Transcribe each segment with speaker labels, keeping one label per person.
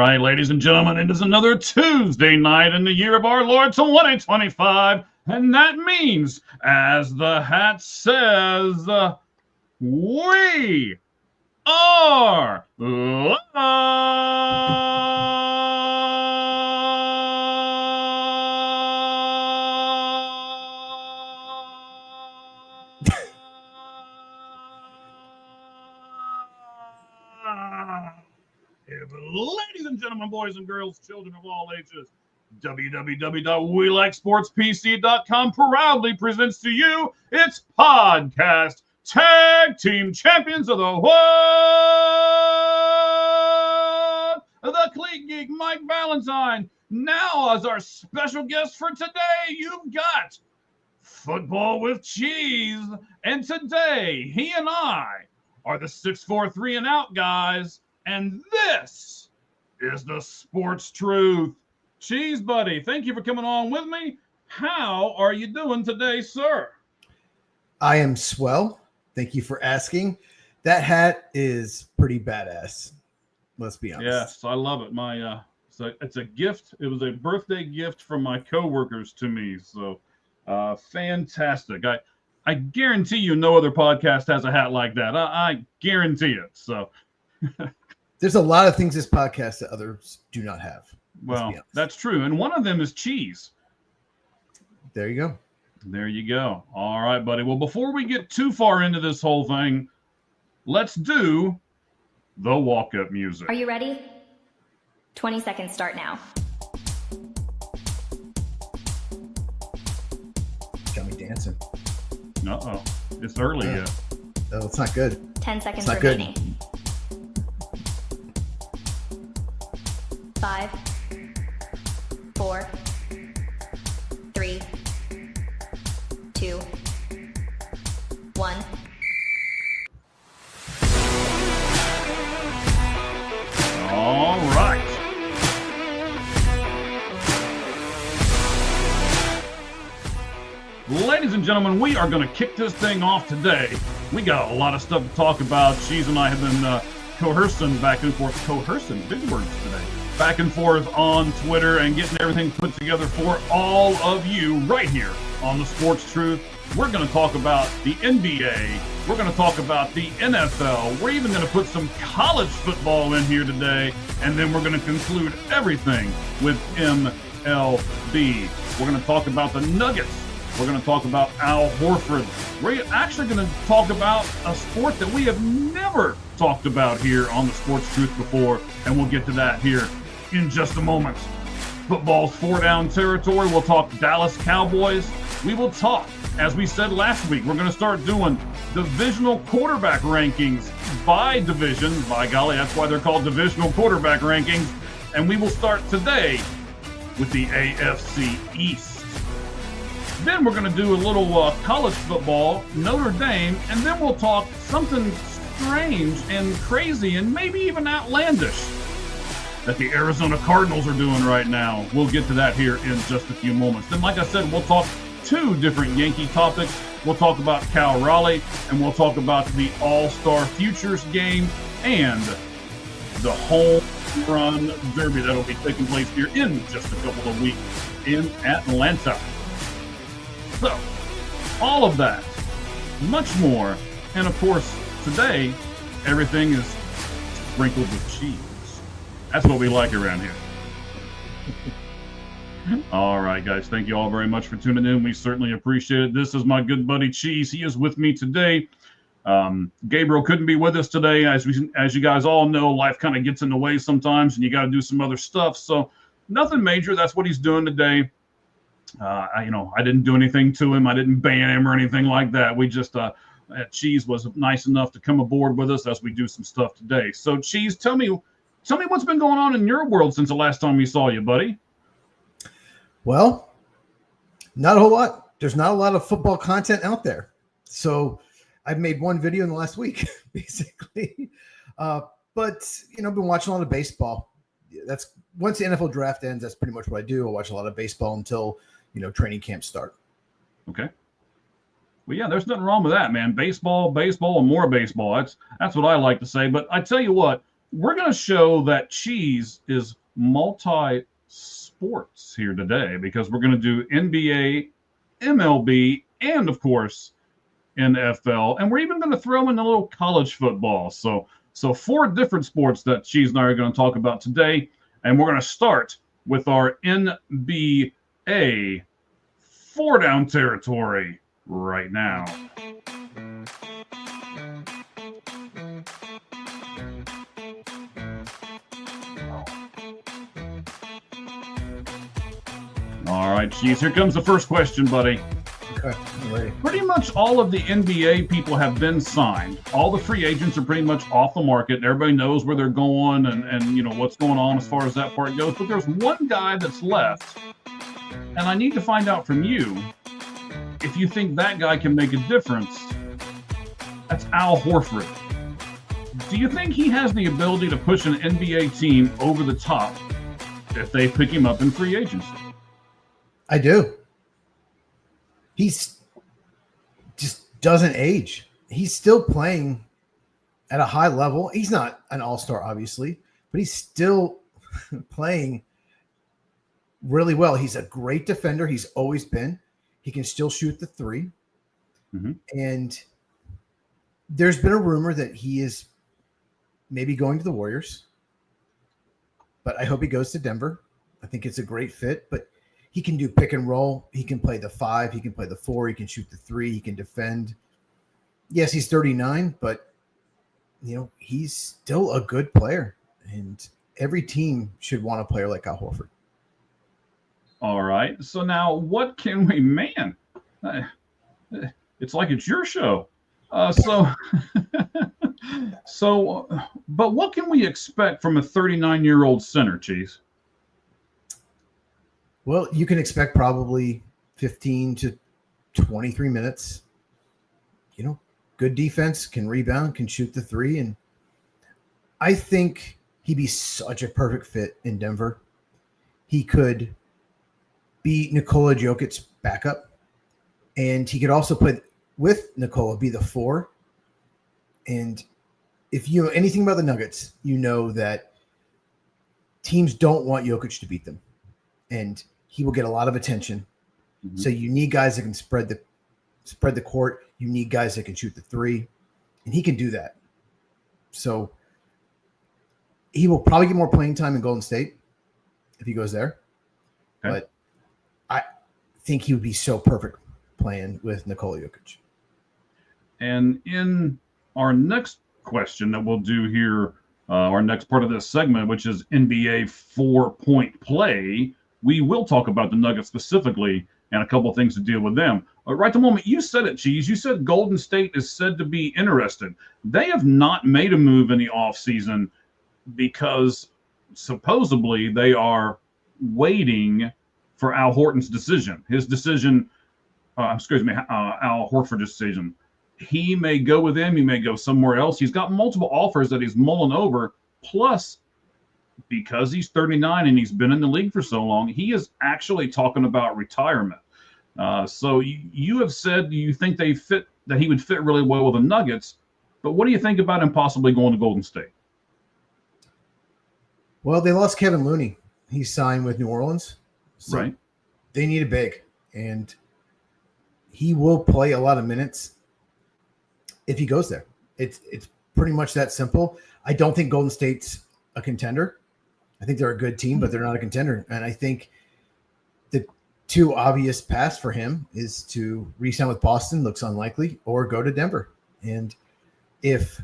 Speaker 1: right, ladies and gentlemen, it is another Tuesday night in the year of our Lord 2025, and that means, as the hat says, we are live. Ladies and gentlemen, boys and girls, children of all ages, www.WeLikeSportsPC.com proudly presents to you its podcast Tag Team Champions of the World, the Cleat Geek Mike Valentine. Now, as our special guest for today, you've got Football with Cheese, and today he and I are the 6'4" and out guys. And this is the Sportz Truth. Cheese buddy, thank you for coming on with me. How are you doing today, sir?
Speaker 2: I am swell. Thank you for asking. That hat is pretty badass. Let's be honest.
Speaker 1: Yes, I love it. It's a gift. It was a birthday gift from my coworkers to me. So fantastic. I guarantee you no other podcast has a hat like that. I guarantee it. So
Speaker 2: there's a lot of things this podcast that others do not have.
Speaker 1: Well, that's true. And one of them is cheese.
Speaker 2: There you go.
Speaker 1: There you go. All right, buddy. Well, before we get too far into this whole thing, let's do the walk-up music.
Speaker 3: Are you ready? 20 seconds start now.
Speaker 2: Got me dancing.
Speaker 1: Uh-oh. It's early yet.
Speaker 2: Oh, it's not good.
Speaker 3: 10 seconds
Speaker 2: it's not
Speaker 3: remaining.
Speaker 2: Good.
Speaker 3: 5, 4, 3, 2, 1.
Speaker 1: All right. Ladies and gentlemen, we are going to kick this thing off today. We got a lot of stuff to talk about. Cheese and I have been coercing back and forth. Coercing, big words today. Back and forth on Twitter and getting everything put together for all of you right here on the Sportz Truth. We're going to talk about the NBA. We're going to talk about the NFL. We're even going to put some college football in here today. And then we're going to conclude everything with MLB. We're going to talk about the Nuggets. We're going to talk about Al Horford. We're actually going to talk about a sport that we have never talked about here on the Sportz Truth before. And we'll get to that here in just a moment. Football's 4-down territory. We'll talk Dallas Cowboys. We will talk, as we said last week, we're going to start doing divisional quarterback rankings by division. By golly, that's why they're called divisional quarterback rankings. And we will start today with the AFC East. Then we're going to do a little college football, Notre Dame, and then we'll talk something strange and crazy and maybe even outlandish that the Arizona Cardinals are doing right now. We'll get to that here in just a few moments. Then, like I said, we'll talk two different Yankee topics. We'll talk about Cal Raleigh, and we'll talk about the All-Star Futures game and the home run derby that will be taking place here in just a couple of weeks in Atlanta. So, all of that, much more, and of course, today, everything is sprinkled with cheese. That's what we like around here. All right, guys. Thank you all very much for tuning in. We certainly appreciate it. This is my good buddy Cheese. He is with me today. Gabriel couldn't be with us today. As you guys all know, life kind of gets in the way sometimes, and you got to do some other stuff. So nothing major. That's what he's doing today. I didn't do anything to him. I didn't ban him or anything like that. We just Cheese was nice enough to come aboard with us as we do some stuff today. So Cheese, tell me what's been going on in your world since the last time we saw you, buddy.
Speaker 2: Well, not a whole lot. There's not a lot of football content out there. So I've made one video in the last week, basically. But, I've been watching a lot of baseball. That's once the NFL draft ends, that's pretty much what I do. I watch a lot of baseball until, training camps start.
Speaker 1: Okay. Well, yeah, there's nothing wrong with that, man. Baseball, and more baseball. That's what I like to say. But I tell you what, we're going to show that Cheese is multi-sports here today because we're going to do NBA, MLB, and of course, NFL. And we're even going to throw in a little college football. So 4 different sports that Cheese and I are going to talk about today. And we're going to start with our NBA 4-down territory right now. All right, Cheese, here comes the first question, buddy.
Speaker 2: Okay, I'm ready.
Speaker 1: Pretty much all of the NBA people have been signed. All the free agents are pretty much off the market. And everybody knows where they're going and you know what's going on as far as that part goes. But there's one guy that's left, and I need to find out from you if you think that guy can make a difference. That's Al Horford. Do you think he has the ability to push an NBA team over the top if they pick him up in free agency?
Speaker 2: I do. He's just doesn't age. He's still playing at a high level. He's not an all-star, obviously, but he's still playing really well. He's a great defender. He's always been. He can still shoot the three.
Speaker 1: Mm-hmm.
Speaker 2: And there's been a rumor that he is maybe going to the Warriors, but I hope he goes to Denver. I think it's a great fit, but he can do pick and roll. He can play the 5. He can play the 4. He can shoot the 3. He can defend. Yes, he's 39, but you know, he's still a good player, and every team should want a player like Al Horford.
Speaker 1: All right. So now what can we, man, it's like it's your show. But what can we expect from a 39-year-old center, Cheese?
Speaker 2: Well, you can expect probably 15 to 23 minutes. You know, good defense, can rebound, can shoot the 3. And I think he'd be such a perfect fit in Denver. He could be Nikola Jokic's backup, and he could also play with Nikola, be the 4. And if you know anything about the Nuggets, you know that teams don't want Jokic to beat them, and he will get a lot of attention. Mm-hmm. So you need guys that can spread the court. You need guys that can shoot the 3, and he can do that. So he will probably get more playing time in Golden State if he goes there. Okay. But I think he would be so perfect playing with Nikola Jokic.
Speaker 1: And in our next question that we'll do here, our next part of this segment, which is NBA 4-point play, we will talk about the Nuggets specifically and a couple of things to deal with them. Right the moment you said it, Cheese, you said Golden State is said to be interested. They have not made a move in the offseason because supposedly they are waiting for Al Horford's decision. His decision, Al Horford's decision. He may go with him. He may go somewhere else. He's got multiple offers that he's mulling over. Plus, because he's 39 and he's been in the league for so long, he is actually talking about retirement. So you have said you think that he would fit really well with the Nuggets, but what do you think about him possibly going to Golden State?
Speaker 2: Well, they lost Kevin Looney. He signed with New Orleans. So
Speaker 1: right.
Speaker 2: They need a big, and he will play a lot of minutes if he goes there. It's pretty much that simple. I don't think Golden State's a contender. I think they're a good team, but they're not a contender. And I think the 2 obvious paths for him is to re-sign with Boston, looks unlikely, or go to Denver. And if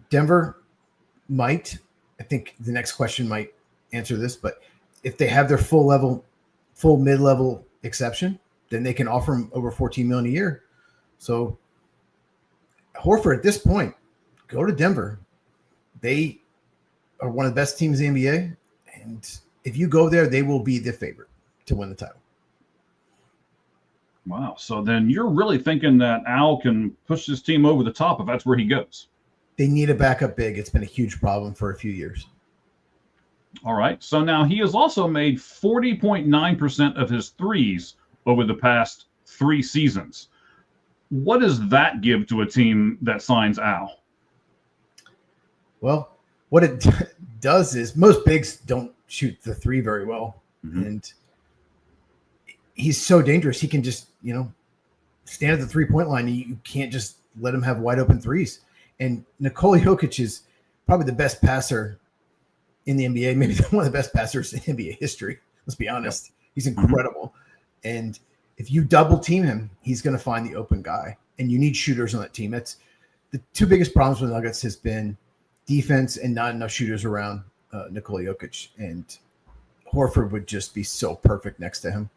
Speaker 2: Denver might, I think the next question might answer this, but if they have their full mid-level exception, then they can offer him over $14 million a year. So Horford at this point, go to Denver. They are one of the best teams in the NBA, and if you go there, they will be the favorite to win the title.
Speaker 1: Wow. So then you're really thinking that Al can push this team over the top if that's where he goes.
Speaker 2: They need a backup big. It's been a huge problem for a few years.
Speaker 1: All right. So now he has also made 40.9% of his threes over the past 3 seasons. What does that give to a team that signs Al?
Speaker 2: Well, what it does is most bigs don't shoot the three very well.
Speaker 1: Mm-hmm.
Speaker 2: And he's so dangerous. He can just, stand at the 3-point line. And you can't just let him have wide open threes. And Nikola Jokic is probably the best passer in the NBA, maybe one of the best passers in NBA history. Let's be honest. Yep. He's incredible. Mm-hmm. And if you double team him, he's going to find the open guy. And you need shooters on that team. It's the two biggest problems with the Nuggets has been defense and not enough shooters around Nikola Jokic. And Horford would just be so perfect next to him.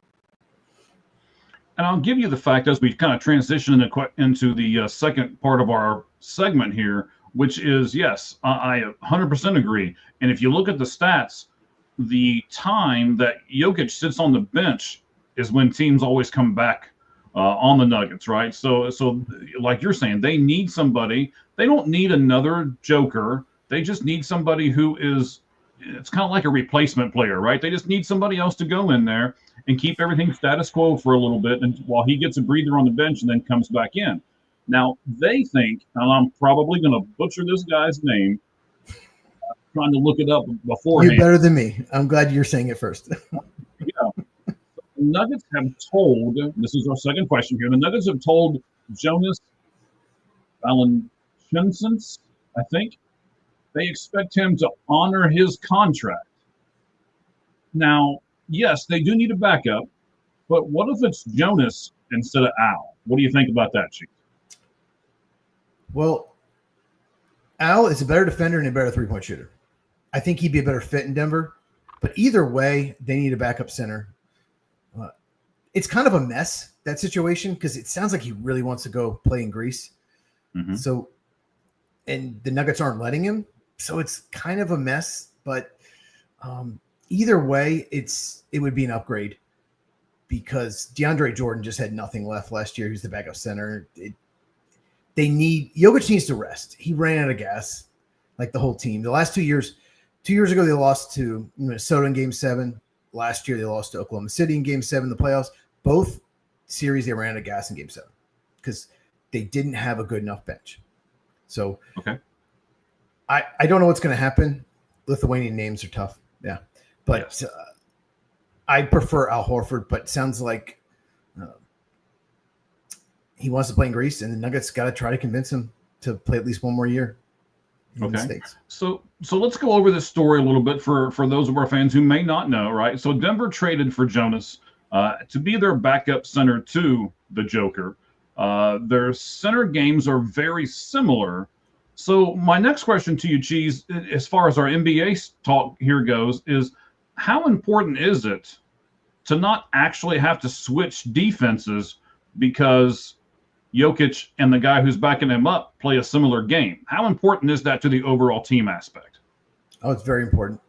Speaker 1: And I'll give you the fact as we kind of transition into the second part of our segment here, which is, yes, I 100% agree. And if you look at the stats, the time that Jokic sits on the bench is when teams always come back on the Nuggets, right? So like you're saying, they need somebody. They don't need another joker. They just need somebody who is, it's kind of like a replacement player, right? They just need somebody else to go in there and keep everything status quo for a little bit, and while he gets a breather on the bench and then comes back in. Now, they think, and I'm probably going to butcher this guy's name, trying to look it up beforehand.
Speaker 2: You're better than me. I'm glad you're saying it first.
Speaker 1: Yeah. The Nuggets have told, this is our second question here, the Nuggets have told Jonas Valanciunas, I think, they expect him to honor his contract. Now, yes, they do need a backup, but what if it's Jonas instead of Al? What do you think about that, Chief?
Speaker 2: Well, Al is a better defender and a better three-point shooter. I think he'd be a better fit in Denver, but either way, they need a backup center. It's kind of a mess, that situation, because it sounds like he really wants to go play in Greece. Mm-hmm. So, and the Nuggets aren't letting him. So it's kind of a mess, but either way, it would be an upgrade because DeAndre Jordan just had nothing left last year. He's the backup center. Jokic needs to rest. He ran out of gas, like the whole team. The last 2 years, 2 years ago, they lost to Minnesota in Game 7. Last year, they lost to Oklahoma City in Game 7, the playoffs. Both series, they ran out of gas in Game 7 because they didn't have a good enough bench. So,
Speaker 1: okay.
Speaker 2: I don't know what's going to happen. Lithuanian names are tough. Yeah. But yes. I prefer Al Horford, but sounds like he wants to play in Greece, and the Nuggets got to try to convince him to play at least one more year in the States.
Speaker 1: So let's go over this story a little bit for those of our fans who may not know, right? So Denver traded for Jonas to be their backup center to the Joker. Their center games are very similar. So my next question to you, Cheese, as far as our NBA talk here goes, is how important is it to not actually have to switch defenses because Jokic and the guy who's backing him up play a similar game? How important is that to the overall team aspect?
Speaker 2: Oh, it's very important.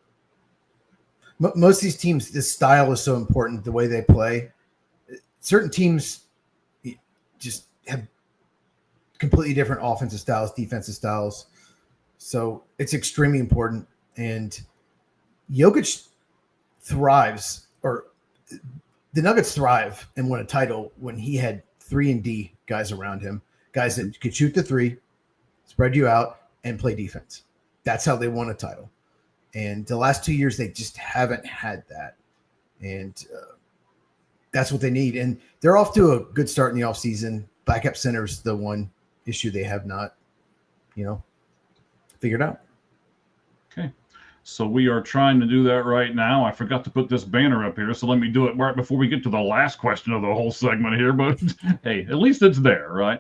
Speaker 2: Most of these teams, this style is so important, the way they play. Certain teams just have completely different offensive styles, defensive styles. So it's extremely important. And Jokic thrives, or the Nuggets thrive and won a title when he had 3 and D guys around him, guys that could shoot the three, spread you out, and play defense. That's how they won a title. And the last 2 years, they just haven't had that. And that's what they need. And they're off to a good start in the offseason. Backup center is the one issue they have not, figured out.
Speaker 1: Okay. So we are trying to do that right now. I forgot to put this banner up here, so let me do it right before we get to the last question of the whole segment here. But hey, at least it's there, right?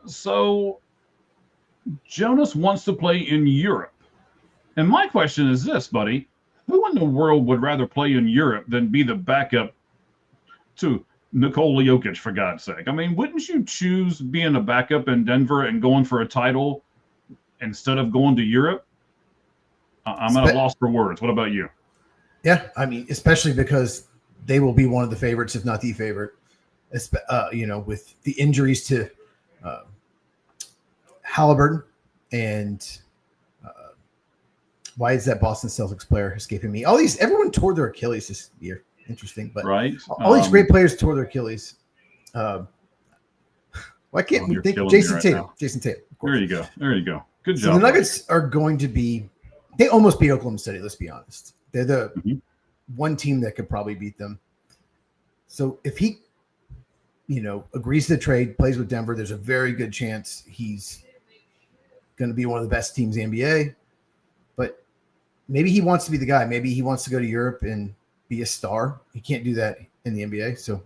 Speaker 1: So Jonas wants to play in Europe. And my question is this, buddy. Who in the world would rather play in Europe than be the backup to Nikola Jokic, for God's sake? I mean, wouldn't you choose being a backup in Denver and going for a title instead of going to Europe? I'm at a loss for words. What about you?
Speaker 2: Yeah, I mean, especially because they will be one of the favorites, if not the favorite, with the injuries to Halliburton and why is that Boston Celtics player escaping me? Everyone tore their Achilles this year. Interesting, but
Speaker 1: right.
Speaker 2: All these great players tore their Achilles. Why can't we think Jason Tatum?
Speaker 1: Now.
Speaker 2: Jason Tatum.
Speaker 1: There you go. Good
Speaker 2: So
Speaker 1: job.
Speaker 2: the Nuggets are going to they almost beat Oklahoma City, let's be honest. They're the one team that could probably beat them. So if he, agrees to the trade, plays with Denver, there's a very good chance he's going to be one of the best teams in the NBA. But maybe he wants to be the guy. Maybe he wants to go to Europe and be a star. He can't do that in the NBA. So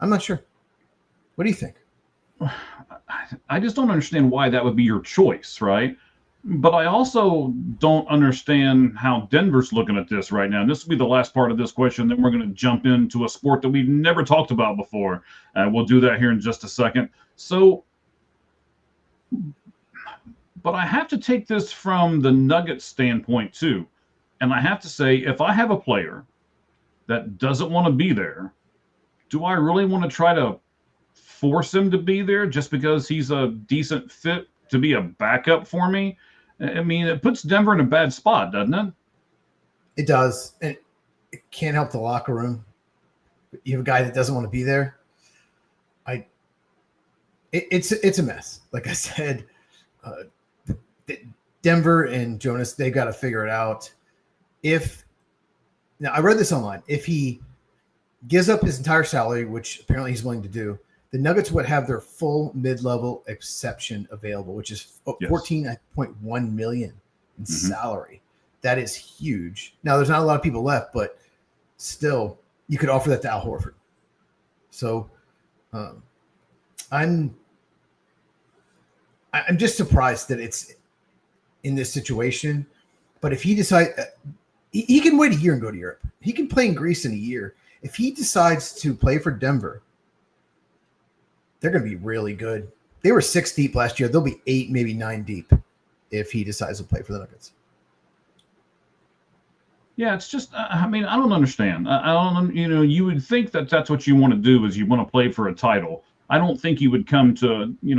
Speaker 2: I'm not sure. What do you think?
Speaker 1: I just don't understand why that would be your choice, right? But I also don't understand how Denver's looking at this right now. And this will be the last part of this question. Then we're going to jump into a sport that we've never talked about before. We'll do that here in just a second. So, but I have to take this from the Nuggets standpoint too. And I have to say, if I have a player that doesn't want to be there, do I really want to try to force him to be there just because he's a decent fit to be a backup for me? I mean, it puts Denver in a bad spot, doesn't it?
Speaker 2: It does. And it can't help the locker room. You have a guy that doesn't want to be there. It's a mess. Like I said, Denver and Jonas, they've got to figure it out. Now I read this online. If he gives up his entire salary, which apparently he's willing to do, the Nuggets would have their full mid-level exception available, which is $14.1 million in salary. That is huge. Now, there's not a lot of people left, but still, you could offer that to Al Horford. So, I'm just surprised that it's in this situation. But if he decides, he can wait a year and go to Europe. He can play in Greece in a year. If he decides to play for Denver, they're going to be really good. They were 6 deep last year. They'll be 8, maybe 9 deep if he decides to play for the Nuggets.
Speaker 1: Yeah, it's just, I mean, I don't understand. I don't, you would think that that's what you want to do is you want to play for a title. I don't think you would come to, you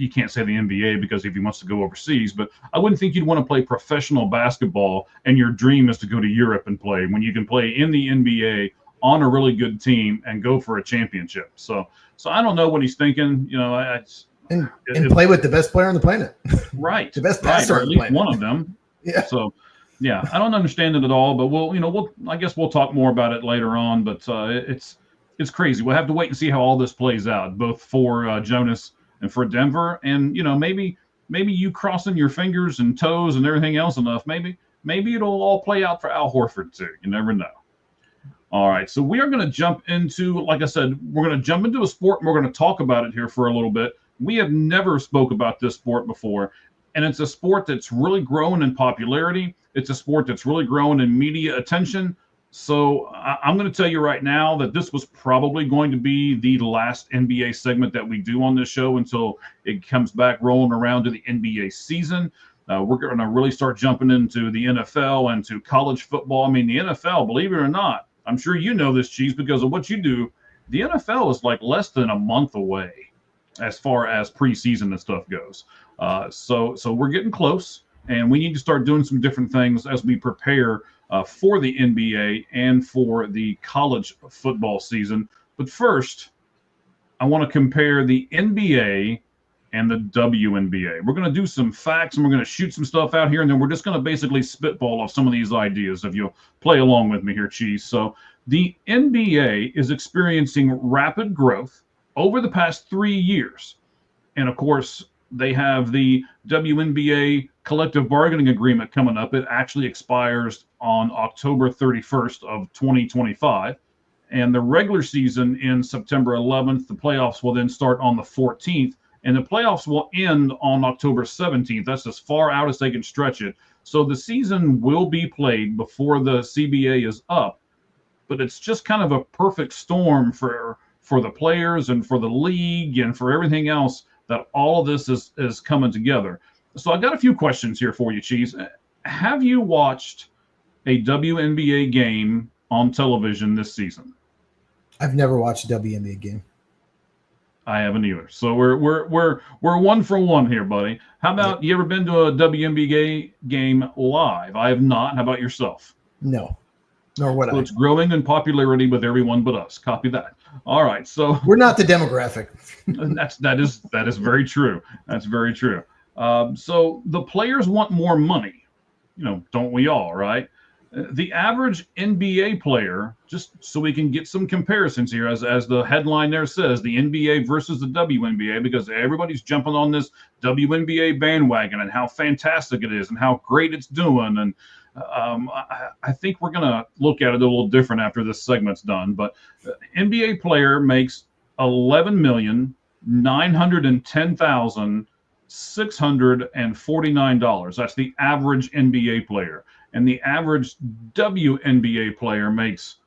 Speaker 1: can't say the NBA because if he wants to go overseas, but I wouldn't think you'd want to play professional basketball and your dream is to go to Europe and play when you can play in the NBA on a really good team and go for a championship. So I don't know what he's thinking.
Speaker 2: And play with the best player on the planet.
Speaker 1: Right.
Speaker 2: The best passer
Speaker 1: or at
Speaker 2: on the
Speaker 1: least
Speaker 2: planet.
Speaker 1: one of them.
Speaker 2: Yeah.
Speaker 1: So, yeah, I don't understand it at all, but I guess we'll talk more about it later on, but it's crazy. We'll have to wait and see how all this plays out, both for Jonas and for Denver. And, maybe you crossing your fingers and toes and everything else enough, maybe it'll all play out for Al Horford too. You never know. All right, so we are going to jump into, like I said, we're going to jump into a sport and we're going to talk about it here for a little bit. We have never spoke about this sport before, and it's a sport that's really grown in popularity. It's a sport that's really grown in media attention. So I'm going to tell you right now that this was probably going to be the last NBA segment that we do on this show until it comes back rolling around to the NBA season. We're going to really start jumping into the NFL and to college football. I mean, the NFL, believe it or not, I'm sure you know this, Cheese, because of what you do. The NFL is like less than a month away as far as preseason and stuff goes. So we're getting close, and we need to start doing some different things as we prepare for the NBA and for the college football season. But first, I want to compare the NBA and the WNBA. We're going to do some facts and we're going to shoot some stuff out here, and then we're just going to basically spitball off some of these ideas if you'll play along with me here, Cheese. So the NBA is experiencing rapid growth over the past 3 years. And of course, they have the WNBA collective bargaining agreement coming up. It actually expires on October 31st of 2025. And the regular season ends September 11th. The playoffs will then start on the 14th. And the playoffs will end on October 17th. That's as far out as they can stretch it. So the season will be played before the CBA is up. But it's just kind of a perfect storm for the players and for the league and for everything else that all of this is coming together. So I've got a few questions here for you, Cheese. Have you watched a WNBA game on television this season?
Speaker 2: I've never watched a WNBA game.
Speaker 1: I haven't either. So we're 1 for 1 here, buddy. How about you ever been to a WNBA game live? I have not. How about yourself?
Speaker 2: No, nor would I.
Speaker 1: So it's growing in popularity with everyone but us. Copy that. All right. So
Speaker 2: we're not the demographic.
Speaker 1: that is very true. That's very true. So the players want more money, don't we all, right? The average NBA player, just so we can get some comparisons here, as the headline there says, the NBA versus the WNBA, because everybody's jumping on this WNBA bandwagon and how fantastic it is and how great it's doing. And I think we're going to look at it a little different after this segment's done. But NBA player makes $11,910,649. That's the average NBA player. And the average WNBA player makes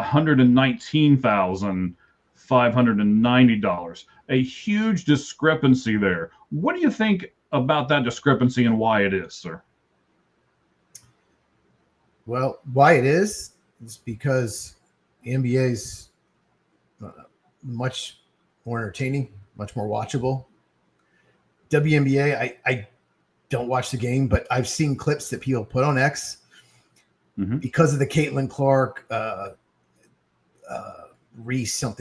Speaker 1: $119,590. A huge discrepancy there. What do you think about that discrepancy and why it is, sir?
Speaker 2: Well, why it is because the NBA is much more entertaining, much more watchable. WNBA, I don't watch the game, but I've seen clips that people put on X because of the Caitlin Clark, Reese. I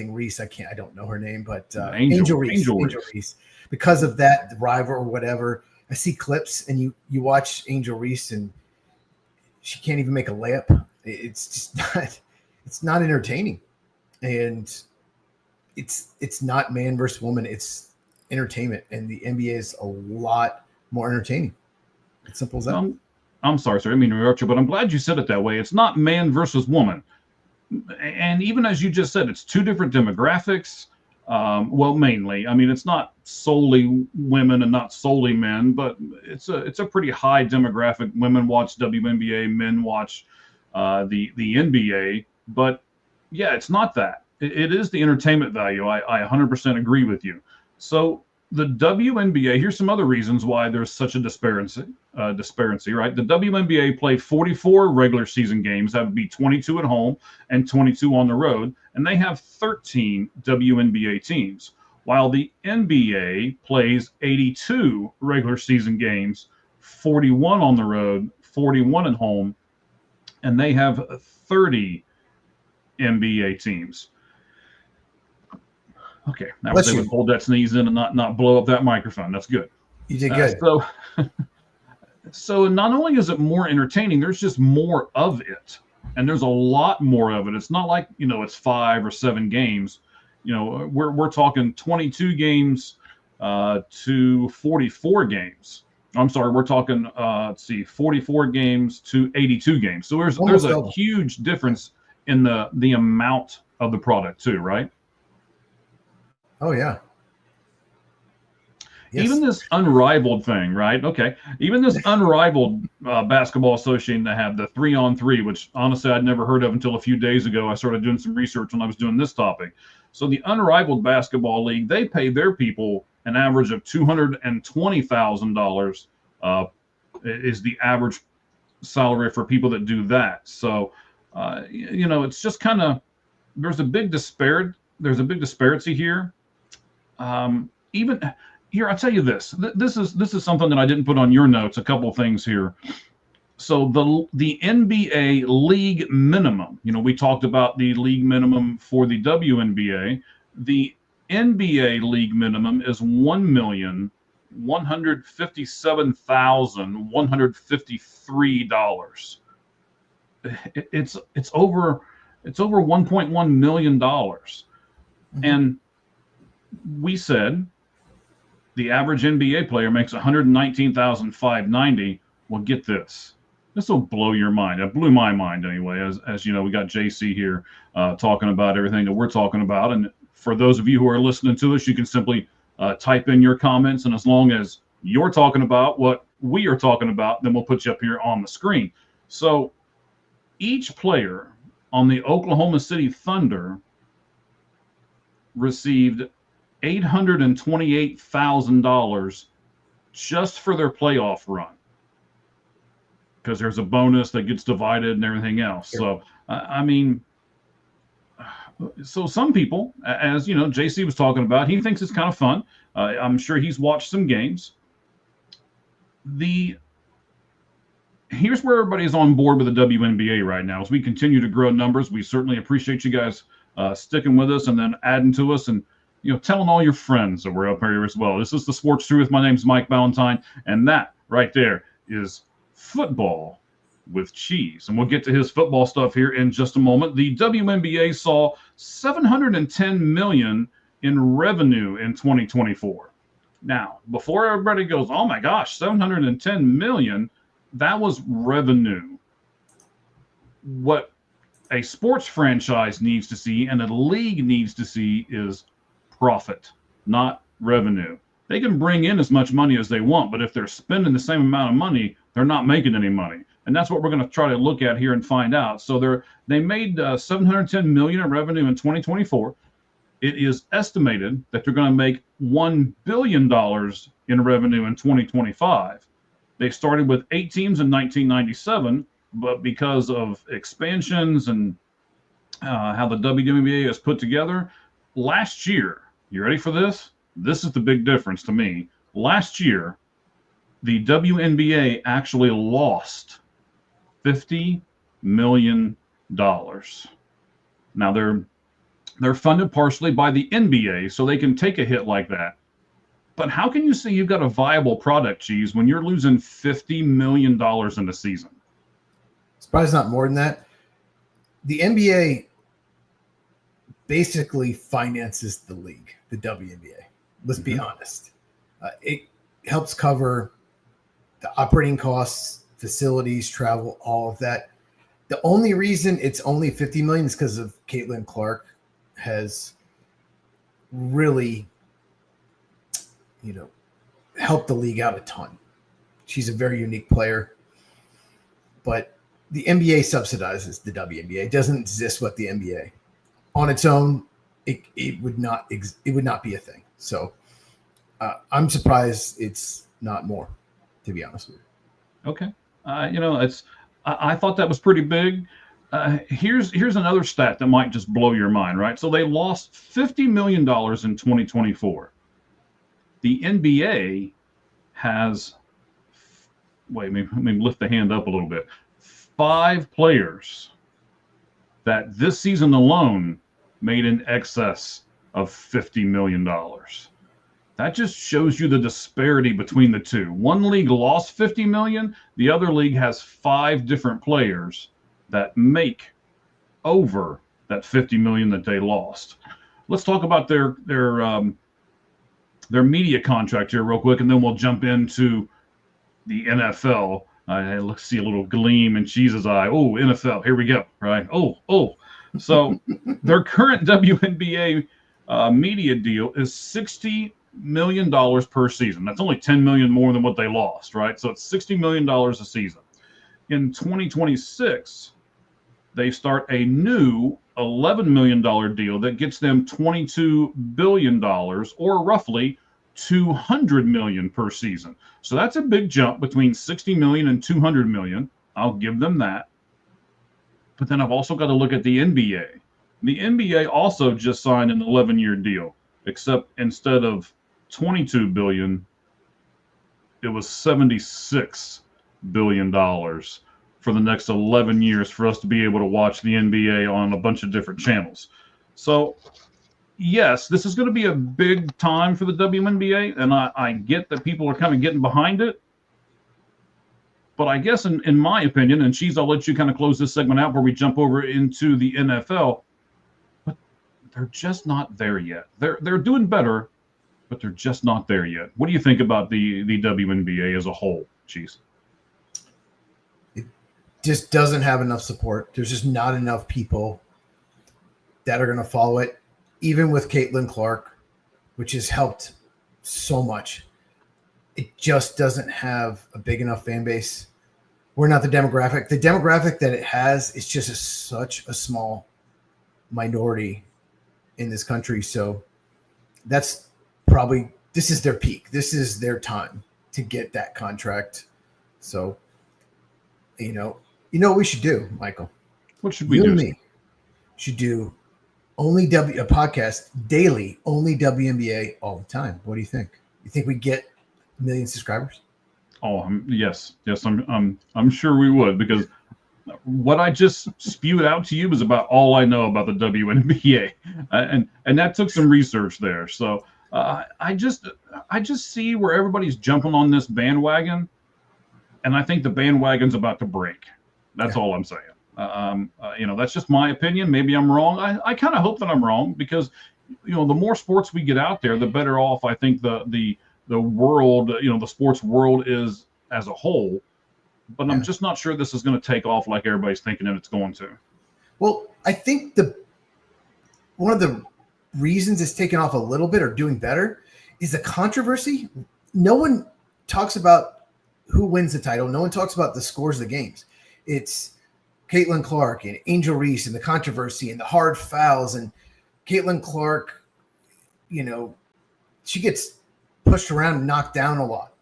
Speaker 2: don't know her name, but Angel Reese. Because of that, the rival or whatever, I see clips and you watch Angel Reese and she can't even make a layup. It's not entertaining. And it's not man versus woman. It's entertainment. And the NBA is a lot more entertaining. It's simple as that.
Speaker 1: I'm sorry, sir. I didn't mean to interrupt you, but I'm glad you said it that way. It's not man versus woman. And even as you just said, it's two different demographics. Well, mainly. I mean, it's not solely women and not solely men, but it's a pretty high demographic. Women watch WNBA, men watch the NBA. But yeah, it's not that. It is the entertainment value. I 100% agree with you. So the WNBA, here's some other reasons why there's such a disparity, right? The WNBA play 44 regular season games. That would be 22 at home and 22 on the road. And they have 13 WNBA teams, while the NBA plays 82 regular season games, 41 on the road, 41 at home, and they have 30 NBA teams. Okay, I was able to hold that sneeze in and not blow up that microphone. That's good.
Speaker 2: You did good.
Speaker 1: So not only is it more entertaining, there's just more of it. And there's a lot more of it. It's not like, it's 5 or 7 games. We're talking 22 games to 44 games. I'm sorry, we're talking 44 games to 82 games. So there's a huge difference in the amount of the product too, right?
Speaker 2: Oh yeah.
Speaker 1: Yes. Even this unrivaled thing, right? Okay. Even this unrivaled basketball association to have the 3-on-3, which honestly I'd never heard of until a few days ago. I started doing some research when I was doing this topic. So the unrivaled basketball league, they pay their people an average of $220,000 is the average salary for people that do that. So, it's just kind of, there's a big disparity here. Even here, I'll tell you this. This is something that I didn't put on your notes. A couple things here. So the NBA league minimum. We talked about the league minimum for the WNBA. The NBA league minimum is $1,157,153. It's over $1.1 million. And we said the average NBA player makes $119,590. Well, get this. This will blow your mind. It blew my mind anyway. As you know, we got JC here talking about everything that we're talking about. And for those of you who are listening to us, you can simply type in your comments. And as long as you're talking about what we are talking about, then we'll put you up here on the screen. So each player on the Oklahoma City Thunder received $828,000 just for their playoff run, because there's a bonus that gets divided and everything else. Sure. So some people, as JC was talking about, he thinks it's kind of fun. I'm sure he's watched some games. Here's where everybody's on board with the WNBA right now. As we continue to grow numbers, we certainly appreciate you guys sticking with us and then adding to us. And telling all your friends that we're up here as well. This is the Sportz Truth. My name's Mike Ballantyne, and that right there is football with cheese. And we'll get to his football stuff here in just a moment. The WNBA saw $710 million in revenue in 2024. Now, before everybody goes, oh my gosh, 710 million, that was revenue. What a sports franchise needs to see and a league needs to see is profit, not revenue. They can bring in as much money as they want, but if they're spending the same amount of money, they're not making any money. And that's what we're going to try to look at here and find out. So they made 710 million in revenue in 2024. It is estimated that they're going to make $1 billion in revenue in 2025. They started with 8 teams in 1997, but because of expansions and how the WNBA is put together, last year, you ready for this? This is the big difference to me. Last year, the WNBA actually lost $50 million. Now they're funded partially by the NBA, so they can take a hit like that. But how can you say you've got a viable product, Cheese, when you're losing $50 million in a season?
Speaker 2: It's probably not more than that. The NBA basically finances the league, the WNBA. Let's be honest. It helps cover the operating costs, facilities, travel, all of that. The only reason it's only 50 million is because of Caitlin Clark has really, helped the league out a ton. She's a very unique player, but the NBA subsidizes the WNBA. It doesn't exist with the NBA on its own. It would not be a thing. So I'm surprised it's not more, to be honest with you.
Speaker 1: Okay. I thought that was pretty big. Here's another stat that might just blow your mind, right? So they lost $50 million in 2024. The NBA has, let me lift the hand up a little bit. 5 players that this season alone made in excess of $50 million. That just shows you the disparity between the two. One league lost 50 million. The other league has 5 different players that make over that 50 million that they lost. Let's talk about their media contract here real quick, and then we'll jump into the NFL. Let's see a little gleam in Cheese's eye. Oh, NFL, here we go, right? Oh. So their current WNBA media deal is $60 million per season. That's only $10 million more than what they lost, right? So it's $60 million a season. In 2026, they start a new $11 million deal that gets them $22 billion, or roughly $200 million per season. So that's a big jump between $60 million and $200 million. I'll give them that. But then I've also got to look at the NBA. The NBA also just signed an 11-year deal, except instead of $22 billion, it was $76 billion for the next 11 years for us to be able to watch the NBA on a bunch of different channels. So, yes, this is going to be a big time for the WNBA, and I get that people are kind of getting behind it. But I guess in my opinion, and Cheese, I'll let you kind of close this segment out where we jump over into the NFL, but they're just not there yet. They're doing better, but they're just not there yet. What do you think about the WNBA as a whole, Cheese?
Speaker 2: It just doesn't have enough support. There's just not enough people that are going to follow it, even with Caitlin Clark, which has helped so much. It just doesn't have a big enough fan base. We're not the demographic. The demographic that it has is just such a small minority in this country. So that's probably, this is their peak. This is their time to get that contract. So, what we should do, Michael?
Speaker 1: What should we do?
Speaker 2: You and me should do a podcast daily, only WNBA all the time. What do you think? You think we get 1 million subscribers?
Speaker 1: Oh, yes. I'm sure we would, because what I just spewed out to you is about all I know about the WNBA, and that took some research there. So I just see where everybody's jumping on this bandwagon, and I think the bandwagon's about to break. That's all I'm saying. That's just my opinion. Maybe I'm wrong. I kind of hope that I'm wrong, because the more sports we get out there, the better off I think the world, the sports world is as a whole. But I'm just not sure this is going to take off like everybody's thinking that it's going to.
Speaker 2: Well, I think one of the reasons it's taken off a little bit or doing better is the controversy. No one talks about who wins the title. No one talks about the scores of the games. It's Caitlin Clark and Angel Reese and the controversy and the hard fouls. And Caitlin Clark, she gets pushed around and knocked down a lot.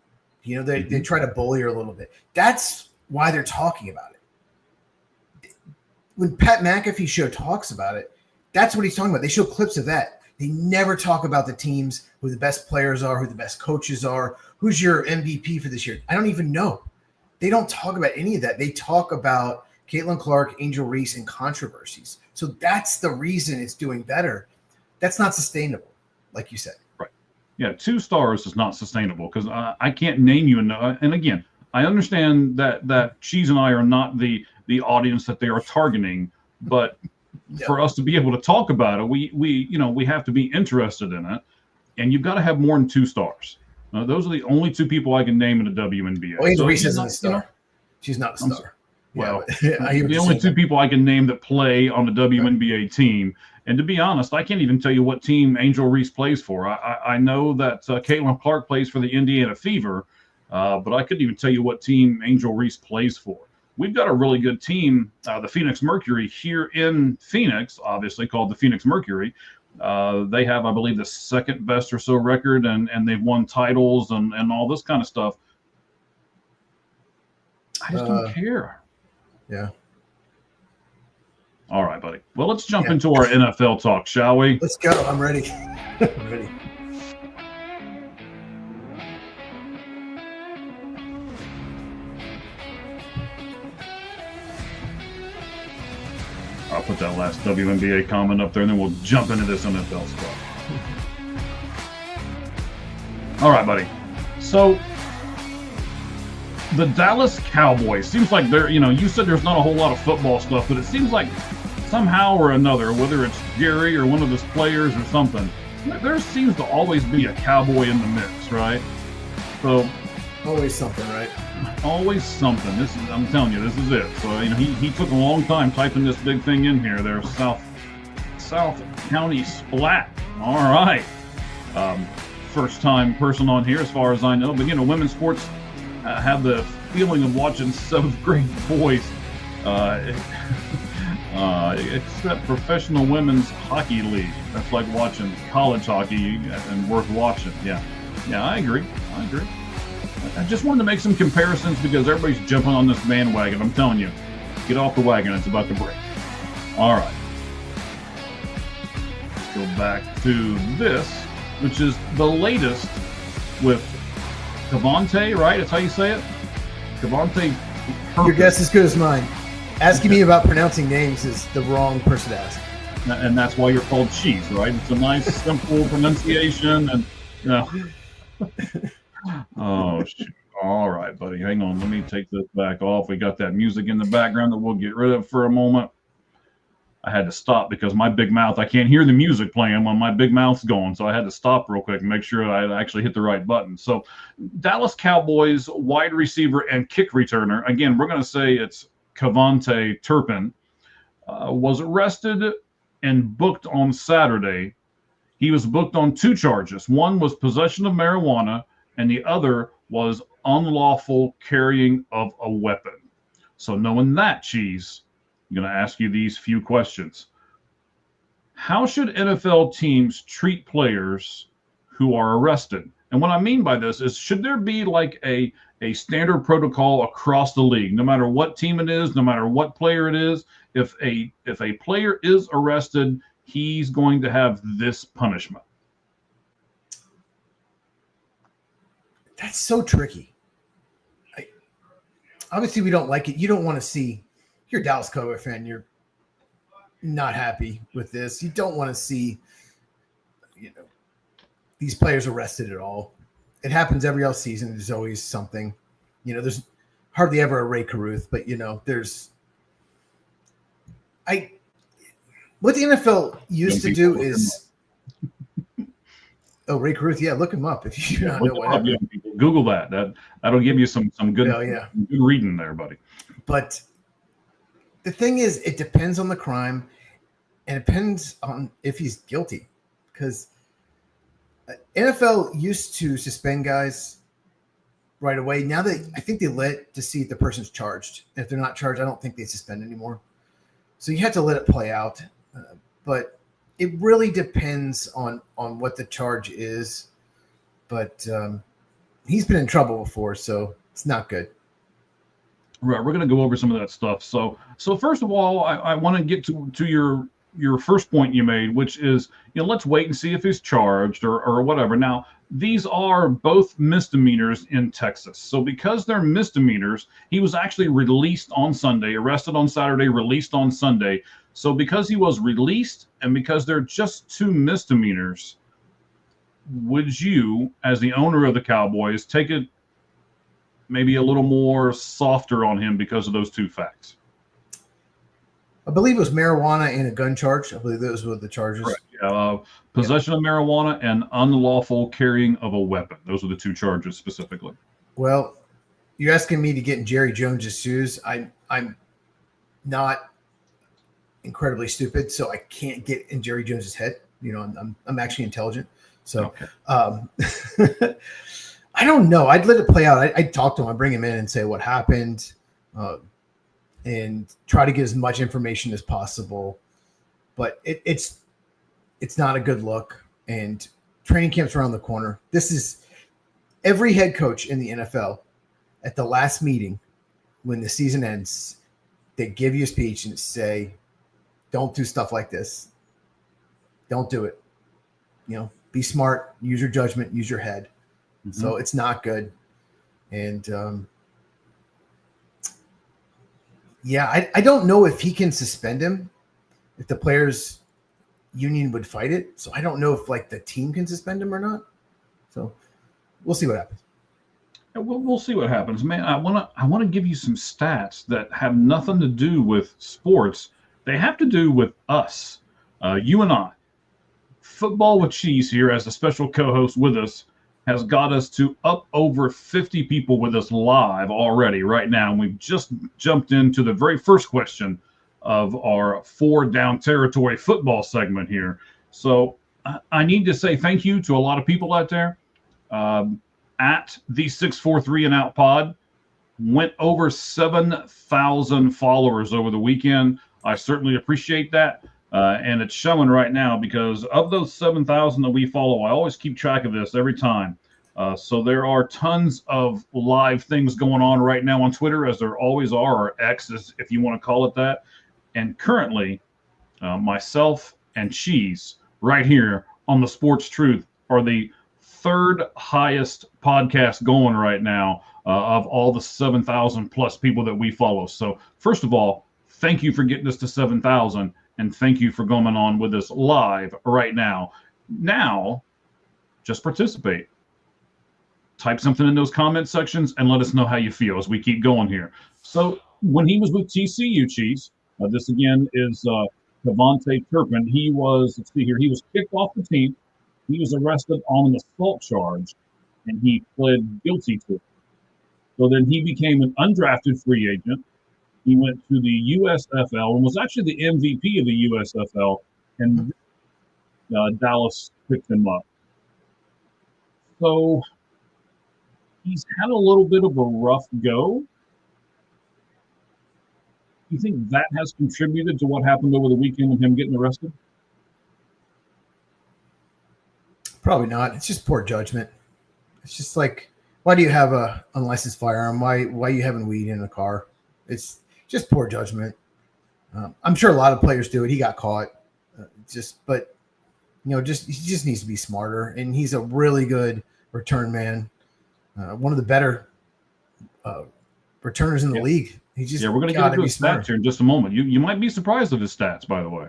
Speaker 2: They try to bully her a little bit. That's why they're talking about it. When Pat McAfee show talks about it, that's what he's talking about. They show clips of that. They never talk about the teams, who the best players are, who the best coaches are, who's your MVP for this year. I don't even know. They don't talk about any of that. They talk about Caitlin Clark, Angel Reese, and controversies. So that's the reason it's doing better. That's not sustainable, like you said.
Speaker 1: Yeah, 2 stars is not sustainable, because I can't name you enough. And again, I understand that Cheese and I are not the audience that they are targeting, but for us to be able to talk about it, we have to be interested in it, and you've got to have more than 2 stars. Those are the only 2 people I can name in the WNBA.
Speaker 2: Well, Angel Reese isn't a star. She's not a star.
Speaker 1: Well, the only 2 people I can name that play on the WNBA team. And to be honest, I can't even tell you what team Angel Reese plays for. I know that Caitlin Clark plays for the Indiana Fever, but I couldn't even tell you what team Angel Reese plays for. We've got a really good team, the Phoenix Mercury, here in Phoenix, obviously called the Phoenix Mercury. They have, I believe, the 2nd best or so record, and they've won titles and all this kind of stuff. I just don't care.
Speaker 2: Yeah.
Speaker 1: All right, buddy. Well, let's jump into our NFL talk, shall we?
Speaker 2: Let's go. I'm ready. I'm ready.
Speaker 1: I'll put that last WNBA comment up there, and then we'll jump into this NFL stuff. All right, buddy. So the Dallas Cowboys, seems like they're, you said there's not a whole lot of football stuff, but it seems like somehow or another, whether it's Jerry or one of his players or something, there seems to always be a cowboy in the mix, right? So
Speaker 2: always something, right?
Speaker 1: Always something. I'm telling you, this is it. So he took a long time typing this big thing in here. There, South County Splat. All right. First time person on here, as far as I know. But women's sports have the feeling of watching 7th grade boys. Except professional women's hockey league. That's like watching college hockey and worth watching. Yeah, I agree. I just wanted to make some comparisons because everybody's jumping on this bandwagon. I'm telling you, get off the wagon. It's about to break. All right. Let's go back to this, which is the latest with Cavante, right? That's how you say it? Cavante.
Speaker 2: Your guess is as good as mine. Asking me about pronouncing names is the wrong person to ask.
Speaker 1: And that's why you're called Cheese, right? It's a nice, simple pronunciation. And, oh, shoot. All right, buddy. Hang on. Let me take this back off. We got that music in the background that we'll get rid of for a moment. I had to stop because my big mouth, I can't hear the music playing when my big mouth's going. So I had to stop real quick and make sure I actually hit the right button. So Dallas Cowboys wide receiver and kick returner. Again, we're going to say it's Cavante Turpin, was arrested and booked on Saturday. He was booked on 2 charges. One was possession of marijuana, and the other was unlawful carrying of a weapon. So knowing that, Cheese, I'm going to ask you these few questions. How should NFL teams treat players who are arrested? And what I mean by this is, should there be like a standard protocol across the league, no matter what team it is, no matter what player it is? If a player is arrested, he's going to have this punishment.
Speaker 2: That's so tricky. Obviously, we don't like it. You don't want to see you're a Dallas Cowboy fan, you're not happy with this. You don't want to see, these players arrested at all. It happens every off season. There's always something. There's hardly ever a Ray Caruth, but what the NFL used to do is Ray Caruth, look him up if you don't know what.
Speaker 1: Google that. That'll give you some good, good reading there, buddy.
Speaker 2: But the thing is, it depends on the crime, and it depends on if he's guilty, because NFL used to suspend guys right away. Now I think they let to see if the person's charged. And if they're not charged, I don't think they suspend anymore. So you have to let it play out. But it really depends on what the charge is. But he's been in trouble before, so it's not good.
Speaker 1: Right, we're going to go over some of that stuff. So first of all, I want to get to your first point you made, which is, let's wait and see if he's charged or whatever. Now, these are both misdemeanors in Texas. So because they're misdemeanors, he was actually released on Sunday, arrested on Saturday, released on Sunday. So because he was released and because they're just two misdemeanors, would you, as the owner of the Cowboys, take it maybe a little more softer on him because of those two facts?
Speaker 2: I believe it was marijuana and a gun charge. I believe those were the charges.
Speaker 1: Right. Possession of marijuana and unlawful carrying of a weapon. Those are the two charges specifically. Well,
Speaker 2: you're asking me to get in Jerry Jones's shoes. I'm not incredibly stupid, so I can't get in Jerry Jones's head. I'm actually intelligent. So
Speaker 1: okay.
Speaker 2: I don't know. I'd let it play out. I'd talk to him. I'd bring him in and say what happened. And try to get as much information as possible, but it's not a good look. And training camp's around the corner. This is every head coach in the NFL at the last meeting when the season ends. They give you a speech and say, "Don't do stuff like this. Don't do it. Be smart. Use your judgment. Use your head." Mm-hmm. So it's not good. And I don't know if he can suspend him, if the players union would fight it. So I don't know if the team can suspend him or not. So we'll see what happens.
Speaker 1: We'll see what happens, man. I want to give you some stats that have nothing to do with sports. They have to do with us, you and I. Football with Cheese here as a special co-host with us has got us to up over 50 people with us live already right now. And we've just jumped into the very first question of our 4 Down Territory football segment here. So I need to say thank you to a lot of people out there. At the 643 and Out Pod went over 7,000 followers over the weekend. I certainly appreciate that. And it's showing right now because of those 7,000 that we follow, I always keep track of this every time. So there are tons of live things going on right now on Twitter, as there always are, or X, if you want to call it that. And currently, myself and Cheese right here on the Sportz Truth are the 3rd highest podcast going right now of all the 7,000 plus people that we follow. So first of all, thank you for getting us to 7,000. And thank you for going on with us live right now. Now, just participate. Type something in those comment sections and let us know how you feel as we keep going here. So when he was with TCU, Cheese, this again is Devontae Turpin. He was kicked off the team. He was arrested on an assault charge, and he pled guilty to it. So then he became an undrafted free agent. He went to the USFL and was actually the MVP of the USFL, and Dallas picked him up. So he's had a little bit of a rough go. Do you think that has contributed to what happened over the weekend with him getting arrested?
Speaker 2: Probably not. It's just poor judgment. It's just why do you have a unlicensed firearm? Why are you having weed in a car? It's just poor judgment. I'm sure a lot of players do it. He got caught. He just needs to be smarter. And he's a really good return man. One of the better returners in the league. He just
Speaker 1: we're going to get into his stats here in just a moment. You might be surprised at his stats, by the way.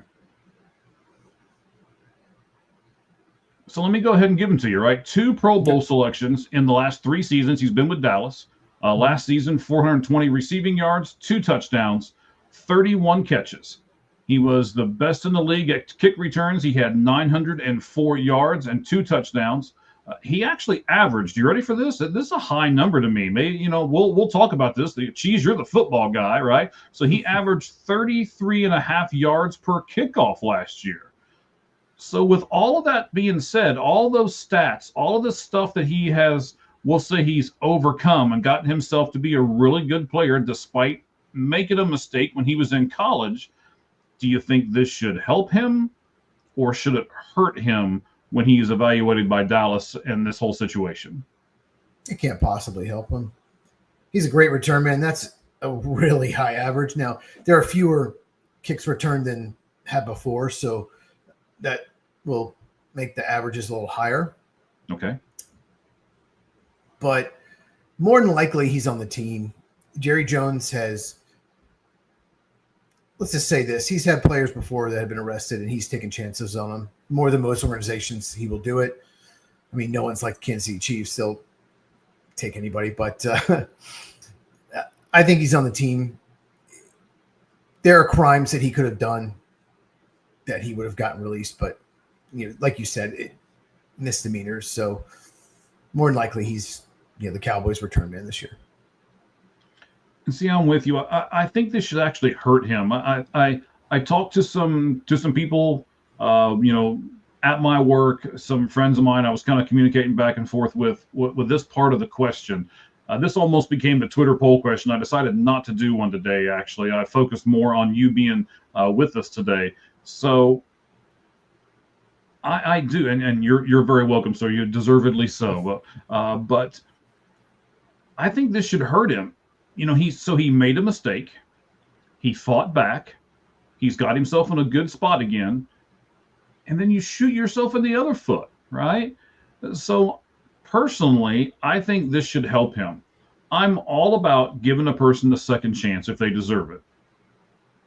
Speaker 1: So let me go ahead and give them to you, right? 2 Pro Bowl selections in the last 3 seasons. He's been with Dallas. Last season, 420 receiving yards, 2 touchdowns, 31 catches. He was the best in the league at kick returns. He had 904 yards and 2 touchdowns. He actually averaged, you ready for this? This is a high number to me. Maybe, we'll talk about this. Cheese, you're the football guy, right? So he averaged 33.5 yards per kickoff last year. So with all of that being said, all those stats, all of the stuff that he has, we'll say he's overcome and gotten himself to be a really good player despite making a mistake when he was in college. Do you think this should help him or should it hurt him when he is evaluated by Dallas in this whole situation?
Speaker 2: It can't possibly help him. He's a great return man. That's a really high average. Now, there are fewer kicks returned than had before, so that will make the averages a little higher.
Speaker 1: Okay.
Speaker 2: But more than likely, he's on the team. Jerry Jones has, let's just say this, he's had players before that have been arrested, and he's taken chances on them. More than most organizations, he will do it. I mean, no one's like the Kansas City Chiefs. They'll take anybody, but I think he's on the team. There are crimes that he could have done that he would have gotten released, but like you said, misdemeanors. So more than likely, he's the Cowboys' return man this year.
Speaker 1: And see, I'm with you. I think this should actually hurt him. I talked to some people, at my work, some friends of mine. I was kind of communicating back and forth with this part of the question. This almost became the Twitter poll question. I decided not to do one today. Actually, I focused more on you being with us today. So I do, and you're very welcome, sir. You're deservedly so. But I think this should hurt him. He made a mistake. He fought back. He's got himself in a good spot again. And then you shoot yourself in the other foot, right? So personally, I think this should help him. I'm all about giving a person a second chance if they deserve it.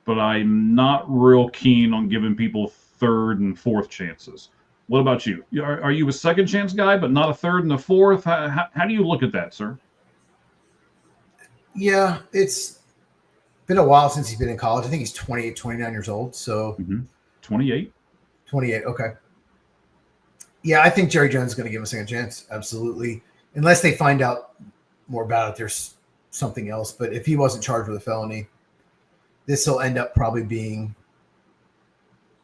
Speaker 1: But I'm not real keen on giving people third and fourth chances. What about you? Are you a second chance guy, but not a third and a fourth? How do you look at that, sir?
Speaker 2: Yeah, it's been a while since he's been in college. I think he's 28, 29 years old. So
Speaker 1: 28.
Speaker 2: 28, okay. Yeah, I think Jerry Jones is going to give him a second chance. Absolutely. Unless they find out more about it, there's something else. But if he wasn't charged with a felony, this will end up probably being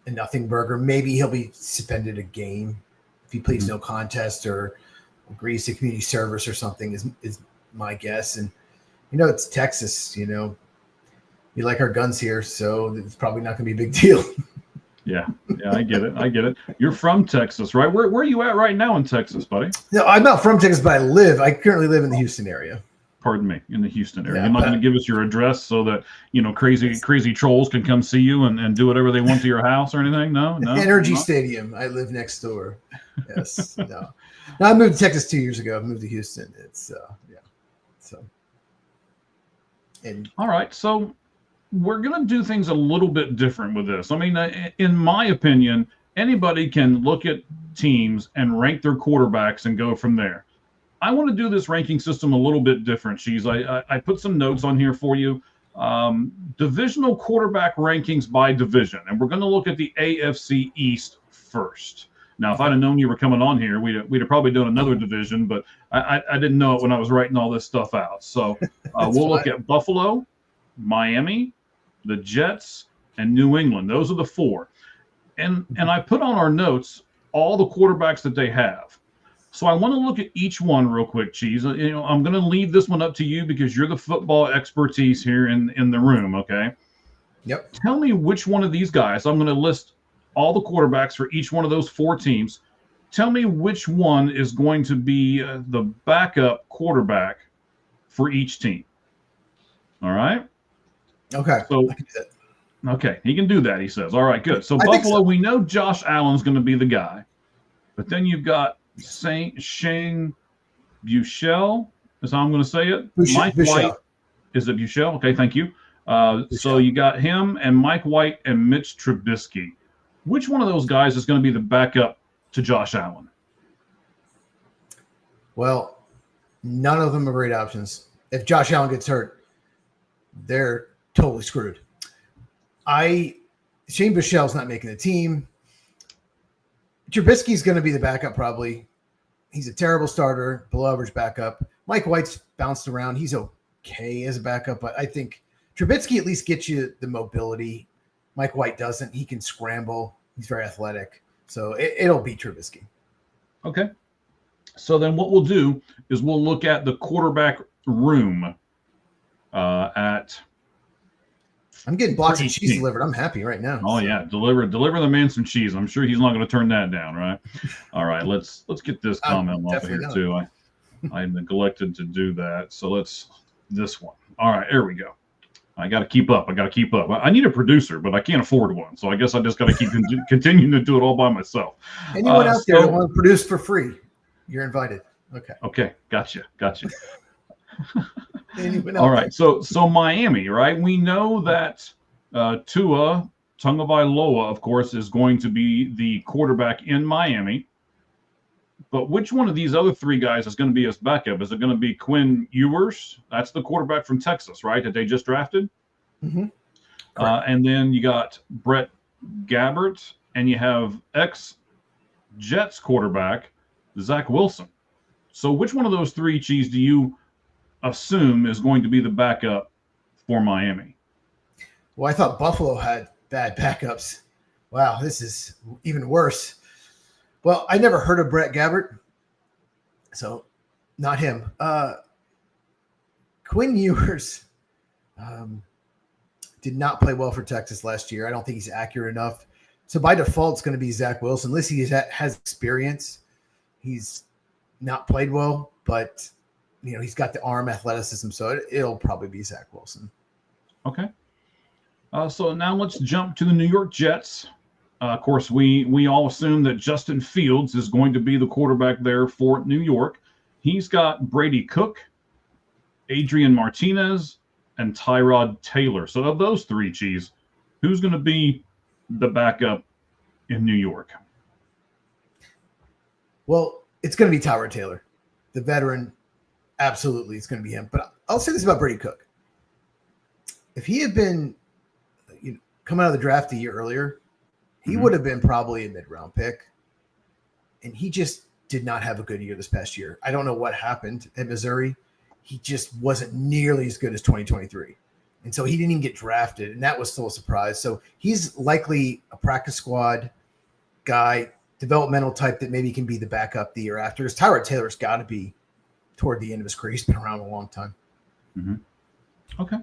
Speaker 2: a nothing burger. Maybe he'll be suspended a game if he pleads no contest or agrees to community service or something is my guess. And, it's Texas, we like our guns here, so it's probably not going to be a big deal.
Speaker 1: Yeah, I get it. You're from Texas, right? Where are you at right now in Texas, buddy?
Speaker 2: No, I'm not from Texas, but I currently live in the Houston area.
Speaker 1: Pardon me, in the Houston area.
Speaker 2: Yeah,
Speaker 1: You're not going to give us your address so that, crazy trolls can come see you and do whatever they want to your house or anything? No?
Speaker 2: Energy Stadium. I live next door. Yes. No, I moved to Texas 2 years ago. I moved to Houston. It's, So. And
Speaker 1: all right, so we're going to do things a little bit different with this. I mean, in my opinion, anybody can look at teams and rank their quarterbacks and go from there. I want to do this ranking system a little bit different, Cheese. I put some notes on here for you. Divisional quarterback rankings by division. And we're going to look at the AFC East first. Now, if I'd have known you were coming on here, we'd have probably done another division, but I didn't know it when I was writing all this stuff out. So we'll look at Buffalo, Miami, the Jets, and New England. Those are the 4. And I put on our notes all the quarterbacks that they have. So I want to look at each one real quick, Cheese. I'm going to leave this one up to you because you're the football expertise here in the room, okay?
Speaker 2: Yep.
Speaker 1: Tell me which one of these guys. I'm going to list all the quarterbacks for each one of those 4 teams. Tell me which one is going to be the backup quarterback for each team. All right?
Speaker 2: Okay.
Speaker 1: So, okay, he can do that, he says. All right, good. So Buffalo, we know Josh Allen's going to be the guy. But then you've got Shane Buechele, is how I'm going to say it. Mike White. Is it Buechele? Okay, thank you. So you got him and Mike White and Mitch Trubisky. Which one of those guys is going to be the backup to Josh Allen?
Speaker 2: Well, none of them are great options. If Josh Allen gets hurt, they're totally screwed. Shane Buechele's not making the team. Trubisky's going to be the backup probably. He's a terrible starter, below average backup. Mike White's bounced around. He's okay as a backup, but I think Trubisky at least gets you the mobility. Mike White doesn't. He can scramble. He's very athletic. So it'll be Trubisky.
Speaker 1: Okay. So then what we'll do is we'll look at the quarterback room at
Speaker 2: I'm getting blocks of cheese delivered. I'm happy right now.
Speaker 1: Oh yeah, deliver the man some cheese. I'm sure he's not going to turn that down, right? All right, let's get this comment off of here too. I neglected to do that, so this one. All right, there we go. I got to keep up. I need a producer, but I can't afford one, so I guess I just got to keep continuing to do it all by myself.
Speaker 2: Anyone out there that want to produce for free, you're invited.
Speaker 1: Okay, gotcha. All right, so Miami, right? We know that Tua Tagovailoa, of course, is going to be the quarterback in Miami. But which one of these other three guys is going to be his backup? Is it going to be Quinn Ewers? That's the quarterback from Texas, right, that they just drafted?
Speaker 2: Mm-hmm.
Speaker 1: And then you got Brett Gabbert, and you have ex-Jets quarterback Zach Wilson. So which one of those three, Cheese, do you assume is going to be the backup for Miami?
Speaker 2: Well, I thought Buffalo had bad backups. Wow, this is even worse. Well, I never heard of Brett Gabbert, so not him. Quinn Ewers did not play well for Texas last year. I don't think he's accurate enough. So by default, it's going to be Zach Wilson. At least he has experience. He's not played well, but he's got the arm athleticism, so it'll probably be Zach Wilson.
Speaker 1: Okay. So now let's jump to the New York Jets. Of course, we all assume that Justin Fields is going to be the quarterback there for New York. He's got Brady Cook, Adrian Martinez, and Tyrod Taylor. So of those three, Cheese, who's going to be the backup in New York?
Speaker 2: Well, it's going to be Tyrod Taylor, the veteran. Absolutely, it's going to be him. But I'll say this about Brady Cook. If he had been come out of the draft a year earlier, he would have been probably a mid-round pick. And he just did not have a good year this past year. I don't know what happened at Missouri. He just wasn't nearly as good as 2023. And so he didn't even get drafted, and that was still a surprise. So he's likely a practice squad guy, developmental type that maybe can be the backup the year after. Because Tyrod Taylor's got to be toward the end of his career. He's been around a long time.
Speaker 1: Mm-hmm. Okay.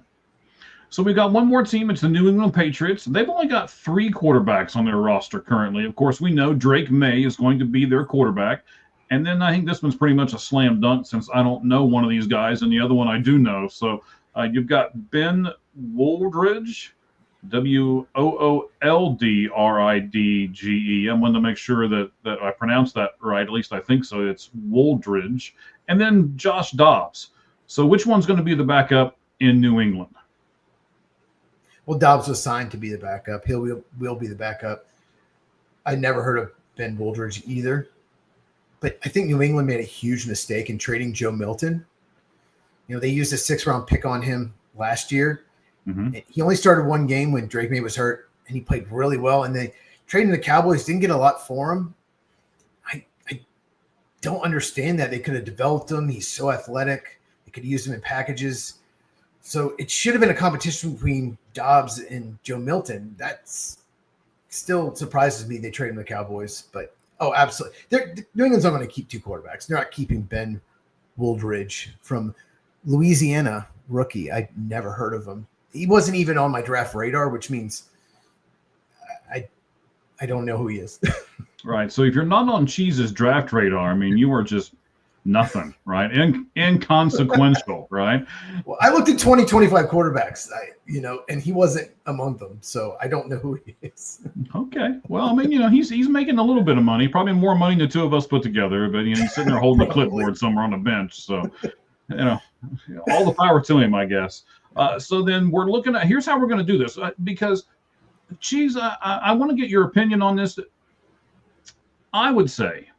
Speaker 1: So we got one more team. It's the New England Patriots. They've only got 3 quarterbacks on their roster currently. Of course, we know Drake May is going to be their quarterback. And then I think this one's pretty much a slam dunk since I don't know one of these guys, and the other one I do know. So you've got Ben Wooldridge, Wooldridge. I wanted to make sure that I pronounced that right. At least I think so. It's Wooldridge. And then Josh Dobbs. So which one's going to be the backup in New England?
Speaker 2: Well, Dobbs was signed to be the backup. He will be the backup. I never heard of Ben Wooldridge either. But I think New England made a huge mistake in trading Joe Milton. They used a 6th-round pick on him last year. Mm-hmm. He only started one game when Drake May was hurt, and he played really well. And they traded the Cowboys, didn't get a lot for him. I don't understand that. They could have developed him. He's so athletic. They could have used him in packages. So it should have been a competition between Dobbs and Joe Milton. That's still surprises me they traded him to the Cowboys. But, absolutely. New England's not going to keep 2 quarterbacks. They're not keeping Ben Wooldridge from Louisiana, rookie. I'd never heard of him. He wasn't even on my draft radar, which means I don't know who he is.
Speaker 1: Right. So if you're not on Cheese's draft radar, I mean, you are just nothing, right? Inconsequential, right?
Speaker 2: Well, I looked at 2025 quarterbacks, and he wasn't among them. So I don't know who he is.
Speaker 1: Okay. Well, I mean, he's making a little bit of money, probably more money than the 2 of us put together, but he's sitting there holding a clipboard somewhere on the bench. So all the power to him, I guess. So then we're looking at, here's how we're going to do this, because Cheese, I want to get your opinion on this. I would say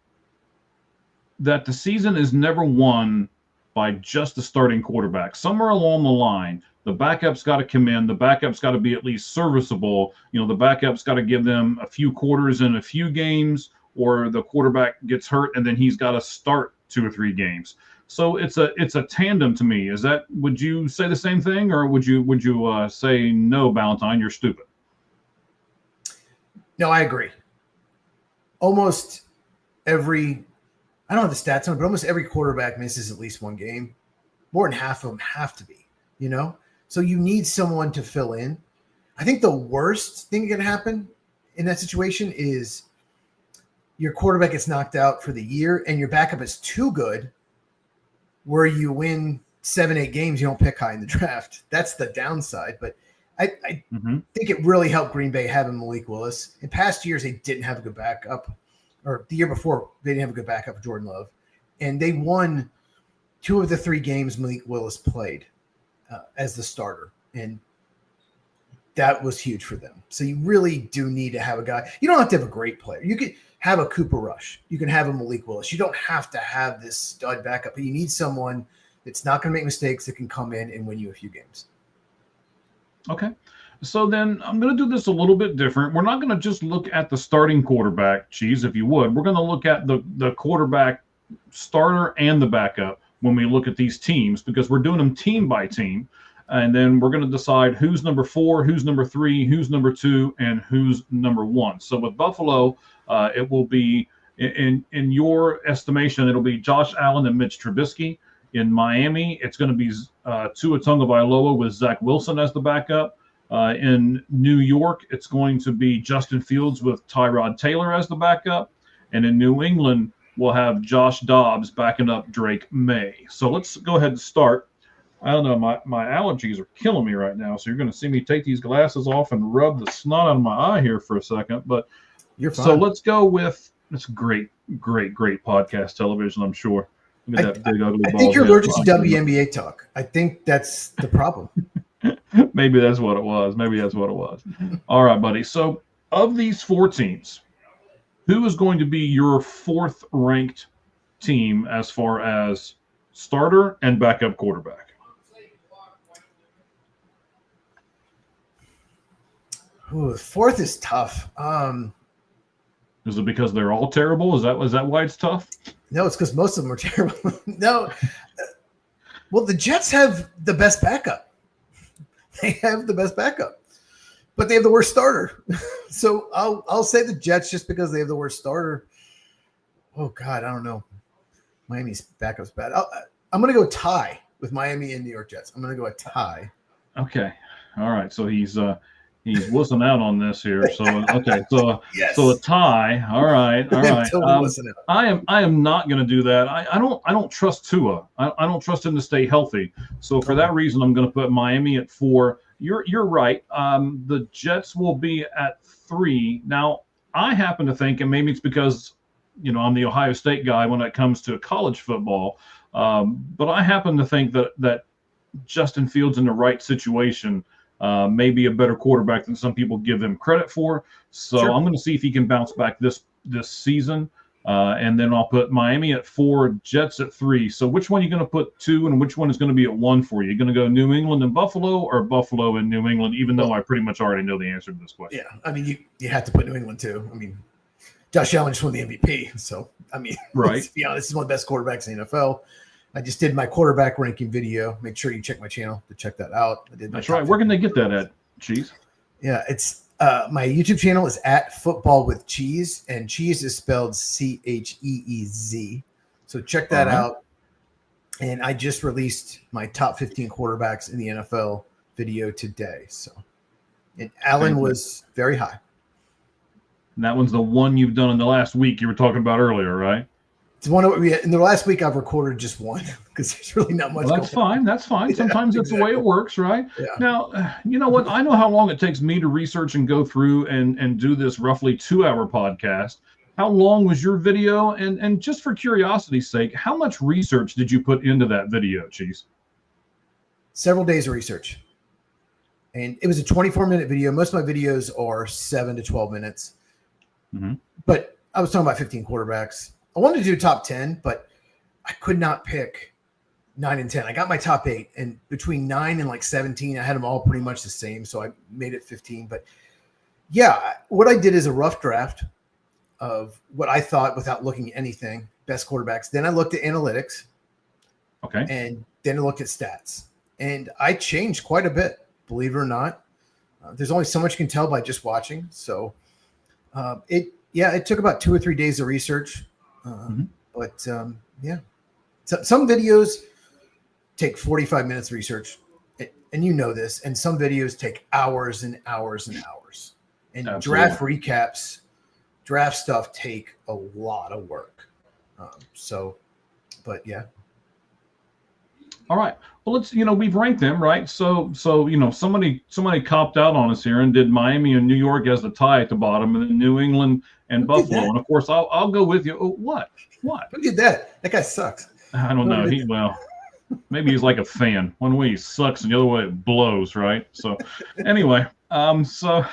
Speaker 1: that the season is never won by just the starting quarterback. Somewhere along the line, the backup's got to come in. The backup's got to be at least serviceable. The backup's got to give them a few quarters in a few games, or the quarterback gets hurt and then he's got to start 2 or 3 games. So it's a tandem to me. Would you say the same thing, or would you say no, Valentine, you're stupid?
Speaker 2: No, I agree. Almost every, I don't have the stats on it, but almost every quarterback misses at least one game. More than half of them have to be, So you need someone to fill in. I think the worst thing that can happen in that situation is your quarterback gets knocked out for the year and your backup is too good, where you win 7-8 games, you don't pick high in the draft. That's the downside. But I think it really helped Green Bay having Malik Willis. In past years, they didn't have a good backup, or the year before, they didn't have a good backup for Jordan Love. And they won 2 of the 3 games Malik Willis played as the starter. And that was huge for them. So you really do need to have a guy. You don't have to have a great player. You could have a Cooper Rush. You can have a Malik Willis. You don't have to have this stud backup, but you need someone that's not going to make mistakes, that can come in and win you a few games.
Speaker 1: Okay. So then I'm going to do this a little bit different. We're not going to just look at the starting quarterback, Cheese, if you would. We're going to look at the quarterback starter and the backup when we look at these teams, because we're doing them team by team. And then we're going to decide who's number 4, who's number 3, who's number 2, and who's number 1. So with Buffalo, it will be, in your estimation, it'll be Josh Allen and Mitch Trubisky. In Miami, it's going to be Tua Tagovailoa with Zach Wilson as the backup. In New York, it's going to be Justin Fields with Tyrod Taylor as the backup. And in New England, we'll have Josh Dobbs backing up Drake May. So let's go ahead and start. I don't know, my allergies are killing me right now, so you're going to see me take these glasses off and rub the snot out of my eye here for a second. But
Speaker 2: you're fine.
Speaker 1: So let's go with this great podcast television, I'm sure. Look at that big ugly ball.
Speaker 2: I think you're allergic to WNBA talk. I think that's the problem.
Speaker 1: Maybe that's what it was. All right, buddy. So of these 4 teams, who is going to be your 4th ranked team as far as starter and backup quarterback?
Speaker 2: Ooh, 4th is tough.
Speaker 1: Is it because they're all terrible? Is that why it's tough?
Speaker 2: No, it's because most of them are terrible. No. Well, the Jets have the best backup. They have the best backup, but they have the worst starter. So I'll say the Jets just because they have the worst starter. Oh God, I don't know. Miami's backup's bad. I'm going to go tie with Miami and New York Jets. I'm going to go a tie.
Speaker 1: Okay. All right. So he's wussing out on this here. So okay, so
Speaker 2: yes.
Speaker 1: So a tie. All right. I am not going to do that. I don't trust Tua. I don't trust him to stay healthy. So for that reason, I'm going to put Miami at 4. You're right. The Jets will be at 3. Now I happen to think, and maybe it's because I'm the Ohio State guy when it comes to college football, but I happen to think that Justin Fields in the right situation may be a better quarterback than some people give him credit for. So sure. I'm going to see if he can bounce back this season. And then I'll put Miami at 4, Jets at 3. So which one are you going to put 2, and which one is going to be at 1 for you? You're going to go New England and Buffalo, or Buffalo and New England, even though I pretty much already know the answer to this question.
Speaker 2: Yeah, I mean, you have to put New England too. I mean, Josh Allen just won the MVP. So, I mean,
Speaker 1: right.
Speaker 2: Let's be honest, he's one of the best quarterbacks in the NFL. I just did my quarterback ranking video. Make sure you check my channel to check that out.
Speaker 1: That's right. Where can they get that at, Cheese?
Speaker 2: Yeah, it's my YouTube channel is at Football with Cheese, and Cheese is spelled Cheez. So check that out. And I just released my top 15 quarterbacks in the NFL video today. So, and Allen was very high.
Speaker 1: And that one's the one you've done in the last week you were talking about earlier, right?
Speaker 2: It's one in the last week I've recorded just one because there's really not much.
Speaker 1: Well, that's fine. That's fine. Sometimes that's the way it works, right?
Speaker 2: Yeah.
Speaker 1: Now, you know what? I know how long it takes me to research and go through and do this roughly 2-hour podcast. How long was your video? And just for curiosity's sake, how much research did you put into that video, Cheese?
Speaker 2: Several days of research. And it was a 24-minute video. Most of my videos are 7 to 12 minutes.
Speaker 1: Mm-hmm.
Speaker 2: But I was talking about 15 quarterbacks. I wanted to do top 10, but I could not pick 9 and 10. I got my top 8, and between 9 and like 17, I had them all pretty much the same. So I made it 15. But yeah, what I did is a rough draft of what I thought without looking at anything, best quarterbacks. Then I looked at analytics.
Speaker 1: Okay.
Speaker 2: And then I looked at stats. And I changed quite a bit, believe it or not. There's only so much you can tell by just watching. So it took about 2 or 3 days of research. But some videos take 45 minutes research, and you know this, and some videos take hours and hours and hours. And
Speaker 1: Absolutely.
Speaker 2: Draft recaps, draft stuff take a lot of work. But yeah.
Speaker 1: All right. Well, let's, we've ranked them, right? So somebody copped out on us here and did Miami and New York as the tie at the bottom, and then New England and Buffalo. And of course, I'll go with you. Oh, what?
Speaker 2: Who did that? That guy sucks.
Speaker 1: I don't know. Maybe he's like a fan. One way he sucks and the other way it blows, right? So anyway, so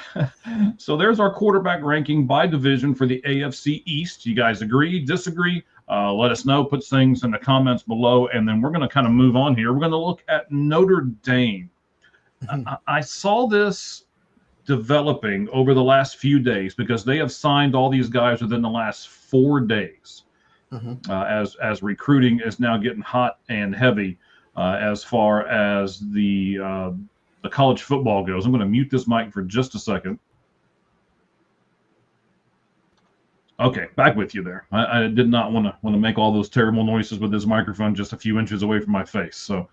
Speaker 1: there's our quarterback ranking by division for the AFC East. You guys agree, disagree? Let us know. Put things in the comments below, and then we're going to kind of move on here. We're going to look at Notre Dame. I saw this developing over the last few days because they have signed all these guys within the last 4 days. As recruiting is now getting hot and heavy as far as the college football goes. I'm going to mute this mic for just a second. Okay, back with you there. I did not want to make all those terrible noises with this microphone just a few inches away from my face. So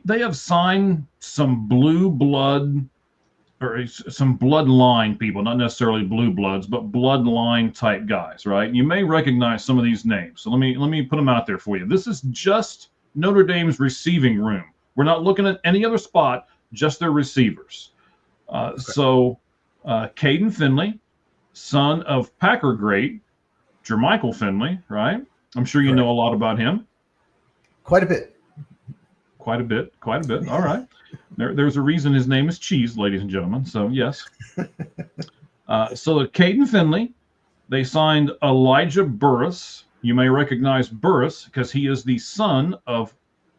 Speaker 1: they have signed some blue blood or some bloodline people, not necessarily blue bloods, but bloodline type guys, right? You may recognize some of these names. So let me put them out there for you. This is just Notre Dame's receiving room. We're not looking at any other spot, just their receivers. So Caden Finley, son of Packer great Jermichael Finley, right? I'm sure you know a lot about him.
Speaker 2: Quite a bit.
Speaker 1: All right. There's a reason his name is Cheese, ladies and gentlemen. So, yes. So, Caden Finley, they signed Elijah Burris. You may recognize Burris because he is the son of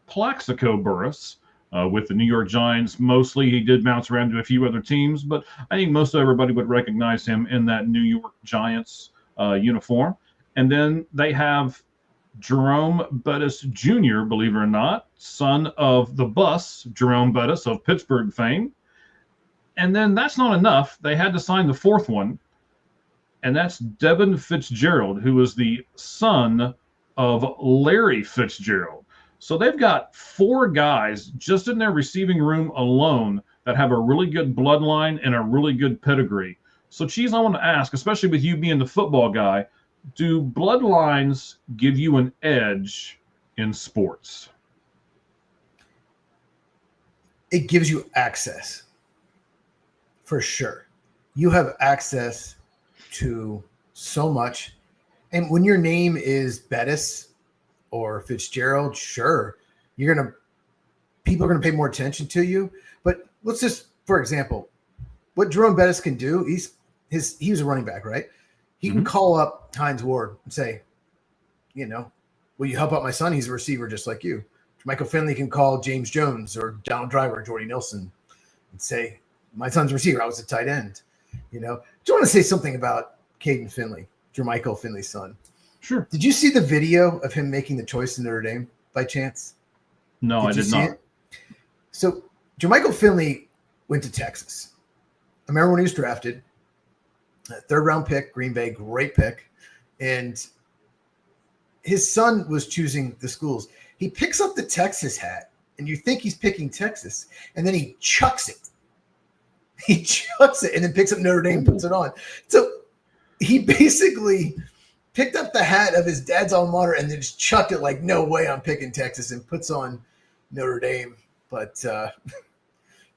Speaker 1: Plaxico Burris with the New York Giants. Mostly, he did bounce around to a few other teams, but I think most everybody would recognize him in that New York Giants uniform. And then they have Jerome Bettis Jr., believe it or not, son of the Bus, Jerome Bettis of Pittsburgh fame. And then that's not enough. They had to sign the fourth one, and that's Devin Fitzgerald, who is the son of Larry Fitzgerald. So they've got 4 guys just in their receiving room alone that have a really good bloodline and a really good pedigree. So, Cheese, I want to ask, especially with you being the football guy, do bloodlines give you an edge in sports?
Speaker 2: It gives you access, for sure. You have access to so much. And when your name is Bettis or Fitzgerald, sure, people are going to pay more attention to you. But let's just, for example, what Jerome Bettis can do, he was a running back, right? He can call up Hines Ward and say, will you help out my son? He's a receiver just like you. Michael Finley can call James Jones or Donald Driver, Jordy Nelson, and say, my son's a receiver. I was a tight end. Do you want to say something about Caden Finley, Jermichael Finley's son?
Speaker 1: Sure.
Speaker 2: Did you see the video of him making the choice in Notre Dame by chance?
Speaker 1: No, I did not.
Speaker 2: So Jermichael Finley went to Texas. I remember when he was drafted. 3rd round pick, Green Bay, great pick. And his son was choosing the schools. He picks up the Texas hat, and you think he's picking Texas, and then he chucks it. And then picks up Notre Dame and puts it on. So he basically picked up the hat of his dad's alma mater and then just chucked it like, no way I'm picking Texas, and puts on Notre Dame. But to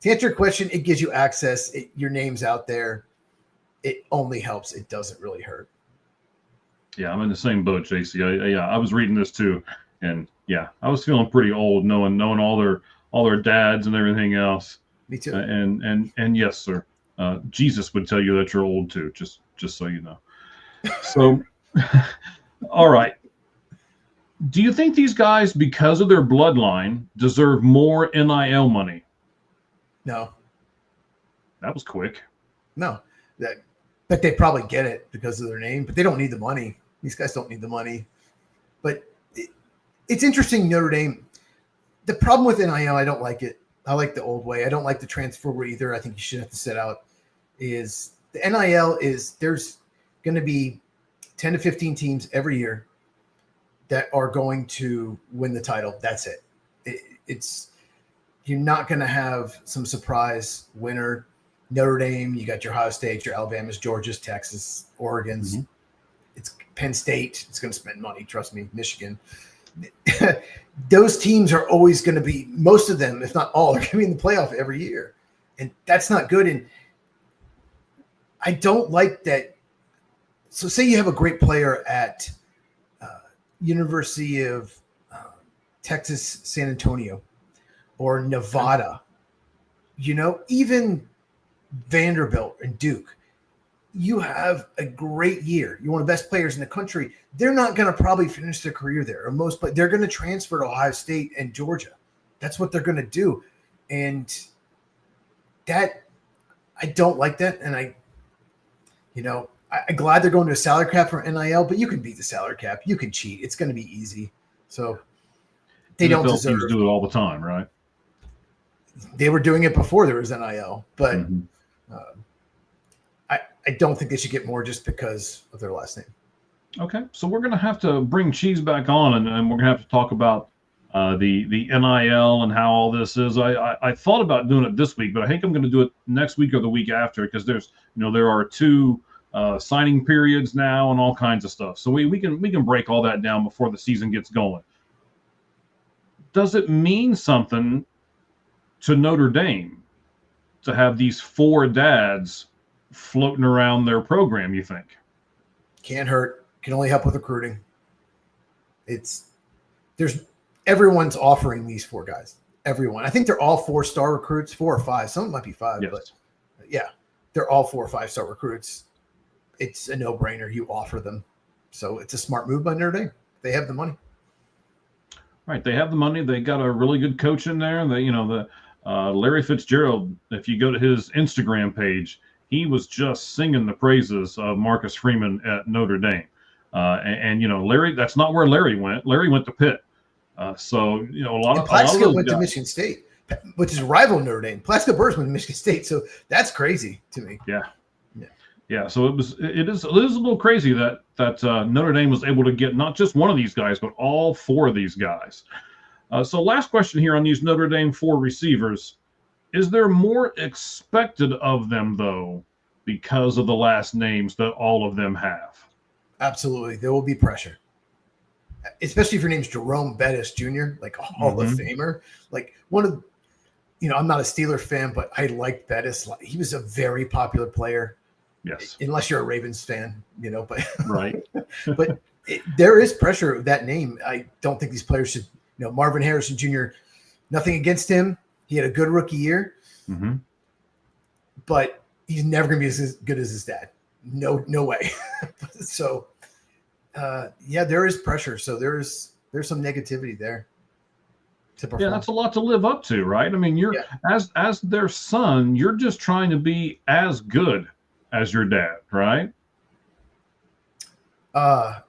Speaker 2: answer your question, it gives you access. Your name's out there. it only helps. It doesn't really hurt.
Speaker 1: Yeah, I'm in the same boat, JC. I was reading this too, and yeah, I was feeling pretty old knowing all their dads and everything else.
Speaker 2: Me too.
Speaker 1: And yes, sir. Jesus would tell you that you're old too, just so you know. So, all right. Do you think these guys, because of their bloodline, deserve more NIL money?
Speaker 2: No.
Speaker 1: That was quick.
Speaker 2: No. But they probably get it because of their name, but they don't need the money. These guys don't need the money. But it's interesting, Notre Dame. The problem with NIL, I don't like it. I like the old way. I don't like the transfer rule either. I think you should have to sit out. Is the NIL is there's going to be 10 to 15 teams every year that are going to win the title. That's it. It's you're not going to have some surprise winner. Notre Dame, you got your Ohio State, your Alabamas, Georgias, Texas, Oregon's. Mm-hmm. It's Penn State. It's going to spend money. Trust me. Michigan. Those teams are always going to be, most of them, if not all, are going to be in the playoff every year. And that's not good. And I don't like that. So say you have a great player at University of Texas, San Antonio, or Nevada, even Vanderbilt and Duke. You have a great year. You're one of the best players in the country. They're not going to probably finish their career there. Or they're going to transfer to Ohio State and Georgia. That's what they're going to do. And that, I don't like that. And I'm glad they're going to a salary cap for NIL, but you can beat the salary cap. You can cheat. It's going to be easy. So they don't deserve it.
Speaker 1: Do it all the time, right?
Speaker 2: They were doing it before there was NIL, but I don't think they should get more just because of their last name.
Speaker 1: Okay, so we're going to have to bring Cheese back on, and we're going to have to talk about the NIL and how all this is. I thought about doing it this week, but I think I'm going to do it next week or the week after because there are two signing periods now and all kinds of stuff. So we can break all that down before the season gets going. Does it mean something to Notre Dame to have these four dads floating around their program, you think?
Speaker 2: Can't hurt. Can only help with recruiting. Everyone's offering these four guys. Everyone. I think they're all 4-star recruits, 4 or 5. Some might be 5, yes. But yeah, they're all 4 or 5-star recruits. It's a no-brainer. You offer them. So it's a smart move by Notre Dame. They have the money.
Speaker 1: Right. They have the money. They got a really good coach in there. Larry Fitzgerald, if you go to his Instagram page, he was just singing the praises of Marcus Freeman at Notre Dame. Larry, that's not where Larry went. Larry went to Pitt. A lot of
Speaker 2: Plaxico went to Michigan State, which is rival Notre Dame. Plaxico Burress went to Michigan State, so that's crazy to me.
Speaker 1: Yeah. So it is a little crazy that Notre Dame was able to get not just one of these guys, but all 4 of these guys. So last question here on these Notre Dame 4 receivers. Is there more expected of them, though, because of the last names that all of them have?
Speaker 2: Absolutely. There will be pressure, especially if your name's Jerome Bettis Jr., like a Hall of Famer. Like I'm not a Steeler fan, but I liked Bettis. He was a very popular player.
Speaker 1: Yes.
Speaker 2: Unless you're a Ravens fan, but
Speaker 1: right.
Speaker 2: But there is pressure of that name. I don't think these players should, Marvin Harrison Jr., nothing against him. He had a good rookie year, but he's never going to be as good as his dad. No way. So, there is pressure. So there's some negativity there to perform.
Speaker 1: Yeah, that's a lot to live up to, right? I mean, as their son, you're just trying to be as good as your dad, right?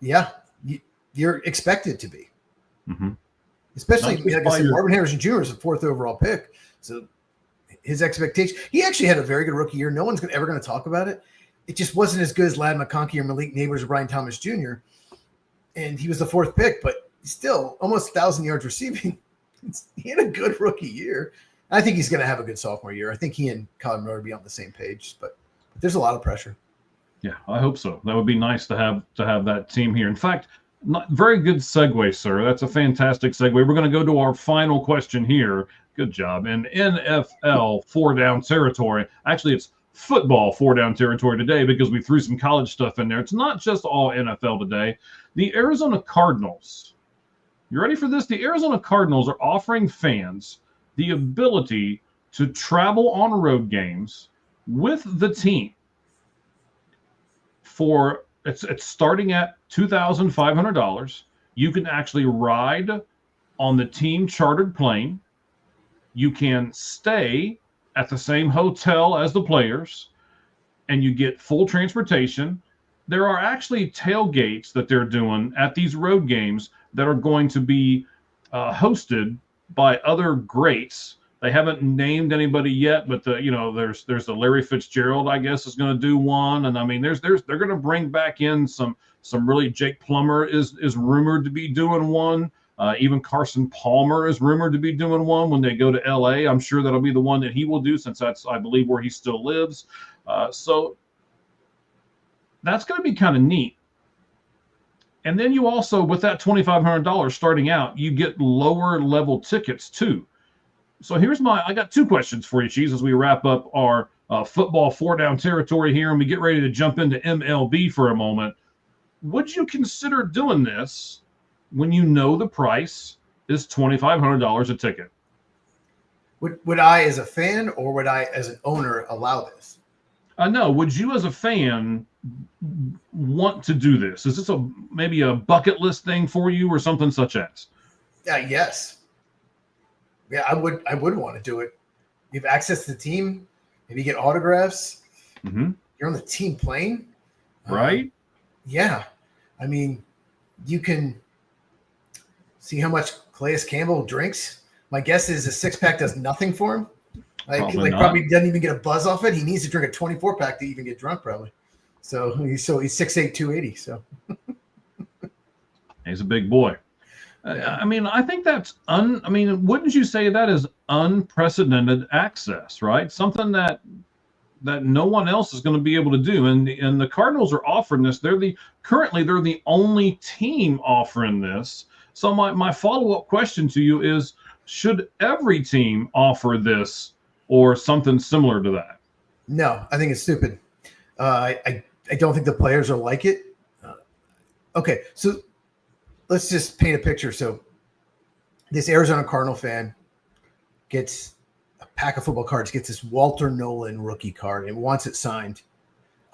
Speaker 2: You're expected to be. Especially, like I said, Marvin Harrison Jr. is a 4th overall pick. So his expectation, he actually had a very good rookie year. No one's ever going to talk about it. It just wasn't as good as Ladd McConkey or Malik Neighbors or Brian Thomas Jr. And he was the 4th pick, but still almost 1,000 yards receiving. He had a good rookie year. I think he's going to have a good sophomore year. I think he and Kyler Murray will be on the same page, but there's a lot of pressure.
Speaker 1: Yeah, I hope so. That would be nice to have that team here. In fact, very good segue, sir. That's a fantastic segue. We're going to go to our final question here. Good job. In NFL 4-down territory, actually it's football 4-down territory today because we threw some college stuff in there. It's not just all NFL today. The Arizona Cardinals. You ready for this? The Arizona Cardinals are offering fans the ability to travel on road games with the team for it's starting at $2,500. You can actually ride on the team chartered plane. You can stay at the same hotel as the players, and you get full transportation. There are actually tailgates that they're doing at these road games that are going to be hosted by other greats. They haven't named anybody yet, but there's the Larry Fitzgerald, I guess, is going to do one, and I mean they're going to bring back in some really. Jake Plummer is rumored to be doing one. Even Carson Palmer is rumored to be doing one when they go to LA. I'm sure that'll be the one that he will do, since that's, I believe, where he still lives. So that's going to be kind of neat. And then you also, with that $2,500 starting out, you get lower level tickets too. So I got two questions for you, Cheese, as we wrap up our football 4-down territory here and we get ready to jump into MLB for a moment. Would you consider doing this when you know the price is $2,500 a ticket?
Speaker 2: Would I, as a fan, or would I, as an owner, allow this?
Speaker 1: No. Would you, as a fan, want to do this? Is this maybe a bucket list thing for you, or something such as?
Speaker 2: Yes. Yeah, I would want to do it. You have access to the team. Maybe you get autographs.
Speaker 1: Mm-hmm.
Speaker 2: You're on the team plane.
Speaker 1: Right?
Speaker 2: Yeah. I mean, you can see how much Calais Campbell drinks. My guess is a 6-pack does nothing for him. Probably doesn't even get a buzz off it. He needs to drink a 24-pack to even get drunk, probably. So he's 6'8", 280. So
Speaker 1: he's a big boy. I mean, I think that's wouldn't you say that is unprecedented access, right? Something that no one else is going to be able to do. And the Cardinals are offering this. Currently they're the only team offering this. So my follow-up question to you is, should every team offer this or something similar to that?
Speaker 2: No, I think it's stupid. I don't think the players will like it. Okay, so let's just paint a picture. So this Arizona Cardinal fan gets a pack of football cards, gets this Walter Nolan rookie card and wants it signed.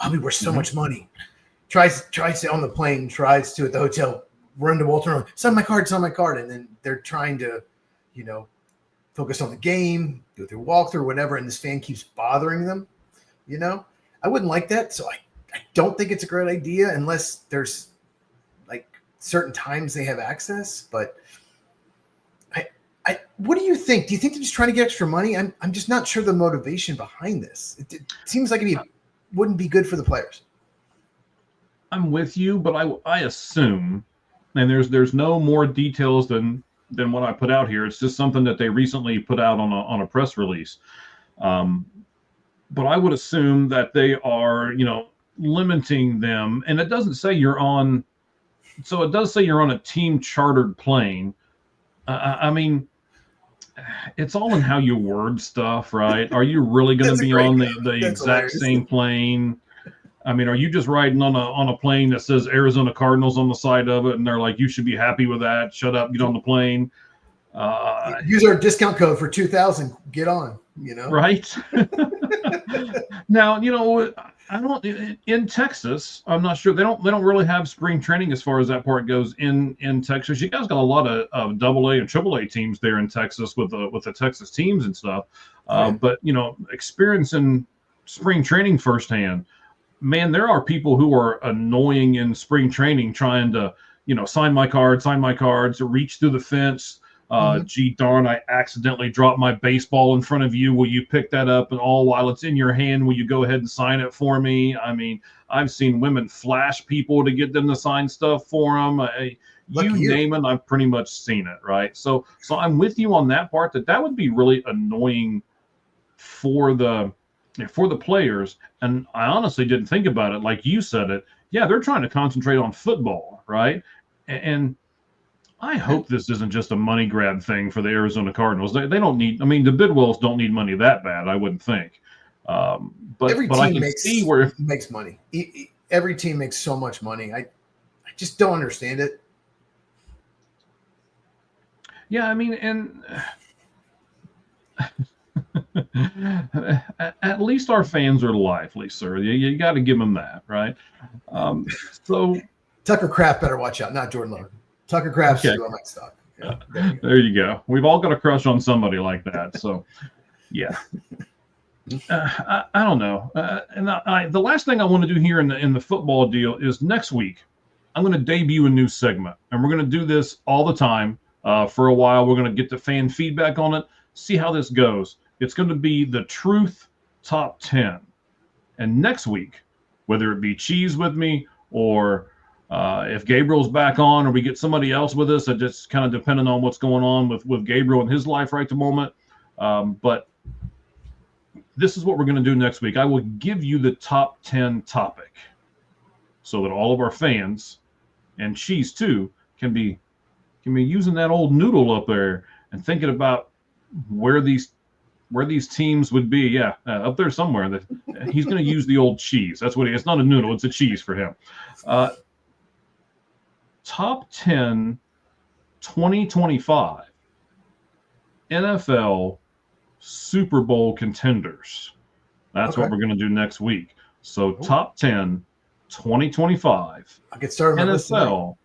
Speaker 2: I'll be worth so much money. Tries to on the plane, tries to at the hotel, run to Walter Nolan, sign my card. And then they're trying to, focus on the game, go through walkthrough, whatever. And this fan keeps bothering them. I wouldn't like that. So I don't think it's a great idea unless there's like certain times they have access. But what do you think? Do you think they're just trying to get extra money? I'm just not sure the motivation behind this. It seems like it wouldn't be good for the players.
Speaker 1: I'm with you, but I assume, and there's no more details than what I put out here. It's just something that they recently put out on a press release. But I would assume that they are, limiting them, and it doesn't say you're on. So it does say you're on a team chartered plane. I mean, it's all in how you word stuff, right? Are you really going to be on the exact same plane? I mean, are you just riding on a plane that says Arizona Cardinals on the side of it, and they're like, you should be happy with that. Shut up, get on the plane.
Speaker 2: Use our discount code for 2,000. Get on.
Speaker 1: Right. Now, I don't in Texas. I'm not sure they don't really have spring training as far as that part goes in Texas. You guys got a lot of AA and AAA teams there in Texas with the Texas teams and stuff. But experiencing spring training firsthand, man, there are people who are annoying in spring training trying to sign my cards, reach through the fence. Gee darn, I accidentally dropped my baseball in front of you. Will you pick that up? And all while it's in your hand, will you go ahead and sign it for me? I mean, I've seen women flash people to get them to sign stuff for them. You name it, I've pretty much seen it, right? So I'm with you on that part. That would be really annoying for the players. And I honestly didn't think about it like you said it. Yeah, they're trying to concentrate on football, right? And I hope this isn't just a money grab thing for the Arizona Cardinals. They don't need, the Bidwells don't need money that bad, I wouldn't think. But I can see where
Speaker 2: makes money. Every team makes so much money. I just don't understand it.
Speaker 1: Yeah, I mean, and at least our fans are lively, sir. You got to give them that, right? So
Speaker 2: Tucker Kraft better watch out, not Jordan Love. Tucker Kraft's
Speaker 1: okay.
Speaker 2: on my stock.
Speaker 1: Yeah, there you go. We've all got a crush on somebody like that. So, yeah. I don't know. And the last thing I want to do here in the football deal is next week I'm going to debut a new segment, and we're going to do this all the time for a while. We're going to get the fan feedback on it, see how this goes. It's going to be the Truth Top 10. And next week, whether it be Cheese with me or if Gabriel's back on or we get somebody else with us, it just kind of depending on what's going on with Gabriel and his life right at the moment. But this is what we're going to do next week. I will give you the top 10 topic so that all of our fans and Cheese too can be using that old noodle up there and thinking about where these teams would be. Yeah, up there somewhere. That he's going to use the old cheese. That's what it's not a noodle. It's a cheese for him. Top 10 2025 NFL Super Bowl contenders. That's what we're going to do next week. So top 10 2025
Speaker 2: I'll get started on
Speaker 1: NFL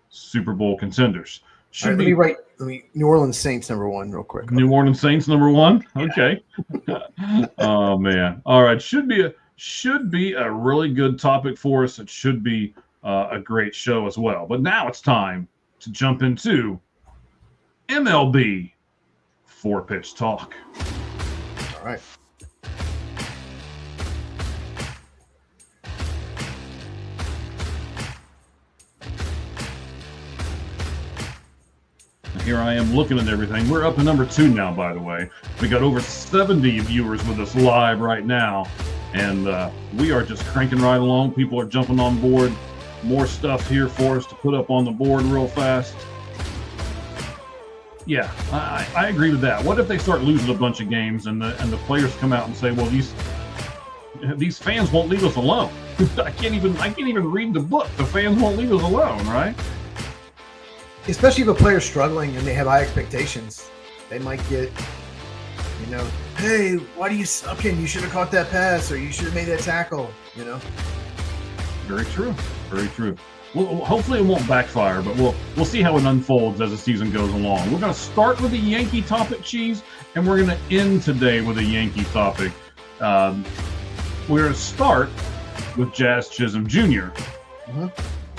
Speaker 1: Super Bowl contenders.
Speaker 2: Let me New Orleans Saints number 1 real quick.
Speaker 1: New Orleans Saints number 1. Okay. Oh man. All right. Should be a really good topic for us. It should be a great show as well. But now it's time to jump into MLB 4-pitch talk.
Speaker 2: All right.
Speaker 1: Here I am looking at everything. We're up to number 2 now, by the way. We got over 70 viewers with us live right now, and we are just cranking right along. People are jumping on board. More stuff here for us to put up on the board real fast. Yeah, I agree with that. What if they start losing a bunch of games and the players come out and say, "Well, these fans won't leave us alone." I can't even read the book. The fans won't leave us alone, right?
Speaker 2: Especially if a player's struggling and they have high expectations, they might get, hey, why do you sucking? You should have caught that pass, or you should have made that tackle.
Speaker 1: Very true. Very true. Well, hopefully it won't backfire, but we'll see how it unfolds as the season goes along. We're going to start with a Yankee topic, Cheese, and we're going to end today with a Yankee topic. We're going to start with Jazz Chisholm Jr.
Speaker 2: Mm-hmm.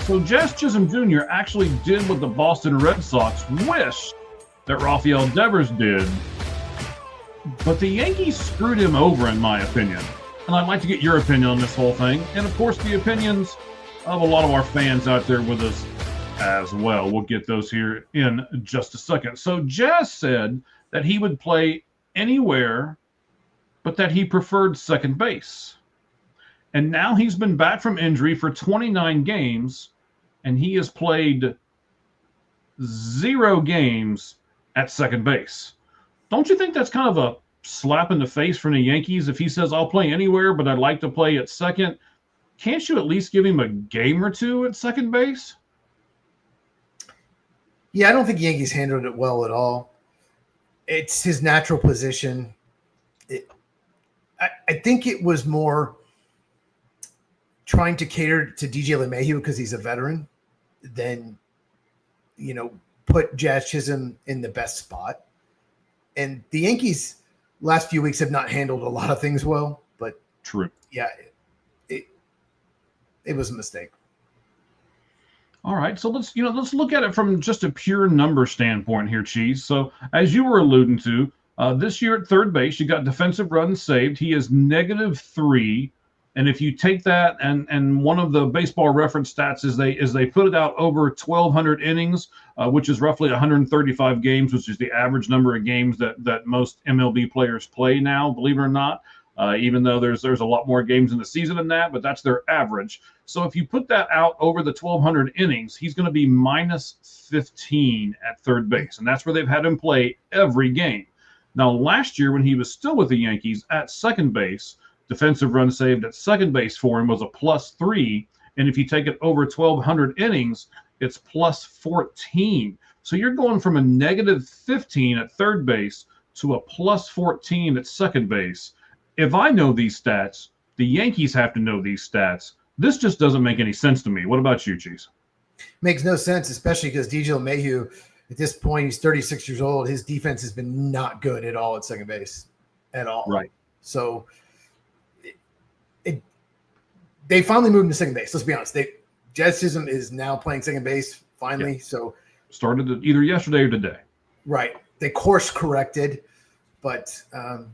Speaker 1: So Jazz Chisholm Jr. actually did what the Boston Red Sox wish that Rafael Devers did, but the Yankees screwed him over, in my opinion. And I'd like to get your opinion on this whole thing, and of course the opinions of a lot of our fans out there with us as well. We'll get those here in just a second. So Jazz said that he would play anywhere, but that he preferred second base. And now he's been back from injury for 29 games, and he has played 0 games at second base. Don't you think that's kind of a slap in the face from the Yankees if he says, "I'll play anywhere, but I'd like to play at second"? Can't you at least give him a game or 2 at second base?
Speaker 2: Yeah, I don't think Yankees handled it well at all. It's his natural position. I think it was more trying to cater to DJ LeMahieu because he's a veteran than, put Jazz Chisholm in the best spot. And the Yankees last few weeks have not handled a lot of things well, but
Speaker 1: true.
Speaker 2: Yeah, it was a mistake.
Speaker 1: All right, so let's look at it from just a pure number standpoint here, Cheese. So as you were alluding to, this year at third base, you got defensive runs saved. He is -3, and if you take that and one of the Baseball Reference stats is they put it out over 1,200 innings, which is roughly 135 games, which is the average number of games that most MLB players play now, believe it or not. Even though there's a lot more games in the season than that, but that's their average. So if you put that out over the 1,200 innings, he's going to be -15 at third base, and that's where they've had him play every game. Now, last year when he was still with the Yankees at second base, defensive run saved at second base for him was a +3. And if you take it over 1,200 innings, it's +14. So you're going from a -15 at third base to a +14 at second base. If I know these stats, the Yankees have to know these stats. This just doesn't make any sense to me. What about you, Cheese?
Speaker 2: Makes no sense, especially because DJ LeMahieu, at this point, he's 36 years old. His defense has been not good at all at second base, at all.
Speaker 1: Right.
Speaker 2: So they finally moved him to second base. Let's be honest. Jazz Chisholm is now playing second base finally.
Speaker 1: Yeah.
Speaker 2: So
Speaker 1: started either yesterday or today.
Speaker 2: Right. They course corrected, but I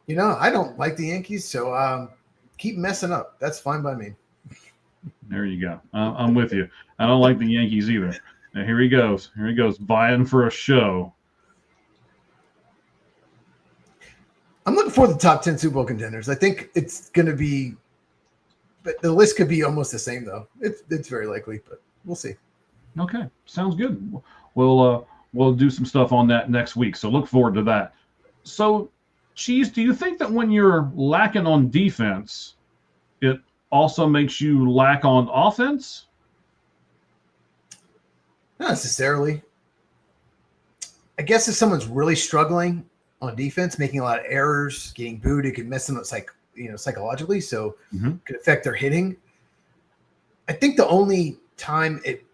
Speaker 2: don't like the Yankees, so keep messing up. That's fine by me.
Speaker 1: There you go. I'm with you. I don't like the Yankees either. Now, here he goes. Here he goes, vying for a show.
Speaker 2: I'm looking for the top 10 Super Bowl contenders. I think it's going to be, but the list could be almost the same, though. It's very likely, but we'll see.
Speaker 1: Okay, sounds good. We'll do some stuff on that next week, so look forward to that. So, Cheese, do you think that when you're lacking on defense, it also makes you lack on offense?
Speaker 2: Not necessarily. I guess if someone's really struggling on defense, making a lot of errors, getting booed, it could mess them up psychologically, so it could affect their hitting. I think the only time it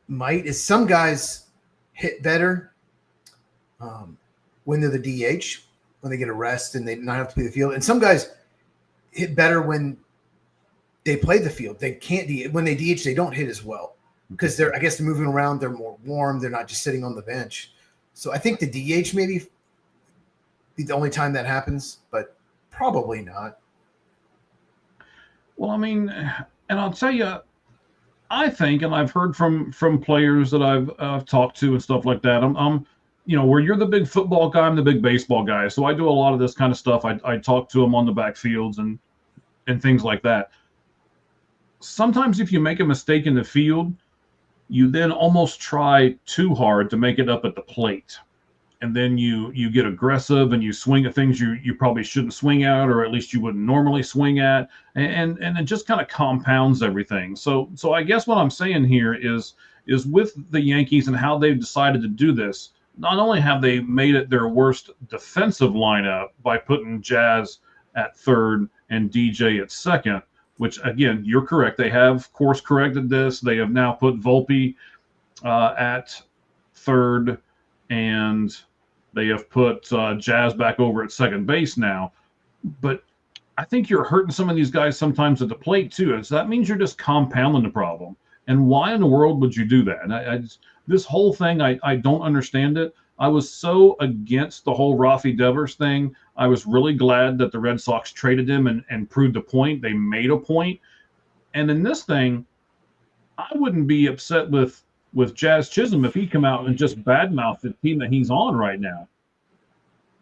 Speaker 2: might is some guys hit better when they're the DH, when they get a rest and they not have to play the field. And some guys hit better when they play the field. They can't when they DH, they don't hit as well because they're moving around. They're more warm. They're not just sitting on the bench. So I think the DH maybe be the only time that happens, but probably not.
Speaker 1: Well, I mean, and I'll tell you, I think, and I've heard from players that I've talked to and stuff like that. I'm where you're the big football guy, I'm the big baseball guy. So I do a lot of this kind of stuff. I talk to them on the backfields and things like that. Sometimes if you make a mistake in the field, you then almost try too hard to make it up at the plate. And then you get aggressive and you swing at things you probably shouldn't swing at, or at least you wouldn't normally swing at. And it just kind of compounds everything. So I guess what I'm saying here is with the Yankees and how they've decided to do this, not only have they made it their worst defensive lineup by putting Jazz at third and DJ at second, which, again, you're correct. They have course corrected this. They have now put Volpe at third, and they have put Jazz back over at second base now. But I think you're hurting some of these guys sometimes at the plate, too. So that means you're just compounding the problem. And why in the world would you do that? And this whole thing, I don't understand it. I was so against the whole Rafi Devers thing. I was really glad that the Red Sox traded him and proved a point. They made a point. And in this thing, I wouldn't be upset with Jazz Chisholm if he come out and just badmouth the team that he's on right now.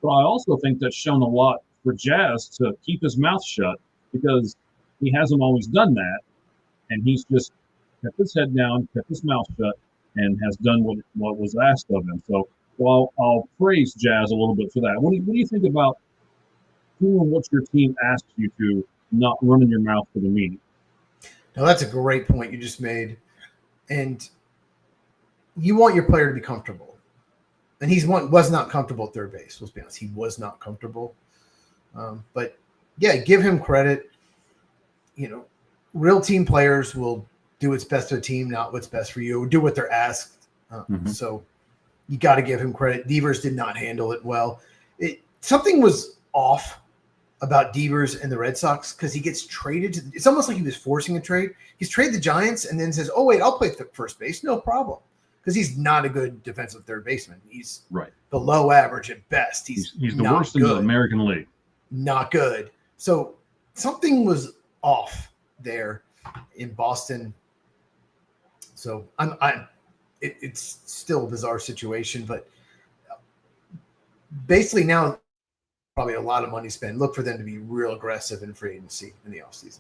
Speaker 1: But I also think that's shown a lot for Jazz to keep his mouth shut, because he hasn't always done that. And he's just kept his head down, kept his mouth shut, and has done what was asked of him. So I'll praise Jazz a little bit for that. What do you think about doing what your team asks you to, not running your mouth for the meeting?
Speaker 2: No, that's a great point you just made. And you want your player to be comfortable. And was not comfortable at third base. Let's be honest. He was not comfortable. But, yeah, give him credit. Real team players will do what's best for the team, not what's best for you, or do what they're asked. So you got to give him credit. Devers did not handle it well. Something was off about Devers and the Red Sox because he gets traded. It's almost like he was forcing a trade. He's traded the Giants and then says, oh, wait, I'll play first base. No problem. Because he's not a good defensive third baseman. He's below average at best. He's
Speaker 1: the worst in the American League.
Speaker 2: Not good. So something was off there in Boston. So it's still a bizarre situation, but basically now probably a lot of money spent. Look for them to be real aggressive in free agency in the offseason.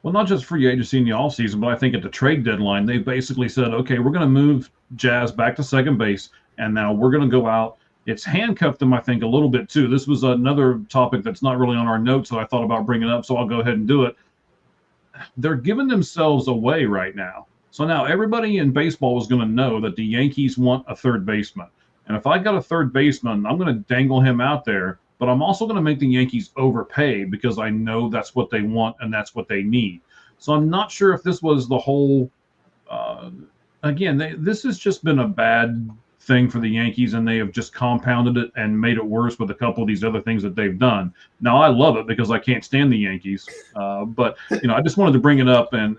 Speaker 1: Well, not just free agency in the offseason, but I think at the trade deadline, they basically said, okay, we're going to move Jazz back to second base, and now we're going to go out it's handcuffed them, I think, a little bit too. This was another topic that's not really on our notes that I thought about bringing up, so I'll go ahead and do it. They're giving themselves away right now. So now everybody in baseball is going to know that the Yankees want a third baseman. And if I got a third baseman, I'm going to dangle him out there, but I'm also going to make the Yankees overpay because I know that's what they want and that's what they need. So I'm not sure if this was the whole, this has just been a bad thing for the Yankees, and they have just compounded it and made it worse with a couple of these other things that they've done. Now, I love it because I can't stand the Yankees, but I just wanted to bring it up and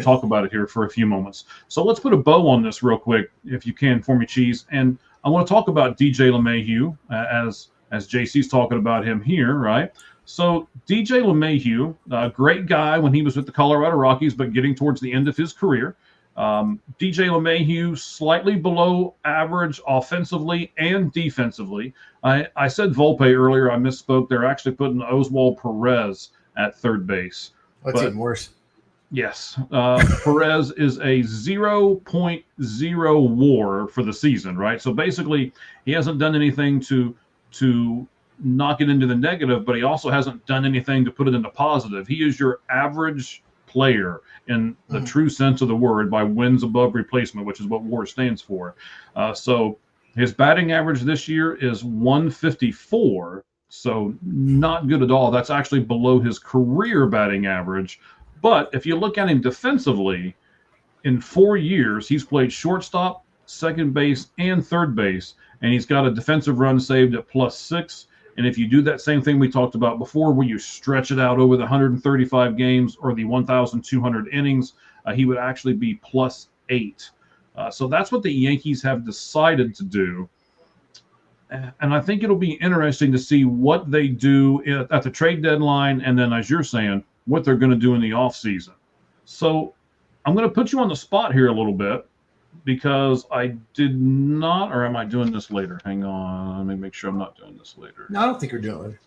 Speaker 1: talk about it here for a few moments. So let's put a bow on this real quick, if you can, for me, Cheese. And I want to talk about DJ LeMahieu as JC's talking about him here, right? So DJ LeMahieu, a great guy when he was with the Colorado Rockies, but getting towards the end of his career. DJ LeMahieu, slightly below average offensively and defensively. I said Volpe earlier. I misspoke. They're actually putting Oswald Perez at third base.
Speaker 2: That's even worse.
Speaker 1: Yes. Perez is a 0.0 WAR for the season, right? So basically, he hasn't done anything to knock it into the negative, but he also hasn't done anything to put it into positive. He is your average player in the true sense of the word by wins above replacement, which is what WAR stands for. So his batting average this year is 154, so not good at all. That's actually below his career batting average. But if you look at him defensively, in 4 years, he's played shortstop, second base, and third base, and he's got a defensive run saved at +6. And if you do that same thing we talked about before, where you stretch it out over the 135 games or the 1,200 innings, he would actually be +8. So that's what the Yankees have decided to do. And I think it'll be interesting to see what they do at the trade deadline, and then, as you're saying, what they're going to do in the offseason. So I'm going to put you on the spot here a little bit, because I did not, or am I doing this later? Hang on, let me make sure I'm not doing this later.
Speaker 2: No, I don't think you're doing it later.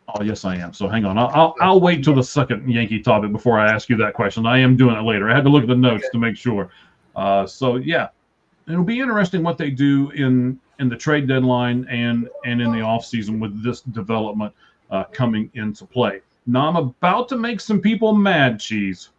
Speaker 1: Oh, yes, I am. So hang on, I'll wait till the second Yankee topic before I ask you that question. I am doing it later. I had to look at the notes to make sure. So yeah, it'll be interesting what they do in the trade deadline and in the offseason with this development coming into play. Now I'm about to make some people mad, Cheese.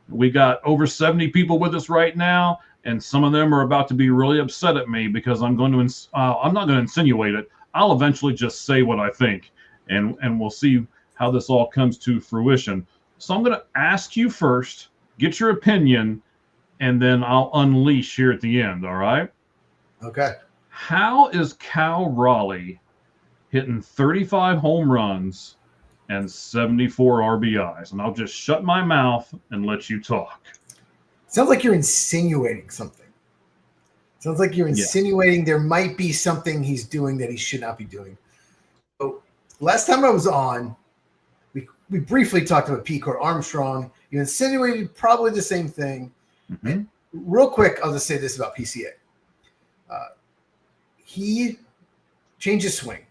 Speaker 1: We got over 70 people with us right now, and some of them are about to be really upset at me because I'm not going to insinuate it. I'll eventually just say what I think, and we'll see how this all comes to fruition. So I'm going to ask you first, get your opinion, and then I'll unleash here at the end, all right?
Speaker 2: Okay.
Speaker 1: How is Cal Raleigh hitting 35 home runs and 74 RBIs? And I'll just shut my mouth and let you talk.
Speaker 2: Sounds like you're insinuating something. Sounds like you're insinuating there might be something he's doing that he should not be doing. So last time I was on, we briefly talked about P-Core Armstrong. You insinuated probably the same thing. Mm-hmm. And real quick, I'll just say this about PCA. He changed his swing.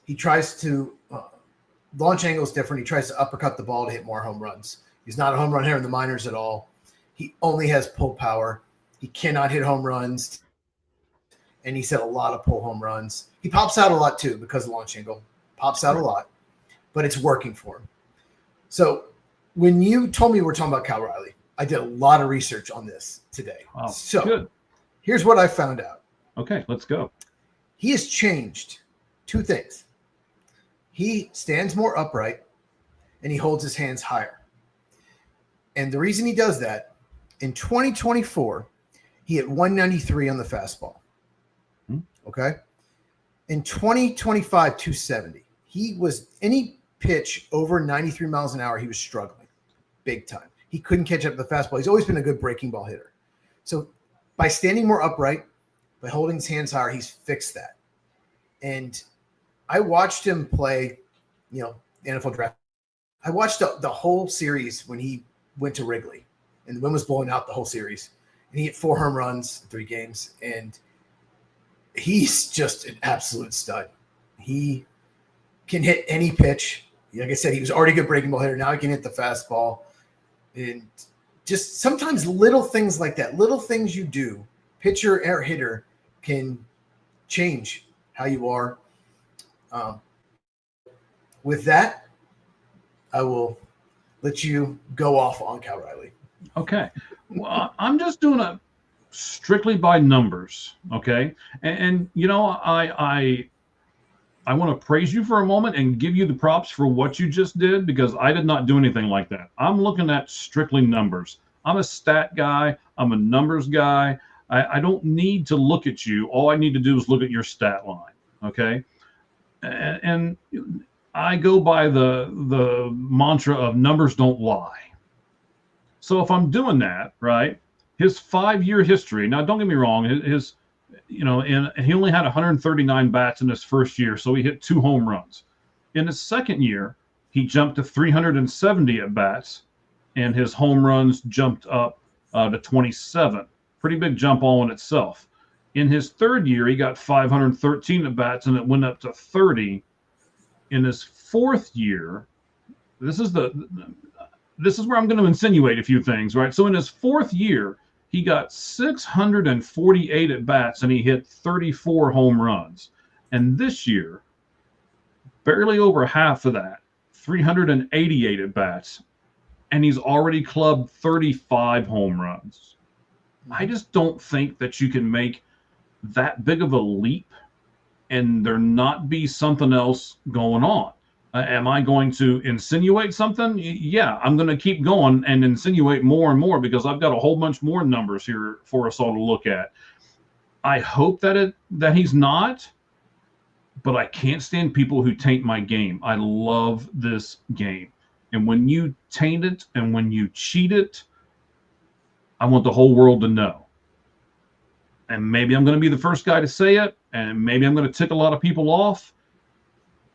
Speaker 2: He tries to launch angle is different. He tries to uppercut the ball to hit more home runs. He's not a home run hitter in the minors at all. He only has pull power. He cannot hit home runs, and he's hit a lot of pull home runs. He pops out a lot too because of launch angle. Pops out a lot, but it's working for him. So when you told me we're talking about Cal Raleigh, I did a lot of research on this today.
Speaker 1: Oh,
Speaker 2: so
Speaker 1: good.
Speaker 2: Here's what I found out.
Speaker 1: Okay, let's go.
Speaker 2: He has changed two things. He stands more upright, and he holds his hands higher. And the reason he does that, in 2024, he hit 193 on the fastball. Okay? In 2025, 270. He was any pitch over 93 miles an hour, he was struggling big time. He couldn't catch up to the fastball. He's always been a good breaking ball hitter. So by standing more upright, by holding his hands higher, he's fixed that. And I watched him play, the NFL draft. I watched the whole series when he went to Wrigley, and the wind was blowing out the whole series. And he hit 4 home runs in 3 games, and he's just an absolute stud. He can hit any pitch. Like I said, he was already a good breaking ball hitter. Now he can hit the fastball. And just sometimes little things like that, little things you do, pitcher or hitter, can change how you are. With that, I will let you go off on Cal Riley.
Speaker 1: Okay. Well, I'm just doing it strictly by numbers. Okay. And you know, I want to praise you for a moment and give you the props for what you just did, because I did not do anything like that. I'm looking at strictly numbers. I'm a stat guy. I'm a numbers guy. I don't need to look at you. All I need to do is look at your stat line. Okay. And I go by the mantra of numbers don't lie. So if I'm doing that, right, his 5-year history, now don't get me wrong, his he only had 139 bats in his first year, so he hit 2 home runs. In his second year, he jumped to 370 at bats, and his home runs jumped up to 27. Pretty big jump all in itself. In his third year, he got 513 at bats, and it went up to 30. In his fourth year, this is where I'm going to insinuate a few things, right? So in his fourth year, he got 648 at bats and he hit 34 home runs. And this year, barely over half of that, 388 at bats, and he's already clubbed 35 home runs. I just don't think that you can make that big of a leap and there not be something else going on. Am I going to insinuate something? Yeah, I'm going to keep going and insinuate more and more, because I've got a whole bunch more numbers here for us all to look at. I hope that he's not, but I can't stand people who taint my game. I love this game. And when you taint it and when you cheat it, I want the whole world to know. And maybe I'm going to be the first guy to say it, and maybe I'm going to tick a lot of people off,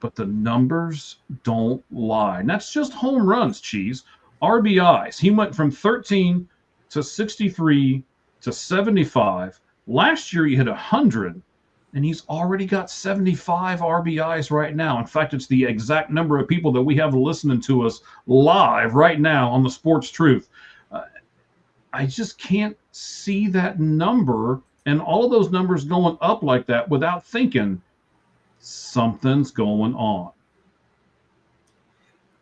Speaker 1: but the numbers don't lie. And that's just home runs, Cheese. RBIs, he went from 13 to 63 to 75. Last year he hit 100, and he's already got 75 RBIs right now. In fact, it's the exact number of people that we have listening to us live right now on the Sportz Truth. I just can't see that number and all of those numbers going up like that without thinking something's going on.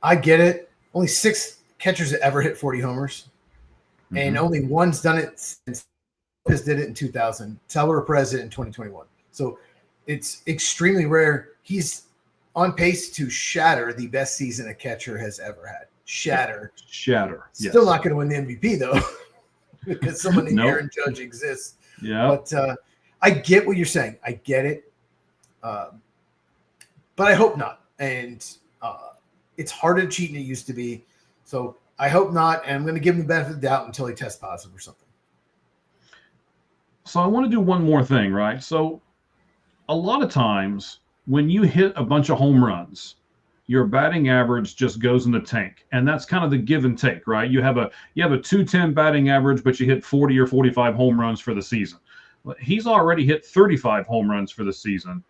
Speaker 2: I get it. Only 6 catchers have ever hit 40 homers, and only one's done it since Lopez did it in 2000. Salvador Perez did it in 2021. So it's extremely rare. He's on pace to shatter the best season a catcher has ever had. Shatter.
Speaker 1: Yes.
Speaker 2: Still not going to win the MVP, though, because someone named Aaron Judge exists.
Speaker 1: Yeah.
Speaker 2: But I get what you're saying. I get it. But I hope not. And it's harder to cheat than it used to be. So I hope not. And I'm going to give him the benefit of the doubt until he tests positive or something.
Speaker 1: So I want to do one more thing, right? So a lot of times when you hit a bunch of home runs, your batting average just goes in the tank. And that's kind of the give and take, right? You have a 210 batting average, but you hit 40 or 45 home runs for the season. He's already hit 35 home runs for the season.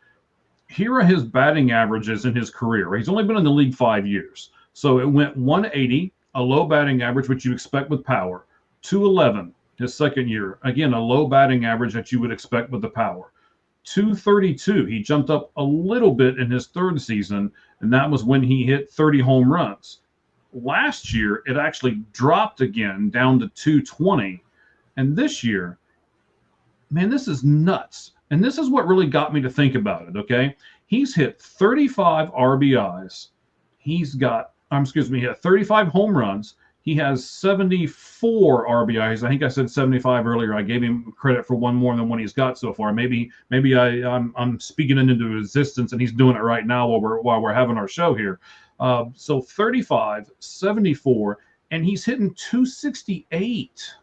Speaker 1: Here are his batting averages in his career. He's only been in the league 5 years. So it went 180, a low batting average, which you expect with power. 211, his second year. Again, a low batting average that you would expect with the power. 232, he jumped up a little bit in his third season, and that was when he hit 30 home runs. Last year, it actually dropped again down to 220. And this year, man, this is nuts. And this is what really got me to think about it, okay? He's hit 35 RBIs. He had 35 home runs. He has 74 RBIs. I think I said 75 earlier. I gave him credit for one more than what he's got so far. Maybe I'm speaking it into existence, and he's doing it right now while we're having our show here. So 35, 74, and he's hitting 268.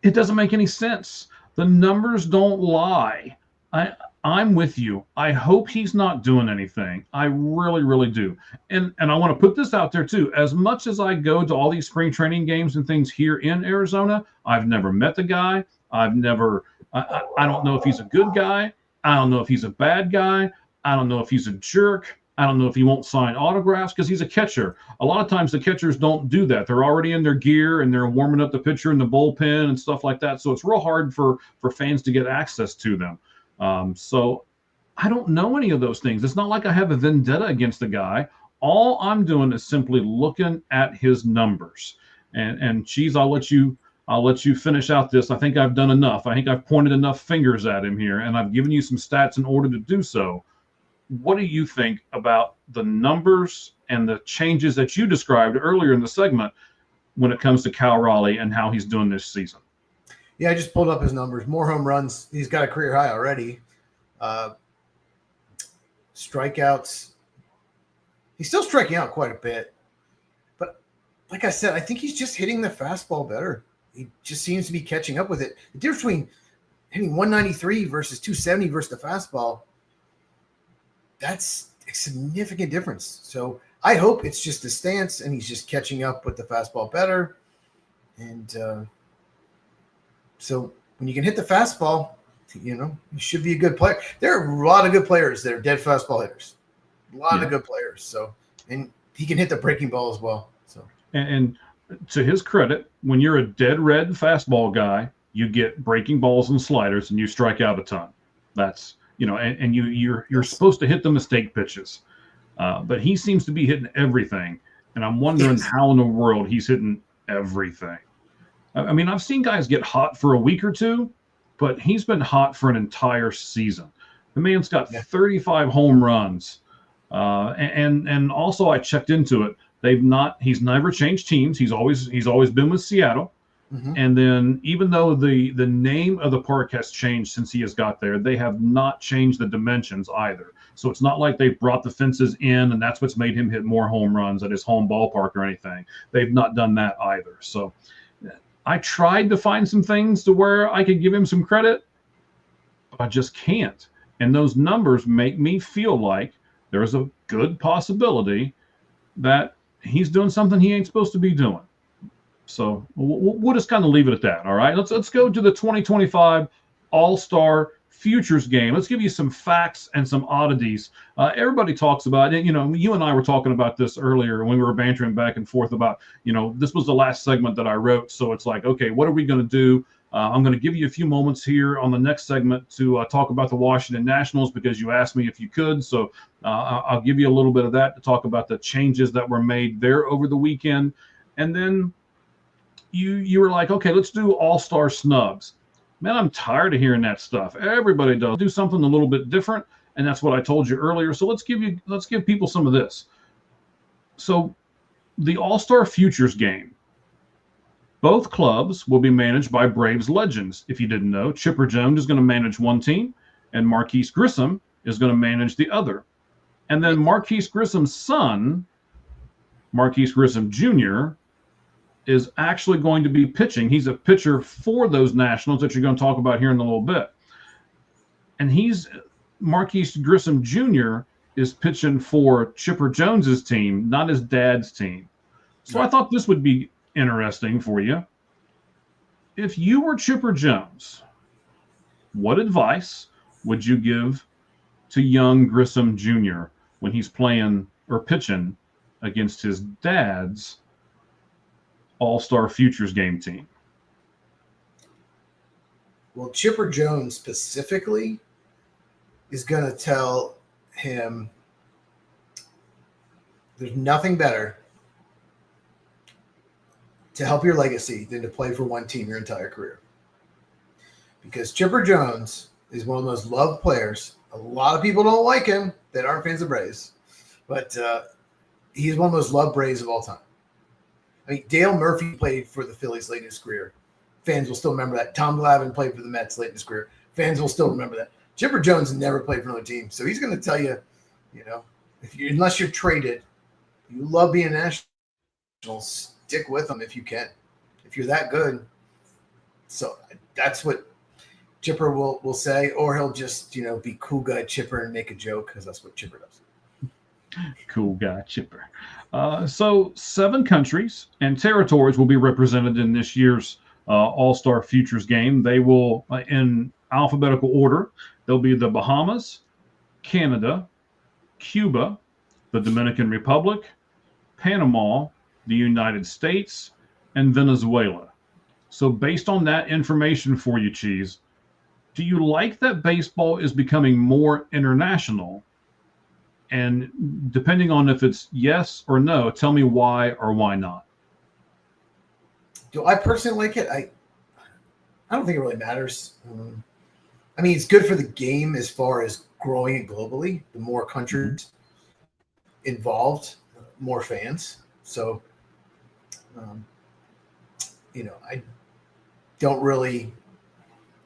Speaker 1: It doesn't make any sense. The numbers don't lie. I'm with you. I hope he's not doing anything. I really, really do. And I want to put this out there too. As much as I go to all these spring training games and things here in Arizona, I've never met the guy. I don't know if he's a good guy. I don't know if he's a bad guy. I don't know if he's a jerk. I don't know if he won't sign autographs because he's a catcher. A lot of times the catchers don't do that. They're already in their gear and they're warming up the pitcher in the bullpen and stuff like that. So it's real hard for fans to get access to them. So I don't know any of those things. It's not like I have a vendetta against the guy. All I'm doing is simply looking at his numbers. And Cheese, I'll let you finish out this. I think I've done enough. I think I've pointed enough fingers at him here, and I've given you some stats in order to do so. What do you think about the numbers and the changes that you described earlier in the segment when it comes to Cal Raleigh and how he's doing this season?
Speaker 2: Yeah, I just pulled up his numbers. More home runs. He's got a career high already. Strikeouts. He's still striking out quite a bit. But like I said, I think he's just hitting the fastball better. He just seems to be catching up with it. The difference between hitting 193 versus 270 versus the fastball, that's a significant difference. So I hope it's just the stance and he's just catching up with the fastball better. And so when you can hit the fastball, you should be a good player. There are a lot of good players that are dead fastball hitters. A lot of good players. So, and he can hit the breaking ball as well. So,
Speaker 1: and to his credit, when you're a dead red fastball guy, you get breaking balls and sliders and you strike out a ton. That's, and you're supposed to hit the mistake pitches. But he seems to be hitting everything. And I'm wondering how in the world he's hitting everything. I mean, I've seen guys get hot for a week or two, but he's been hot for an entire season. The man's got 35 home runs. And also I checked into it. He's never changed teams. He's always been with Seattle. Mm-hmm. And then even though the name of the park has changed since he has got there, they have not changed the dimensions either. So it's not like they've brought the fences in and that's what's made him hit more home runs at his home ballpark or anything. They've not done that either. So I tried to find some things to where I could give him some credit, but I just can't. And those numbers make me feel like there's a good possibility that he's doing something he ain't supposed to be doing. So we'll just kind of leave it at that. All right, let's go to the 2025 All-Star Futures game. Let's give you some facts and some oddities. Everybody talks about it. You and I were talking about this earlier when we were bantering back and forth about, this was the last segment that I wrote. So it's like, okay, what are we going to do? I'm going to give you a few moments here on the next segment to talk about the Washington Nationals because you asked me if you could. So I'll give you a little bit of that to talk about the changes that were made there over the weekend. And then you were like, okay, let's do all-star snubs. Man, I'm tired of hearing that stuff. Everybody does. Do something a little bit different, and that's what I told you earlier. So let's give people some of this. So the All-Star Futures game. Both clubs will be managed by Braves legends. If you didn't know, Chipper Jones is going to manage one team, and Marquise Grissom is going to manage the other. And then Marquise Grissom's son, Marquise Grissom Jr., is actually going to be pitching. He's a pitcher for those Nationals that you're going to talk about here in a little bit. And Marquise Grissom Jr. is pitching for Chipper Jones's team, not his dad's team. So I thought this would be interesting for you. If you were Chipper Jones, what advice would you give to young Grissom Jr. when he's playing or pitching against his dad's All-Star Futures game team?
Speaker 2: Well, Chipper Jones specifically is going to tell him there's nothing better to help your legacy than to play for one team your entire career. Because Chipper Jones is one of the most loved players. A lot of people don't like him that aren't fans of Braves, but he's one of the most loved Braves of all time. I mean, Dale Murphy played for the Phillies late in his career. Fans will still remember that. Tom Glavine played for the Mets late in his career. Fans will still remember that. Chipper Jones never played for another team. So he's going to tell you, unless you're traded, you love being national, stick with them if you can. If you're that good. So that's what Chipper will say, or he'll just, be cool guy Chipper and make a joke because that's what Chipper does.
Speaker 1: Cool guy Chipper. So 7 countries and territories will be represented in this year's All-Star Futures game. They will, in alphabetical order, they'll be the Bahamas, Canada, Cuba, the Dominican Republic, Panama, the United States, and Venezuela. So based on that information for you, Cheese, do you like that baseball is becoming more international? And depending on if it's yes or no, tell me why or why not.
Speaker 2: Do I personally like it? I don't think it really matters. I mean, it's good for the game as far as growing it globally. The more countries involved, more fans. So, I don't really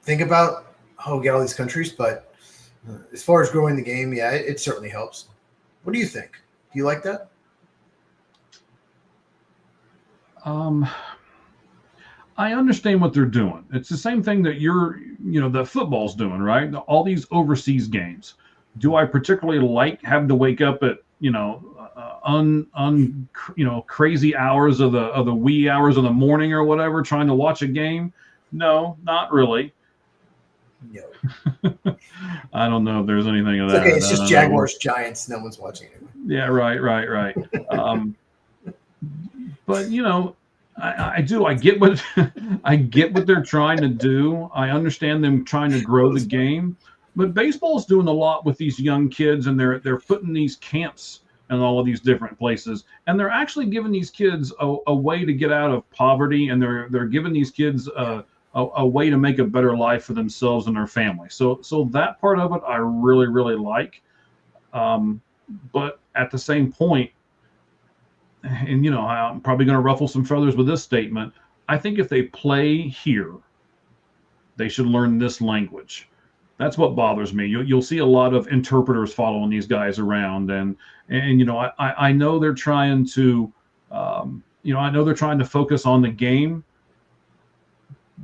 Speaker 2: think about how we get all these countries, but as far as growing the game, yeah, it certainly helps. What do you think? Do you like that?
Speaker 1: I understand what they're doing. It's the same thing that that football's doing, right? All these overseas games. Do I particularly like having to wake up at, crazy hours of the wee hours of the morning or whatever, trying to watch a game? No, not really.
Speaker 2: No.
Speaker 1: I don't know if there's anything of that.
Speaker 2: Okay, it's just Jaguars, Giants. No one's watching it.
Speaker 1: Yeah, right. But I do. I get what I get what they're trying to do. I understand them trying to grow the game, but baseball's doing a lot with these young kids, and they're putting these camps in all of these different places, and they're actually giving these kids a way to get out of poverty, and they're giving these kids a way to make a better life for themselves and their family. So that part of it I really, really like. But at the same point, and I'm probably going to ruffle some feathers with this statement, I think if they play here, they should learn this language. That's what bothers me. You'll see a lot of interpreters following these guys around, and I know they're trying to, I know they're trying to focus on the game,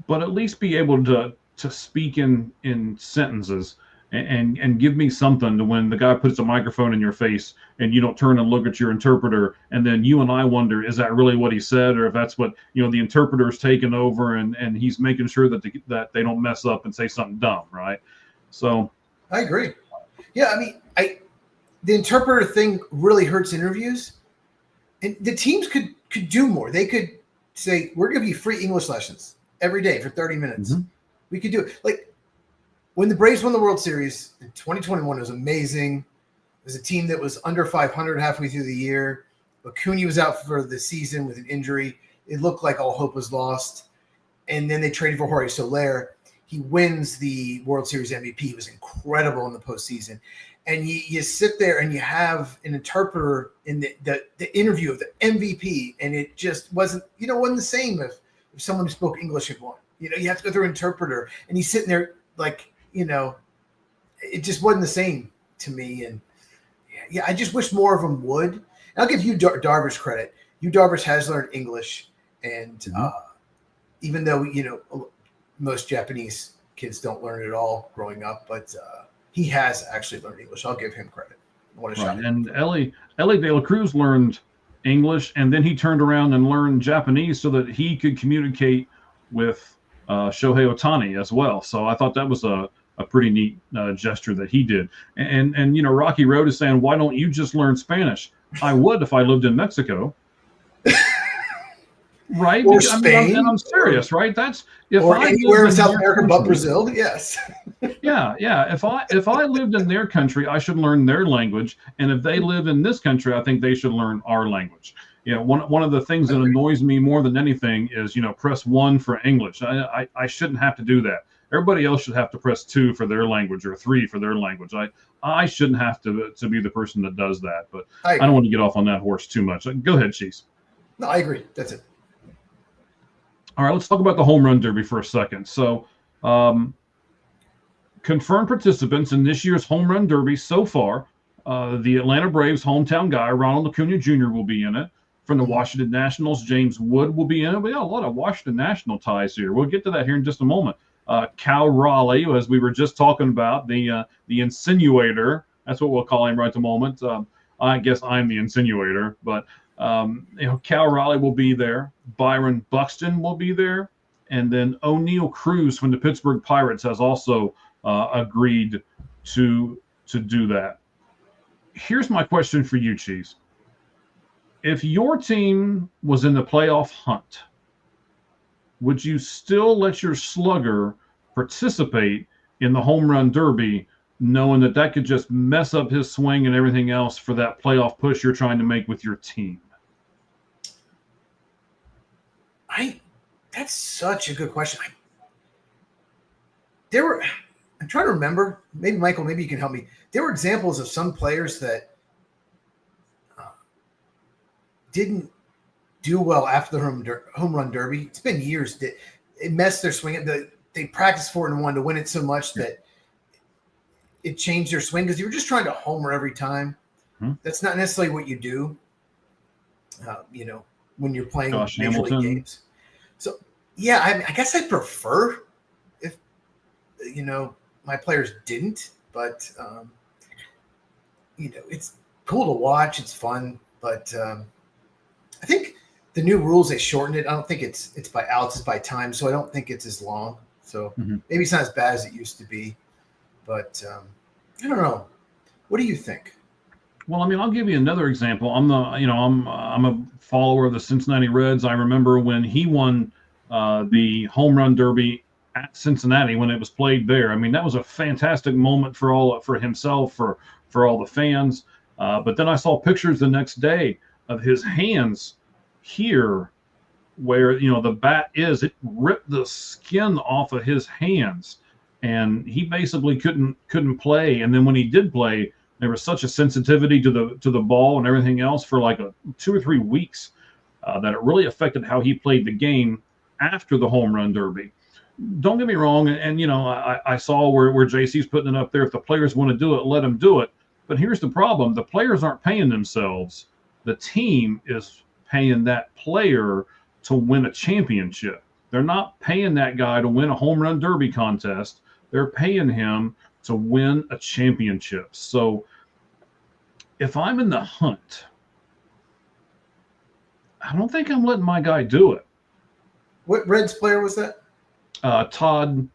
Speaker 1: but at least be able to speak in sentences and give me something to when the guy puts a microphone in your face and you don't turn and look at your interpreter, and then you and I wonder, is that really what he said, or if that's what the interpreter's taken over and he's making sure that they don't mess up and say something dumb, right? So
Speaker 2: I agree. Yeah, I mean, the interpreter thing really hurts interviews, and the teams could do more. They could say, we're going to give you free English lessons every day for 30 minutes. Mm-hmm. We could do it. Like when the Braves won the World Series in 2021, it was amazing. It was a team that was under 500 halfway through the year. Acuna was out for the season with an injury. It looked like all hope was lost. And then they traded for Jorge Soler. He wins the World Series MVP. He was incredible in the postseason. And you sit there and you have an interpreter in the interview of the MVP, and it just wasn't the same if someone who spoke English had won. You have to go through an interpreter, and he's sitting there like, it just wasn't the same to me. And yeah, I just wish more of them would. And I'll give you Darvish credit. Darvish has learned English, and even though most Japanese kids don't learn it at all growing up, but he has actually learned English. I'll give him credit. What a shot.
Speaker 1: And Ellie De La Cruz learned English, and then he turned around and learned Japanese so that he could communicate with Shohei Ohtani as well. So I thought that was a pretty neat gesture that he did. And Rocky Road is saying, why don't you just learn Spanish? I would if I lived in Mexico. Right?
Speaker 2: Or Spain.
Speaker 1: I'm serious, right? That's
Speaker 2: or anywhere in South America but Brazil. Yes.
Speaker 1: Yeah. If I lived in their country, I should learn their language, and if they live in this country, I think they should learn our language. One of the things that annoys me more than anything is press 1 for English. I shouldn't have to do that. Everybody else should have to press 2 for their language or 3 for their language. I shouldn't have to be the person that does that. But I don't want to get off on that horse too much. Go ahead, Cheese.
Speaker 2: No, I agree. That's it.
Speaker 1: All right, let's talk about the home run derby for a second. So, confirmed participants in this year's home run derby so far, the Atlanta Braves hometown guy, Ronald Acuna Jr. will be in it. From the Washington Nationals, James Wood will be in it. We got a lot of Washington National ties here. We'll get to that here in just a moment. Cal Raleigh, as we were just talking about, the insinuator. That's what we'll call him right at the moment. I guess I'm the insinuator, but Cal Raleigh will be there. Byron Buxton will be there, and then O'Neal Cruz from the Pittsburgh Pirates has also agreed to do that. here's my question for you, Cheese. If your team was in the playoff hunt, would you still let your slugger participate in the home run derby, knowing that that could just mess up his swing and everything else for that playoff push you're trying to make with your team?
Speaker 2: That's such a good question. I'm trying to remember. Maybe Michael, maybe you can help me. There were examples of some players that didn't do well after the home run derby. It's been years that it messed their swing. They practiced for it and wanted to win it so much that it changed their swing because you were just trying to homer every time. That's not necessarily what you do, when you're playing Major League games. So, yeah, I guess I prefer if, my players didn't. But, it's cool to watch. It's fun. But I think the new rules, they shortened it. I don't think it's by outs, it's by time. So I don't think it's as long. So maybe it's not as bad as it used to be. But I don't know. What do you think?
Speaker 1: Well, I mean, I'll give you another example. I'm a follower of the Cincinnati Reds. I remember when he won the home run derby at Cincinnati when it was played there. I mean, that was a fantastic moment for himself, for all the fans. But then I saw pictures the next day of his hands here, where the bat is. It ripped the skin off of his hands, and he basically couldn't play. And then when he did play, there was such a sensitivity to the ball and everything else for like 2 or 3 weeks that it really affected how he played the game after the home run derby. Don't get me wrong, and I saw where JC's putting it up there. If the players want to do it, let them do it. But here's the problem: the players aren't paying themselves. The team is paying that player to win a championship. They're not paying that guy to win a home run derby contest. They're paying him to win a championship. So if I'm in the hunt, I don't think I'm letting my guy do it.
Speaker 2: What Reds player was that?
Speaker 1: Todd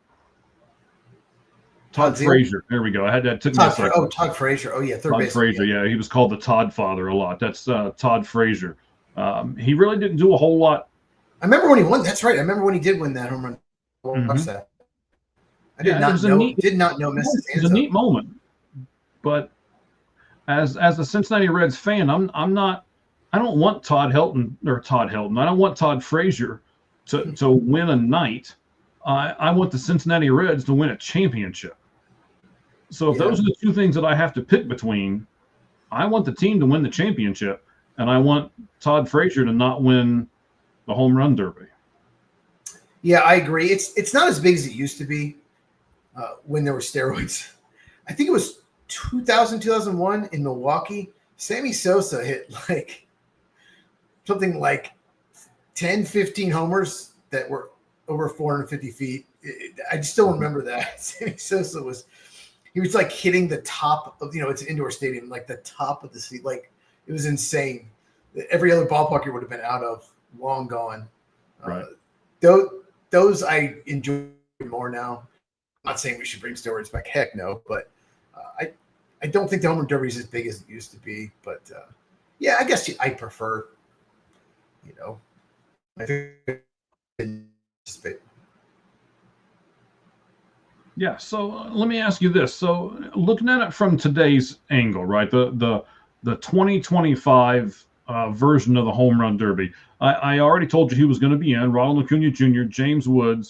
Speaker 1: Frazier. There we go. Took me a second.
Speaker 2: Todd Frazier. Oh yeah, third base.
Speaker 1: Todd Frazier. Yeah, he was called the Todd Father a lot. That's Todd Frazier. He really didn't do a whole lot.
Speaker 2: I remember when he won. That's right. I remember when he did win that home run. Watch that. I did not know Mrs.
Speaker 1: It was a neat moment. But as a Cincinnati Reds fan, I don't want Todd Helton. I don't want Todd Frazier to win a night. I want the Cincinnati Reds to win a championship. So if those are the two things that I have to pick between, I want the team to win the championship, and I want Todd Frazier to not win the home run derby.
Speaker 2: Yeah, I agree. It's not as big as it used to be when there were steroids. I think it was 2001 in Milwaukee. Sammy Sosa hit something like 10, 15 homers that were over 450 feet. I still remember that. Sammy Sosa was hitting the top of, it's an indoor stadium, like the top of the seat. Like, it was insane. Every other ballpark you would have been out of, long gone.
Speaker 1: Right.
Speaker 2: Those I enjoy more now. I'm not saying we should bring steroids back. Heck no. But I don't think the home run derby is as big as it used to be. But yeah, I guess I prefer, I think.
Speaker 1: Yeah. So let me ask you this. So looking at it from today's angle, right? The 2025 version of the home run derby. I already told you he was going to be in. Ronald Acuna Jr., James Wood.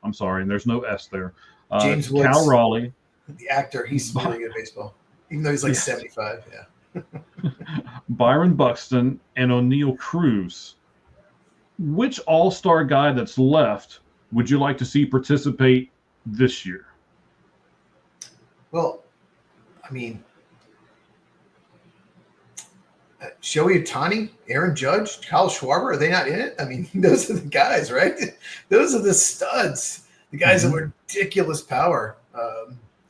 Speaker 1: I'm sorry, and there's no S there.
Speaker 2: James Woods,
Speaker 1: Cal Raleigh,
Speaker 2: the actor. He's really good at baseball, even though he's 75. Yeah.
Speaker 1: Byron Buxton and O'Neill Cruz. Which all-star guy that's left would you like to see participate this year?
Speaker 2: Well, I mean, Shohei Ohtani, Aaron Judge, Kyle Schwarber, are they not in it? I mean, those are the guys, right? Those are the studs, the guys with ridiculous power.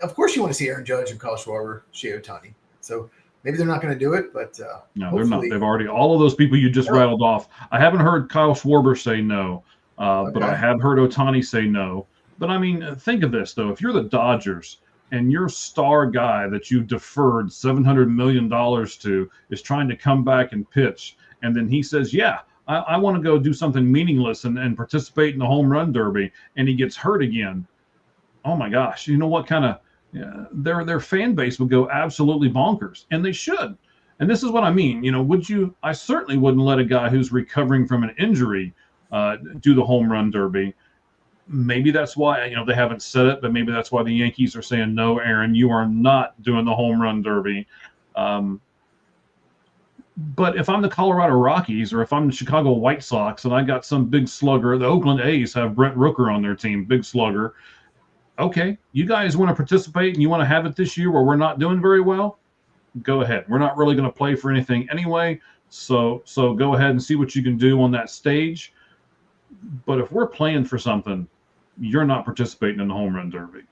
Speaker 2: Of course you want to see Aaron Judge and Kyle Schwarber, Shohei Ohtani. So maybe they're not going to do it, but
Speaker 1: no, they're not. They've already, all of those people you just rattled off. I haven't heard Kyle Schwarber say no, but I have heard Ohtani say no. But I mean, think of this though. If you're the Dodgers, and your star guy that you've deferred $700 million to is trying to come back and pitch, and then he says, yeah, I want to go do something meaningless and participate in the home run derby, and he gets hurt again. Oh my gosh, you know what kind of their fan base would go absolutely bonkers, and they should. And this is what I mean. I certainly wouldn't let a guy who's recovering from an injury do the home run derby. Maybe that's why, they haven't said it, but maybe that's why the Yankees are saying, no, Aaron, you are not doing the home run derby. But if I'm the Colorado Rockies, or if I'm the Chicago White Sox and I got some big slugger, the Oakland A's have Brent Rooker on their team, big slugger. Okay, you guys want to participate and you want to have it this year where we're not doing very well? Go ahead. We're not really going to play for anything anyway. So go ahead and see what you can do on that stage. But if we're playing for something, you're not participating in the home run derby.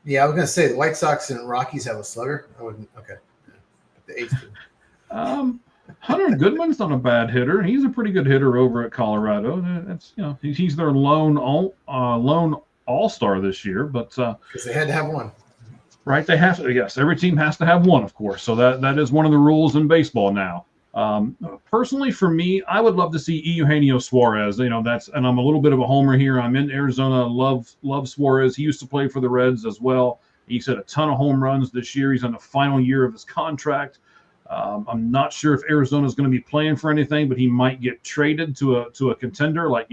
Speaker 2: Yeah, I was going to say the White Sox and Rockies have a slugger. I wouldn't. Okay. Yeah. The A's do.
Speaker 1: Hunter Goodman's not a bad hitter. He's a pretty good hitter over at Colorado. That's he's their lone all-star this year, but
Speaker 2: because they had to have one.
Speaker 1: Right, they have to. Yes, every team has to have one, of course. So that is one of the rules in baseball now. Personally, for me, I would love to see Eugenio Suarez. And I'm a little bit of a homer here. I'm in Arizona. Love Suarez. He used to play for the Reds as well. He's had a ton of home runs this year. He's on the final year of his contract. I'm not sure if Arizona is going to be playing for anything, but he might get traded to a contender. Like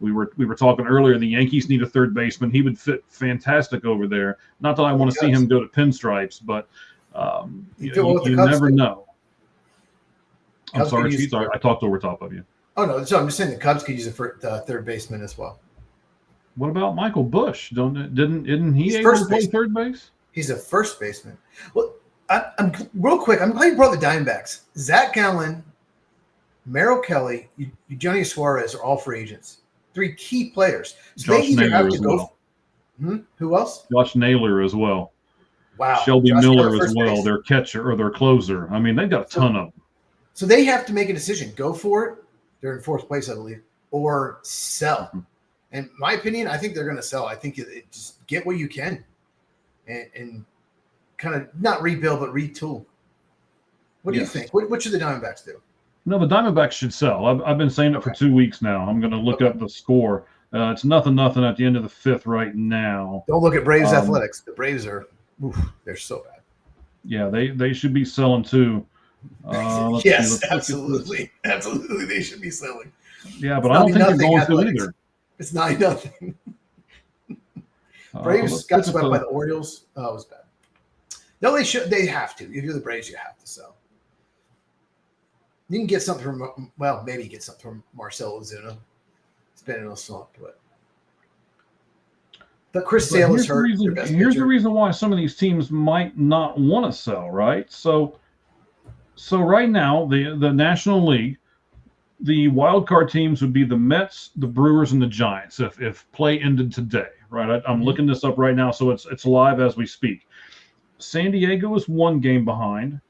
Speaker 1: we were talking earlier, the Yankees need a third baseman. He would fit fantastic over there. Not that I want to see him go to pinstripes, but you never know. I'm sorry, I talked over top of you.
Speaker 2: Oh no, so I'm just saying the Cubs could use a third baseman as well.
Speaker 1: What about Michael Busch? Isn't he able to play third base?
Speaker 2: He's a first baseman. Well, I'm real quick. I'm glad you brought the Diamondbacks. Zach Gallen, Merrill Kelly, Eugenio Suarez are all free agents. 3 key players. So
Speaker 1: Josh Naylor as well.
Speaker 2: Who else?
Speaker 1: Josh Naylor as well.
Speaker 2: Wow.
Speaker 1: Shelby Miller as well. Their catcher or their closer. I mean, they've got a ton of them.
Speaker 2: So they have to make a decision. Go for it. They're in 4th place, I believe, or sell. Mm-hmm. And my opinion, I think they're going to sell. I think it just get what you can, and kind of not rebuild but retool. What do you think? What should the Diamondbacks do?
Speaker 1: No, the Diamondbacks should sell. I've been saying it for 2 weeks now. I'm going to look up the score. It's 0-0 at the end of the 5th right now.
Speaker 2: Don't look at Braves Athletics. The Braves are, they're so bad.
Speaker 1: Yeah, they should be selling too.
Speaker 2: Yes, absolutely. Absolutely, they should be selling.
Speaker 1: Yeah, but I don't think they're going to either.
Speaker 2: It's 9-0. Braves got swept by the Orioles. Oh, it was bad. No, they should. They have to. If you're the Braves, you have to sell. You can get something from, maybe get something from Marcell Ozuna. It's been in a slump, but Chris Sale is hurt.
Speaker 1: Here's the reason why some of these teams might not want to sell, right? So right now, the National League, the wild card teams would be the Mets, the Brewers, and the Giants if play ended today, right? I'm looking this up right now, so it's live as we speak. San Diego is 1 game behind.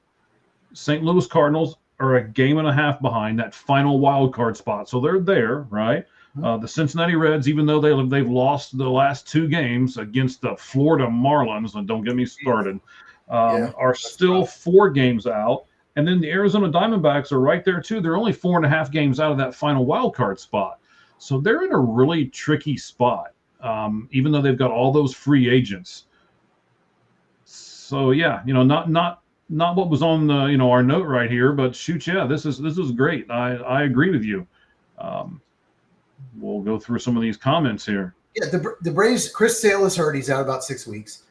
Speaker 1: St. Louis Cardinals are a game and a half behind that final wild card spot, so they're there, right? The Cincinnati Reds, even though they've lost the last 2 games against the Florida Marlins, and don't get me started, are still 4 games out. And then the Arizona Diamondbacks are right there too. They're only 4.5 games out of that final wild card spot, so they're in a really tricky spot. Even though they've got all those free agents. So yeah, not what was on the our note right here, but shoot, yeah, this is great. I agree with you. We'll go through some of these comments here.
Speaker 2: Yeah, the Braves. Chris Sale is hurt. He's out about 6 weeks.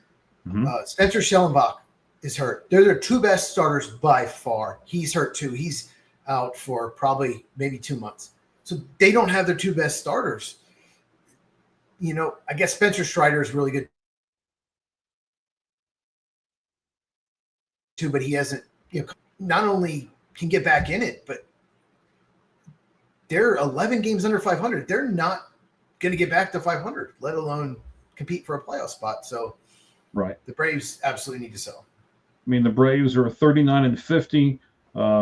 Speaker 2: Mm-hmm. Spencer Schellenbach is hurt. They're their 2 best starters by far. He's hurt too. He's out for probably maybe 2 months. So they don't have their 2 best starters. I guess Spencer Strider is really good too, but he hasn't. Not only can get back in it, but they're 11 games under 500. They're not going to get back to 500, let alone compete for a playoff spot. So,
Speaker 1: right,
Speaker 2: the Braves absolutely need to sell.
Speaker 1: I mean, the Braves are 39-50,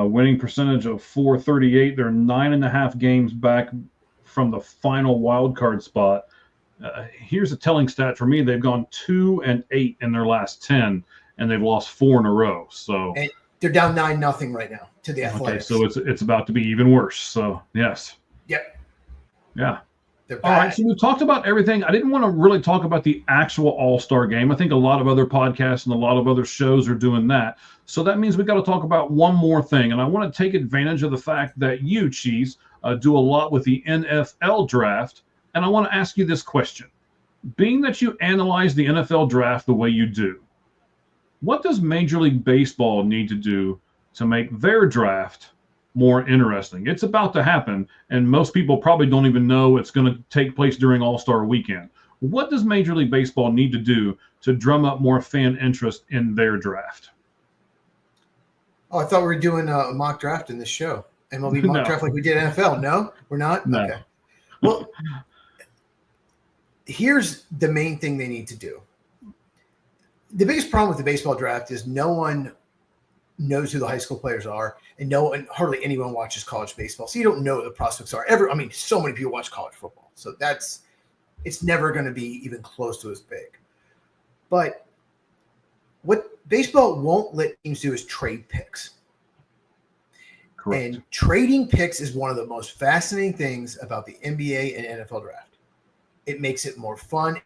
Speaker 1: winning percentage of .438. They're 9.5 games back from the final wild card spot. Here's a telling stat for me. They've gone 2-8 in their last 10, and they've lost 4 in a row. So
Speaker 2: and they're down 9-0 right now to the Athletics.
Speaker 1: Okay, so it's about to be even worse. So yes.
Speaker 2: Yep.
Speaker 1: Yeah. All right, so we've talked about everything. I didn't want to really talk about the actual All-Star game. I think a lot of other podcasts and a lot of other shows are doing that. So that means we got to talk about one more thing. And I want to take advantage of the fact that you, Cheese, do a lot with the NFL draft. And I want to ask you this question. Being that you analyze the NFL draft the way you do, what does Major League Baseball need to do to make their draft more interesting? It's about to happen, and most people probably don't even know it's going to take place during All-Star Weekend. What does Major League Baseball need to do to drum up more fan interest in their draft?
Speaker 2: Oh, I thought we were doing a mock draft in this show. MLB mock draft like we did NFL. No, we're not?
Speaker 1: No.
Speaker 2: Okay. Well, here's the main thing they need to do. The biggest problem with the baseball draft is no one knows who the high school players are, and hardly anyone watches college baseball. So you don't know who the prospects are. So many people watch college football. So it's never going to be even close to as big. But what baseball won't let teams do is trade picks.
Speaker 1: Correct.
Speaker 2: And trading picks is one of the most fascinating things about the NBA and NFL draft. It makes it more fun.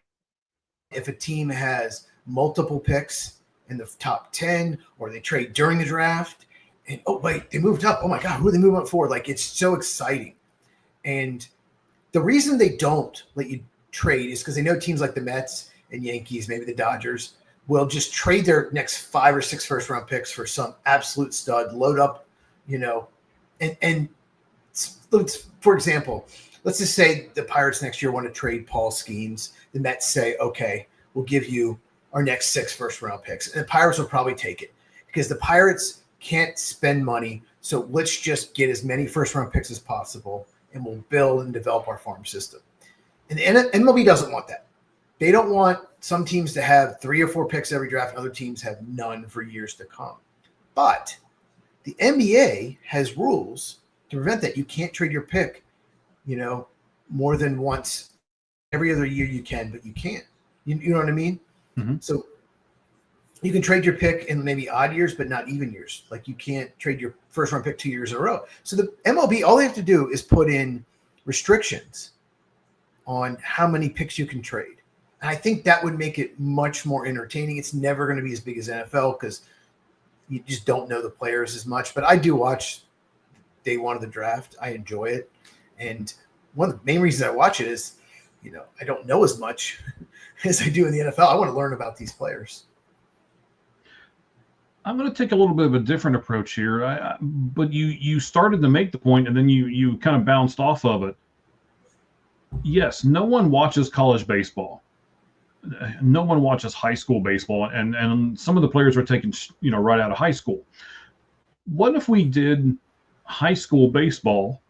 Speaker 2: If a team has multiple picks in the top 10, or they trade during the draft, and oh wait, they moved up. Oh my God, who are they moving up for? Like, it's so exciting. And the reason they don't let you trade is because they know teams like the Mets and Yankees, maybe the Dodgers, will just trade their next 5 or 6 first-round picks for some absolute stud, load up, and for example, let's just say the Pirates next year want to trade Paul Skeens. The Mets say, okay, we'll give you our next 6 first-round picks. And the Pirates will probably take it because the Pirates can't spend money. So let's just get as many first-round picks as possible, and we'll build and develop our farm system. And the MLB doesn't want that. They don't want some teams to have 3 or 4 picks every draft, and other teams have none for years to come. But the NBA has rules to prevent that. You can't trade your pick, more than once. Every other year you can, but you can't. You know what I mean?
Speaker 1: Mm-hmm.
Speaker 2: So you can trade your pick in maybe odd years, but not even years. Like, you can't trade your first round pick 2 years in a row. So the MLB, all they have to do is put in restrictions on how many picks you can trade. And I think that would make it much more entertaining. It's never going to be as big as NFL because you just don't know the players as much. But I do watch day one of the draft. I enjoy it. And one of the main reasons I watch it is, I don't know as much as I do in the NFL. I want to learn about these players.
Speaker 1: I'm going to take a little bit of a different approach here, but you started to make the point, and then you kind of bounced off of it. Yes, no one watches college baseball. No one watches high school baseball, and some of the players are taken, right out of high school. What if we did high school baseball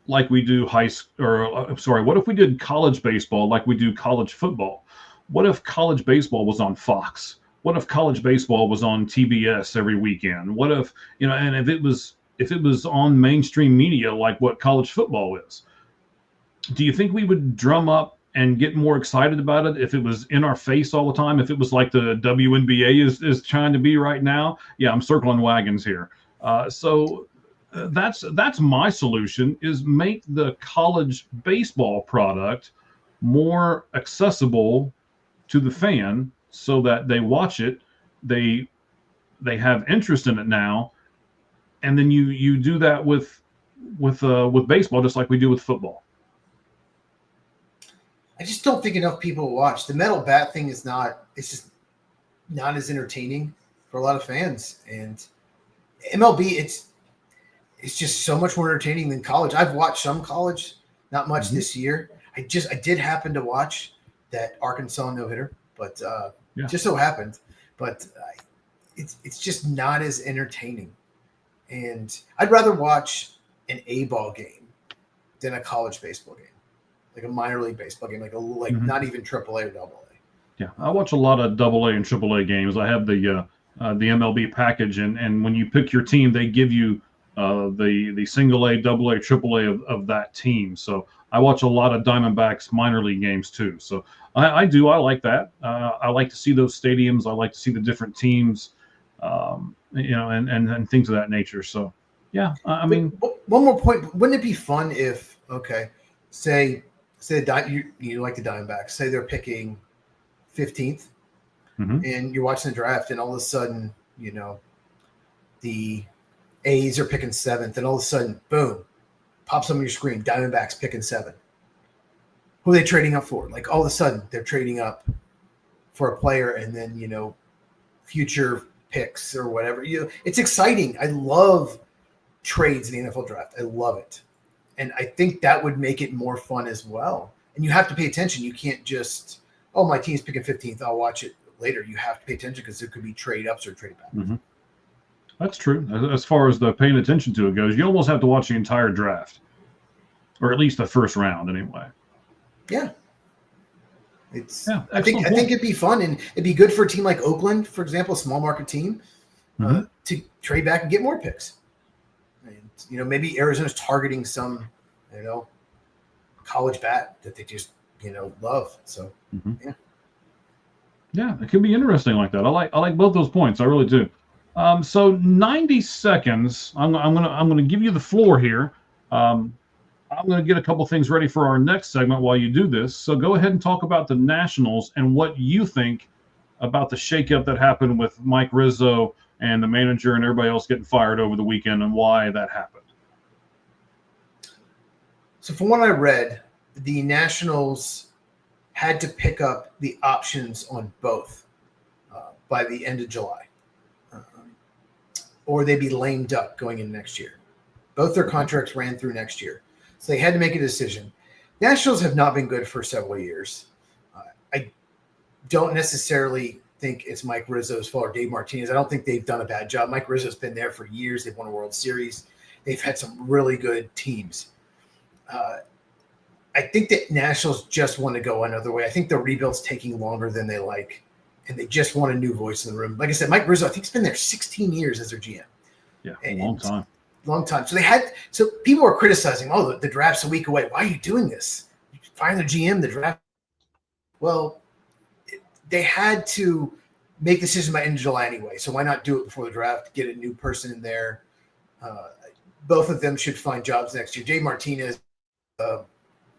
Speaker 1: like we do what if we did college baseball like we do college football? What if college baseball was on Fox? What if college baseball was on TBS every weekend? What if, and if it was on mainstream media like what college football is? Do you think we would drum up and get more excited about it if it was in our face all the time? If it was like the WNBA is trying to be right now? Yeah, I'm circling wagons here. So that's my solution, is make the college baseball product more accessible to the fan so that they watch it, they have interest in it now, and then you do that with baseball just like we do with football.
Speaker 2: I just don't think enough people watch. The metal bat thing it's just not as entertaining for a lot of fans. And MLB, it's just so much more entertaining than college. I've watched some college, not much this year. I did happen to watch that Arkansas no-hitter, but it just so happened. But it's just not as entertaining. And I'd rather watch an A-ball game than a college baseball game, like a minor league baseball game, not even AAA or AA.
Speaker 1: Yeah, I watch a lot of AA and AAA games. I have the MLB package, and when you pick your team, they give you the single A, double A, triple A of that team. So I watch a lot of Diamondbacks minor league games too. So I like that. I like to see those stadiums. I like to see the different teams, and things of that nature. So yeah, I mean,
Speaker 2: one more point. Wouldn't it be fun if, say you like the Diamondbacks, say they're picking 15th, and you're watching the draft, and all of a sudden, the A's are picking 7th, and all of a sudden, boom, pops up on your screen, Diamondbacks picking 7. Who are they trading up for? Like, all of a sudden, they're trading up for a player, and then, future picks or whatever. It's exciting. I love trades in the NFL draft. I love it. And I think that would make it more fun as well. And you have to pay attention. You can't just, my team's picking 15th, I'll watch it later. You have to pay attention because there could be trade ups or trade backs.
Speaker 1: That's true. As far as the paying attention to it goes, you almost have to watch the entire draft, or at least the first round anyway.
Speaker 2: Yeah. I think it'd be fun, and it'd be good for a team like Oakland, for example, a small market team, to trade back and get more picks. And, maybe Arizona's targeting some, college bat that they just, love. So,
Speaker 1: yeah, it could be interesting like that. I like both those points. I really do. So 90 seconds. I'm gonna give you the floor here. I'm going to get a couple things ready for our next segment while you do this. So go ahead and talk about the Nationals and what you think about the shakeup that happened with Mike Rizzo and the manager and everybody else getting fired over the weekend, and why that happened.
Speaker 2: So from what I read, the Nationals had to pick up the options on both by the end of July, or they'd be lame duck going in next year. Both their contracts ran through next year. So they had to make a decision. Nationals have not been good for several years. I don't necessarily think it's Mike Rizzo's fault or Dave Martinez. I don't think they've done a bad job. Mike Rizzo's been there for years. They've won a World Series. They've had some really good teams. I think that Nationals just want to go another way. I think the rebuild's taking longer than they like, and they just want a new voice in the room. Like I said, Mike Rizzo, I think he's been there 16 years as their GM.
Speaker 1: Yeah, a long time.
Speaker 2: Long time. So people were criticizing, the draft's a week away. Why are you doing this? Find the GM, the draft. Well, they had to make the decision by end of July anyway. So why not do it before the draft? Get a new person in there. Both of them should find jobs next year. Jay Martinez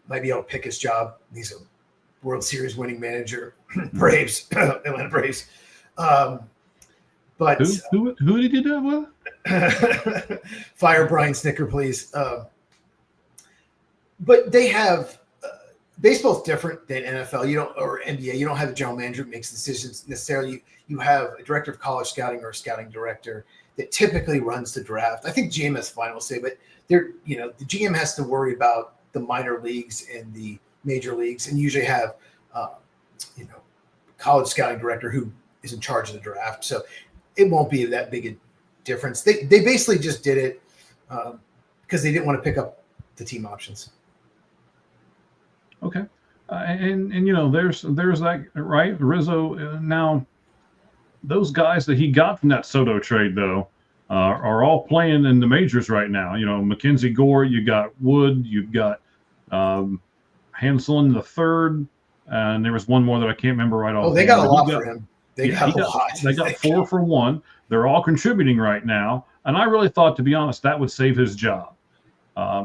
Speaker 2: might be able to pick his job. He's a World Series winning manager. Braves, Atlanta Braves. But
Speaker 1: who did you do that with?
Speaker 2: Fire Brian Snicker, please. But they have baseball's different than NFL. Or NBA. You don't have a general manager that makes decisions necessarily. You have a director of college scouting or a scouting director that typically runs the draft. I think GM has final say, but the GM has to worry about the minor leagues and the major leagues, and usually have college scouting director who is in charge of the draft. So it won't be that big a difference. They basically just did it because they didn't want to pick up the team options.
Speaker 1: Okay, and there's that, right? Rizzo now, those guys that he got from that Soto trade though are all playing in the majors right now. Mackenzie Gore, you got Wood, you've got Hanselin the third, and there was one more that I can't remember right off.
Speaker 2: Oh, they got a lot for him. They got a lot.
Speaker 1: They got 4 for 1. They're all contributing right now. And I really thought, to be honest, that would save his job.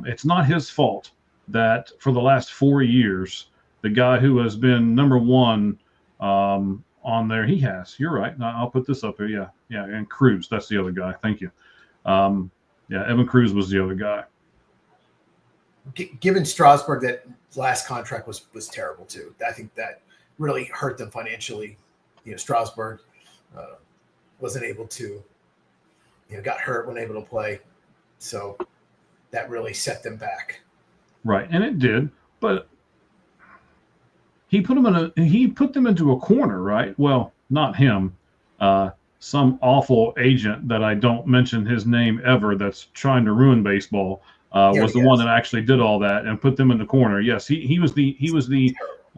Speaker 1: It's not his fault that for the last 4 years, the guy who has been number one on there, you're right. I'll put this up here. Yeah. And Cruz, that's the other guy. Thank you. Evan Cruz was the other guy.
Speaker 2: Given Strasburg, that last contract was terrible too. I think that really hurt them financially. Strasburg wasn't able to, got hurt, wasn't able to play. So that really set them back.
Speaker 1: Right. And it did, but he put them into a corner, right? Well, not him. Some awful agent that I don't mention his name ever that's trying to ruin baseball was the one that actually did all that and put them in the corner. Yes, he was the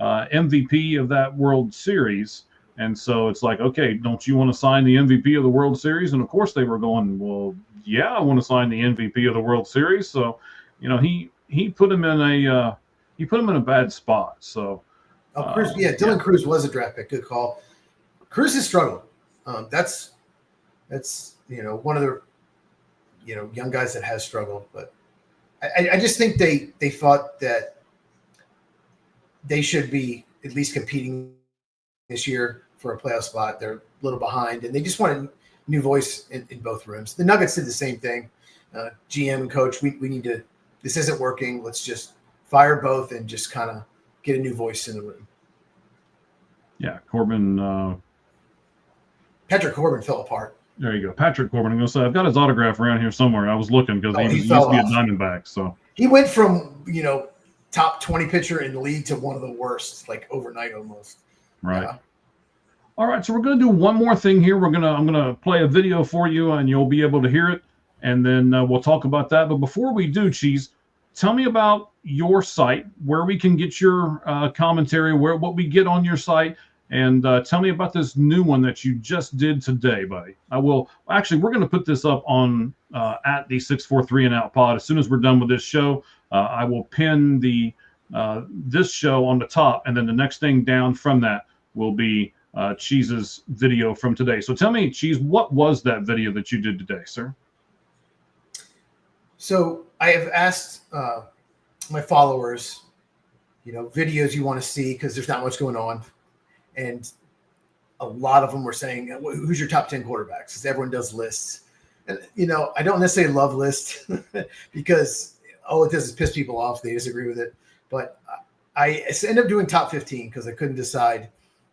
Speaker 1: MVP of that World Series. And so it's like, okay, don't you want to sign the MVP of the World Series? And of course they were going, well, yeah, I want to sign the MVP of the World Series. So, you know, he put him in a bad spot. So,
Speaker 2: Cruz, Dylan Cruz was a draft pick. Good call. Cruz has struggled. That's one of the young guys that has struggled. But I just think they thought that they should be at least competing this year for a playoff spot. They're a little behind, and they just wanted new voice in both rooms. The Nuggets did the same thing. GM and coach, we need to. This isn't working. Let's just fire both and just kind of get a new voice in the room.
Speaker 1: Yeah, Corbin.
Speaker 2: Patrick Corbin fell apart.
Speaker 1: There you go, Patrick Corbin. I'm gonna say I've got his autograph around here somewhere. I was looking because he used to be a Diamondback. So
Speaker 2: he went from top 20 pitcher in the league to one of the worst, like overnight almost.
Speaker 1: Right. Yeah. All right, so we're going to do one more thing here. I'm going to play a video for you, and you'll be able to hear it, and then we'll talk about that. But before we do, Cheese, tell me about your site, where we can get your commentary, what we get on your site, and tell me about this new one that you just did today, buddy. We're going to put this up on at the 643 and Out Pod as soon as we're done with this show. I will pin this show on the top, and then the next thing down from that will be Cheese's video from today. So tell me, Cheese, what was that video that you did today, sir?
Speaker 2: So I have asked my followers, videos you want to see because there's not much going on. And a lot of them were saying, who's your top 10 quarterbacks? Because everyone does lists. And, I don't necessarily love lists because all it does is piss people off. They disagree with it. But I ended up doing top 15 because I couldn't decide,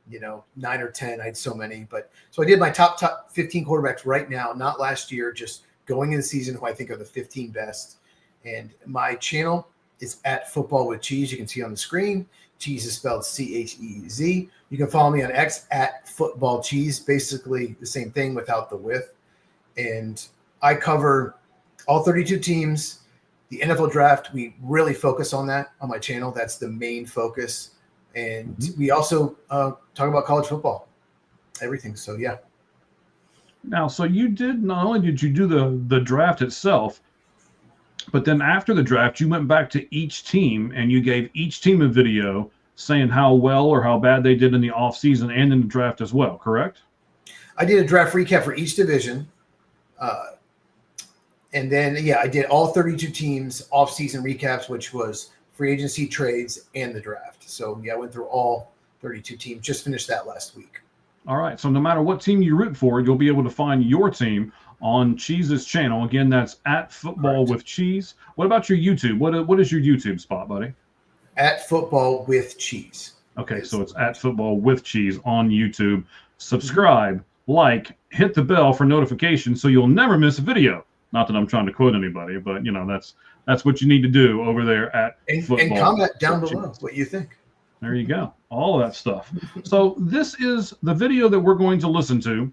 Speaker 2: 9 or 10. I had so many. So I did my top 15 quarterbacks right now, not last year, just going into the season who I think are the 15 best. And my channel is at Football with Cheese. You can see on the screen. Cheese is spelled Cheez. You can follow me on X at Football Cheese, basically the same thing without the with. And I cover all 32 teams. The NFL draft, we really focus on that on my channel. That's the main focus. And we also talk about college football, everything. So, yeah.
Speaker 1: Now, so not only did you do the draft itself, but then after the draft, you went back to each team and you gave each team a video saying how well or how bad they did in the offseason and in the draft as well, correct?
Speaker 2: I did a draft recap for each division. And then, I did all 32 teams offseason recaps, which was free agency, trades, and the draft. So, I went through all 32 teams. Just finished that last week.
Speaker 1: All right. So no matter what team you root for, you'll be able to find your team on Cheese's channel. Again, that's at Football with Cheese. What about your YouTube? What is your YouTube spot, buddy?
Speaker 2: At Football with Cheese.
Speaker 1: Okay, so it's at Football with Cheese on YouTube. Subscribe, hit the bell for notifications so you'll never miss a video. Not that I'm trying to quote anybody, but that's what you need to do over there at Football.
Speaker 2: And comment down below what you think.
Speaker 1: There you go. All of that stuff. So this is the video that we're going to listen to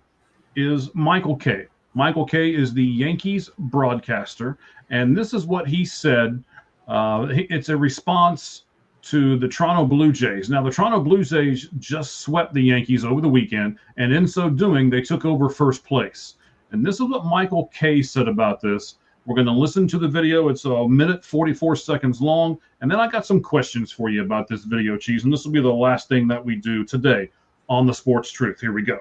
Speaker 1: is Michael Kay. Michael Kay is the Yankees broadcaster, and this is what he said. It's a response to the Toronto Blue Jays. Now, the Toronto Blue Jays just swept the Yankees over the weekend, and in so doing, they took over first place. And this is what Michael Kay said about this. We're going to listen to the video. It's a minute, 44 seconds long. And then I got some questions for you about this video, Cheese. And this will be the last thing that we do today on the Sportz Truth. Here we go.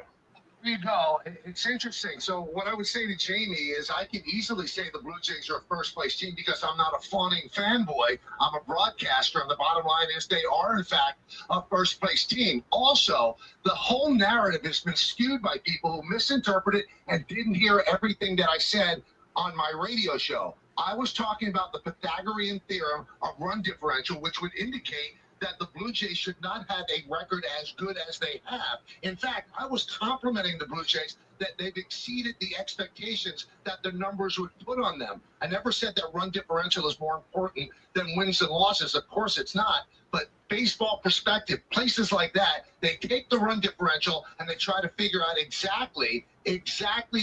Speaker 4: There you go. It's interesting. So what I would say to Jamie is I can easily say the Blue Jays are a first-place team because I'm not a fawning fanboy. I'm a broadcaster, and the bottom line is they are, in fact, a first-place team. Also, the whole narrative has been skewed by people who misinterpret it and didn't hear everything that I said on my radio show. I was talking about the Pythagorean theorem of run differential, which would indicate that the Blue Jays should not have a record as good as they have. In fact, I was complimenting the Blue Jays that they've exceeded the expectations that the numbers would put on them. I never said that run differential is more important than wins and losses. Of course it's not. But baseball perspective, places like that, they take the run differential and they try to figure out exactly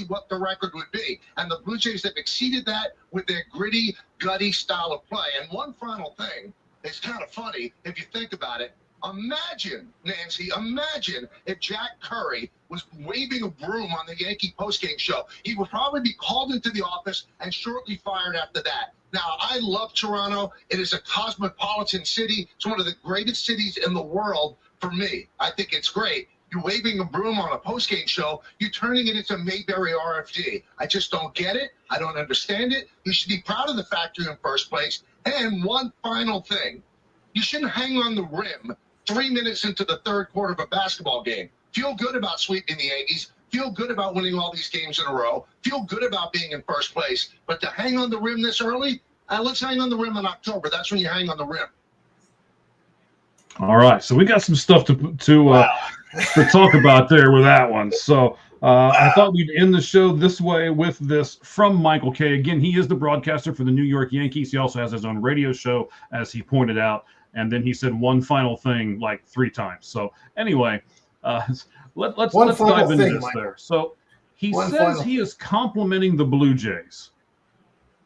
Speaker 4: what the record would be. And the Blue Jays have exceeded that with their gritty, gutty style of play. And one final thing, it's kind of funny if you think about it. Imagine, Nancy, imagine if Jack Curry was waving a broom on the Yankee postgame show. He would probably be called into the office and shortly fired after that. Now, I love Toronto. It is a cosmopolitan city. It's one of the greatest cities in the world for me. I think it's great. You're waving a broom on a postgame show. You're turning it into Mayberry RFD. I just don't get it. I don't understand it. You should be proud of the fact you're in first place. And one final thing. You shouldn't hang on the rim 3 minutes into the third quarter of a basketball game. Feel good about sweeping the Yankees. Feel good about winning all these games in a row. Feel good about being in first place. But to hang on the rim this early, let's hang on the rim in October. That's when you hang on the rim.
Speaker 1: All right, so we got some stuff to talk about there with that one. So I thought we'd end the show this way with this from Michael Kay. Again, he is the broadcaster for the New York Yankees. He also has his own radio show, as he pointed out. And then he said one final thing like 3 times. So anyway, let's dive into this there. So he says he is complimenting the Blue Jays.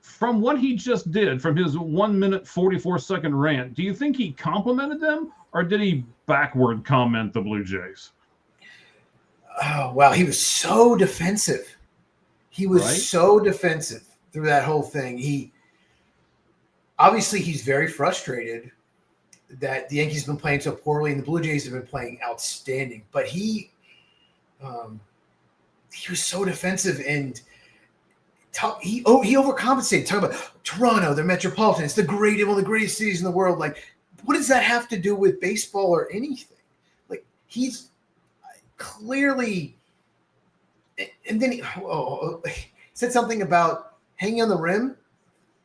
Speaker 1: From what he just did, from his 1 minute, 44-second rant, do you think he complimented them or did he backward comment the Blue Jays?
Speaker 2: Oh, wow. He was so defensive. He was so defensive through that whole thing. Obviously, he's very frustrated that the Yankees have been playing so poorly and the Blue Jays have been playing outstanding. But he was so defensive and he overcompensated. Talk about Toronto, the Metropolitan. It's one of the greatest cities in the world. Like, what does that have to do with baseball or anything? Like, he's clearly – and then he said something about hanging on the rim.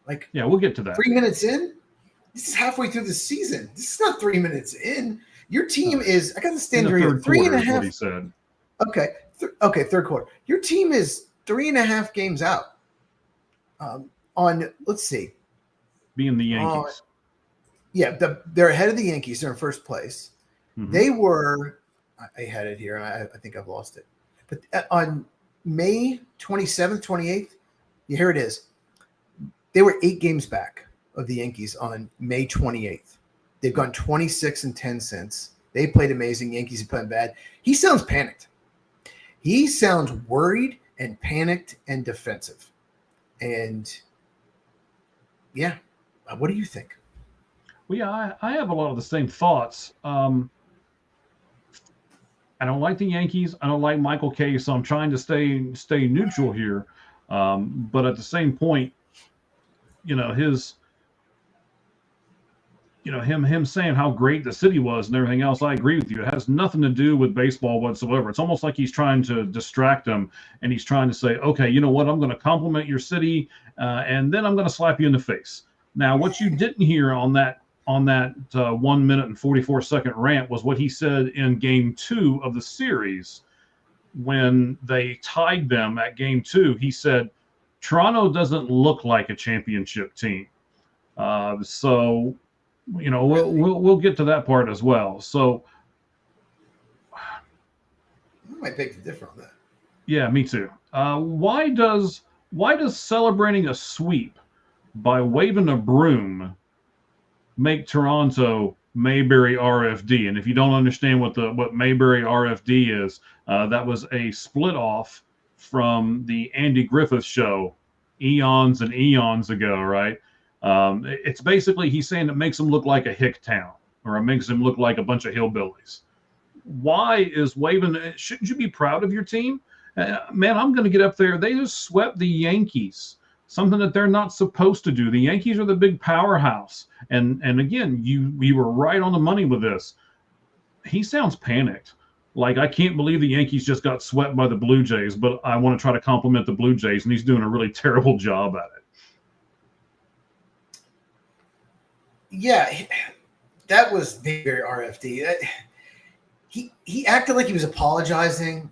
Speaker 2: Like,
Speaker 1: yeah, we'll get to that.
Speaker 2: 3 minutes in? This is halfway through the season. This is not 3 minutes in. Your team is – I got the standard here. 3.5 –
Speaker 1: what he said.
Speaker 2: Okay. Third quarter. Your team is 3.5 games out on – let's see.
Speaker 1: Being the Yankees.
Speaker 2: They're ahead of the Yankees. They're in first place.
Speaker 1: Mm-hmm.
Speaker 2: They were – I had it here. I think I've lost it. But on May 27th, 28th, here it is. They were 8 games back of the Yankees on May 28th. They've gone 26-10 since. They played amazing. Yankees have played bad. He sounds panicked. He sounds worried and panicked and defensive. And, yeah, what do you think?
Speaker 1: Well, yeah, I have a lot of the same thoughts. I don't like the Yankees. I don't like Michael Kay, so I'm trying to stay neutral here. But at the same point, him saying how great the city was and everything else, I agree with you. It has nothing to do with baseball whatsoever. It's almost like he's trying to distract them, and he's trying to say, okay, you know what? I'm going to compliment your city, and then I'm going to slap you in the face. Now, what you didn't hear on that 1 minute and 44-second rant was what he said in Game 2 of the series when they tied them at Game 2. He said, Toronto doesn't look like a championship team. So, we'll get to that part as well. So
Speaker 2: I might beg to differ on that.
Speaker 1: Yeah, me too. Why does celebrating a sweep by waving a broom make Toronto Mayberry RFD? And if you don't understand what Mayberry RFD is, that was a split off from the Andy Griffith show eons and eons ago, right? It's basically, he's saying it makes them look like a hick town, or it makes them look like a bunch of hillbillies. Why is waving? Shouldn't you be proud of your team? Man, I'm going to get up there. They just swept the Yankees, something that they're not supposed to do. The Yankees are the big powerhouse. And again, you were right on the money with this. He sounds panicked. Like, I can't believe the Yankees just got swept by the Blue Jays, but I want to try to compliment the Blue Jays, and he's doing a really terrible job at it.
Speaker 2: Yeah, that was very RFD. He acted like he was apologizing.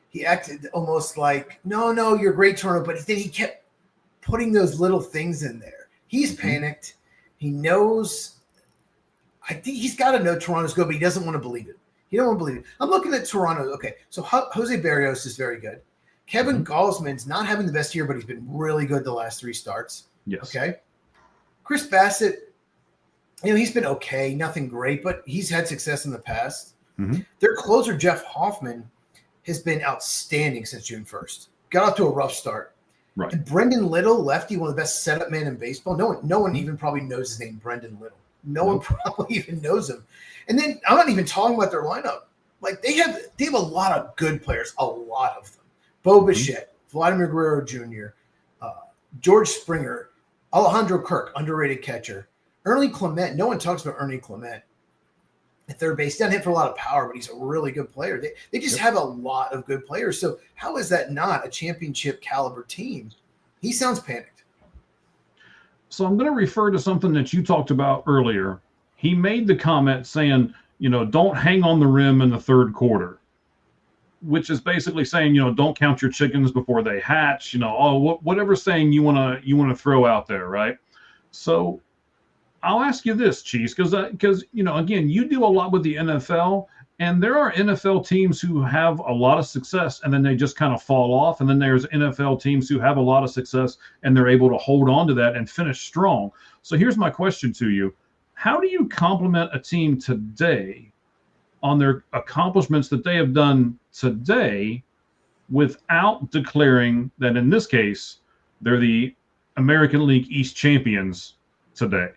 Speaker 2: He acted almost like, no, you're great, Toronto. But then he kept putting those little things in there. He's panicked. He knows. I think he's got to know Toronto's good, but he doesn't want to believe it. He don't want to believe it. I'm looking at Toronto. Okay, so Jose Barrios is very good. Kevin Gausman's not having the best year, but he's been really good the last 3 starts.
Speaker 1: Yes.
Speaker 2: Okay. Chris Bassett, He's been okay, nothing great, but he's had success in the past.
Speaker 1: Mhm.
Speaker 2: Their closer, Jeff Hoffman, has been outstanding since June 1st. Got off to a rough start.
Speaker 1: Right.
Speaker 2: And Brendan Little, lefty, one of the best setup men in baseball. No one even probably knows his name, Brendan Little. No one probably even knows him. And then I'm not even talking about their lineup. Like they have a lot of good players, a lot of them. Bo Bichette, Vladimir Guerrero Jr., George Springer, Alejandro Kirk, underrated catcher. Ernie Clement, no one talks about Ernie Clement at third base. He doesn't hit for a lot of power, but he's a really good player. They just have a lot of good players. So how is that not a championship caliber team? He sounds panicked.
Speaker 1: So I'm going to refer to something that you talked about earlier. He made the comment saying, don't hang on the rim in the third quarter, which is basically saying, don't count your chickens before they hatch, whatever saying you want to throw out there, right? So I'll ask you this, Cheese, because again, you do a lot with the NFL, and there are NFL teams who have a lot of success and then they just kind of fall off, and then there's NFL teams who have a lot of success and they're able to hold on to that and finish strong. So here's my question to you. How do you compliment a team today on their accomplishments that they have done today without declaring that, in this case, they're the American League East champions today?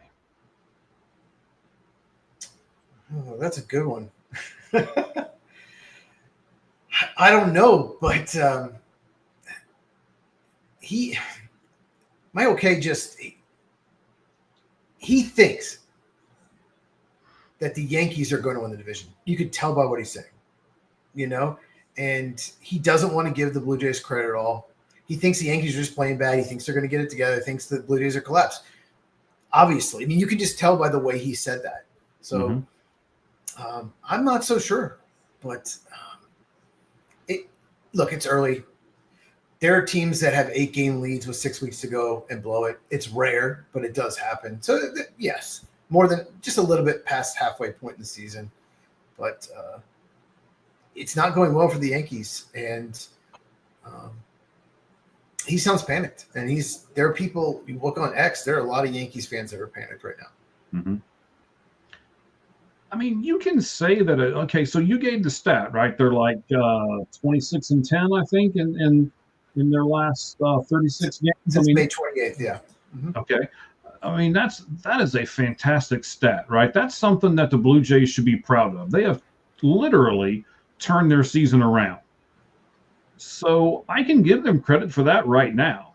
Speaker 2: Oh, that's a good one. I don't know, but he thinks that the Yankees are going to win the division. You could tell by what he's saying, and he doesn't want to give the Blue Jays credit at all. He thinks the Yankees are just playing bad. He thinks they're going to get it together. He thinks the Blue Jays are collapsed. Obviously, I mean, you can just tell by the way he said that. So I'm not so sure, but it's early. There are teams that have 8-game leads with 6 weeks to go and blow it. It's rare, but it does happen. So yes, more than just a little bit past halfway point in the season, but it's not going well for the Yankees. And he sounds panicked, and there are people, you look on X, there are a lot of Yankees fans that are panicked right now.
Speaker 1: Mm-hmm. I mean, you can say that. Okay, so you gave the stat, right? They're like 26-10, I think, in their last 36 games.
Speaker 2: Since May 28th, yeah. Mm-hmm.
Speaker 1: Okay, I mean that is a fantastic stat, right? That's something that the Blue Jays should be proud of. They have literally turned their season around. So I can give them credit for that right now.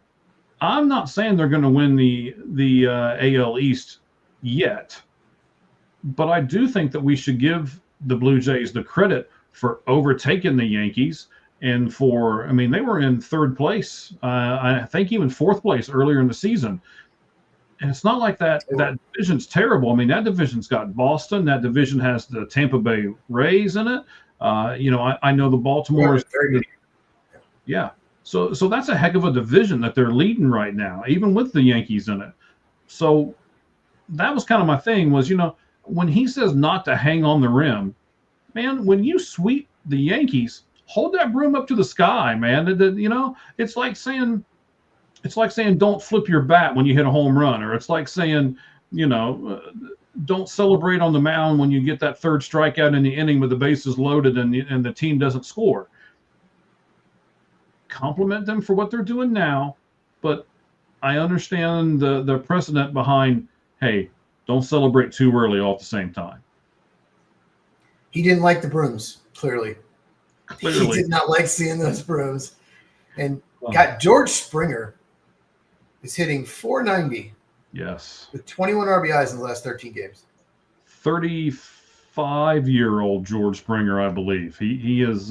Speaker 1: I'm not saying they're going to win the AL East yet. But I do think that we should give the Blue Jays the credit for overtaking the Yankees and they were in third place, I think even fourth place earlier in the season. And it's not like that division's terrible. I mean, that division's got Boston. That division has the Tampa Bay Rays in it. I know the Baltimore. Yeah. So that's a heck of a division that they're leading right now, even with the Yankees in it. So that was kind of my thing was, when he says not to hang on the rim, man, when you sweep the Yankees, hold that broom up to the sky, man. It's like saying don't flip your bat when you hit a home run, or it's like saying, don't celebrate on the mound when you get that third strikeout in the inning with the bases loaded and the team doesn't score. Compliment them for what they're doing now, but I understand the precedent behind, hey, don't celebrate too early all at the same time.
Speaker 2: He didn't like the brooms, clearly. He did not like seeing those brooms. And got George Springer is hitting .490.
Speaker 1: Yes.
Speaker 2: With 21 RBIs in the last 13 games.
Speaker 1: 35-year-old George Springer, I believe. He is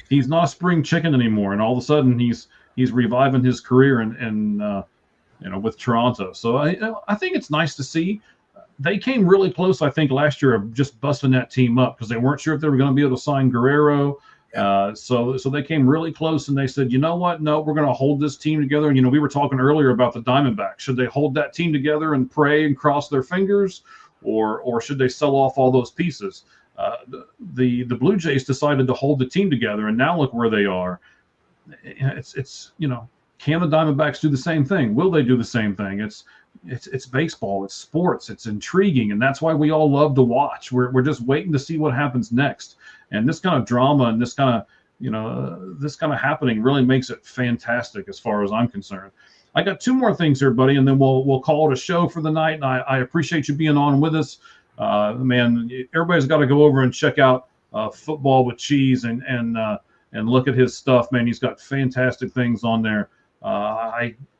Speaker 1: he's not a spring chicken anymore, and all of a sudden he's reviving his career and with Toronto. So I think it's nice to see. They came really close, I think, last year of just busting that team up because they weren't sure if they were going to be able to sign Guerrero. So they came really close, and they said, you know what? No, we're going to hold this team together. And, we were talking earlier about the Diamondbacks. Should they hold that team together and pray and cross their fingers, or should they sell off all those pieces? The Blue Jays decided to hold the team together, and now look where they are. It's can the Diamondbacks do the same thing? Will they do the same thing? it's baseball, it's sports, it's intriguing, and that's why we all love to watch. We're just waiting to see what happens next. And this kind of drama and this kind of happening really makes it fantastic as far as I'm concerned. I got two more things here, buddy, and then we'll call it a show for the night. And I appreciate you being on with us. Man, everybody's got to go over and check out Football with Cheese and look at his stuff, man. He's got fantastic things on there.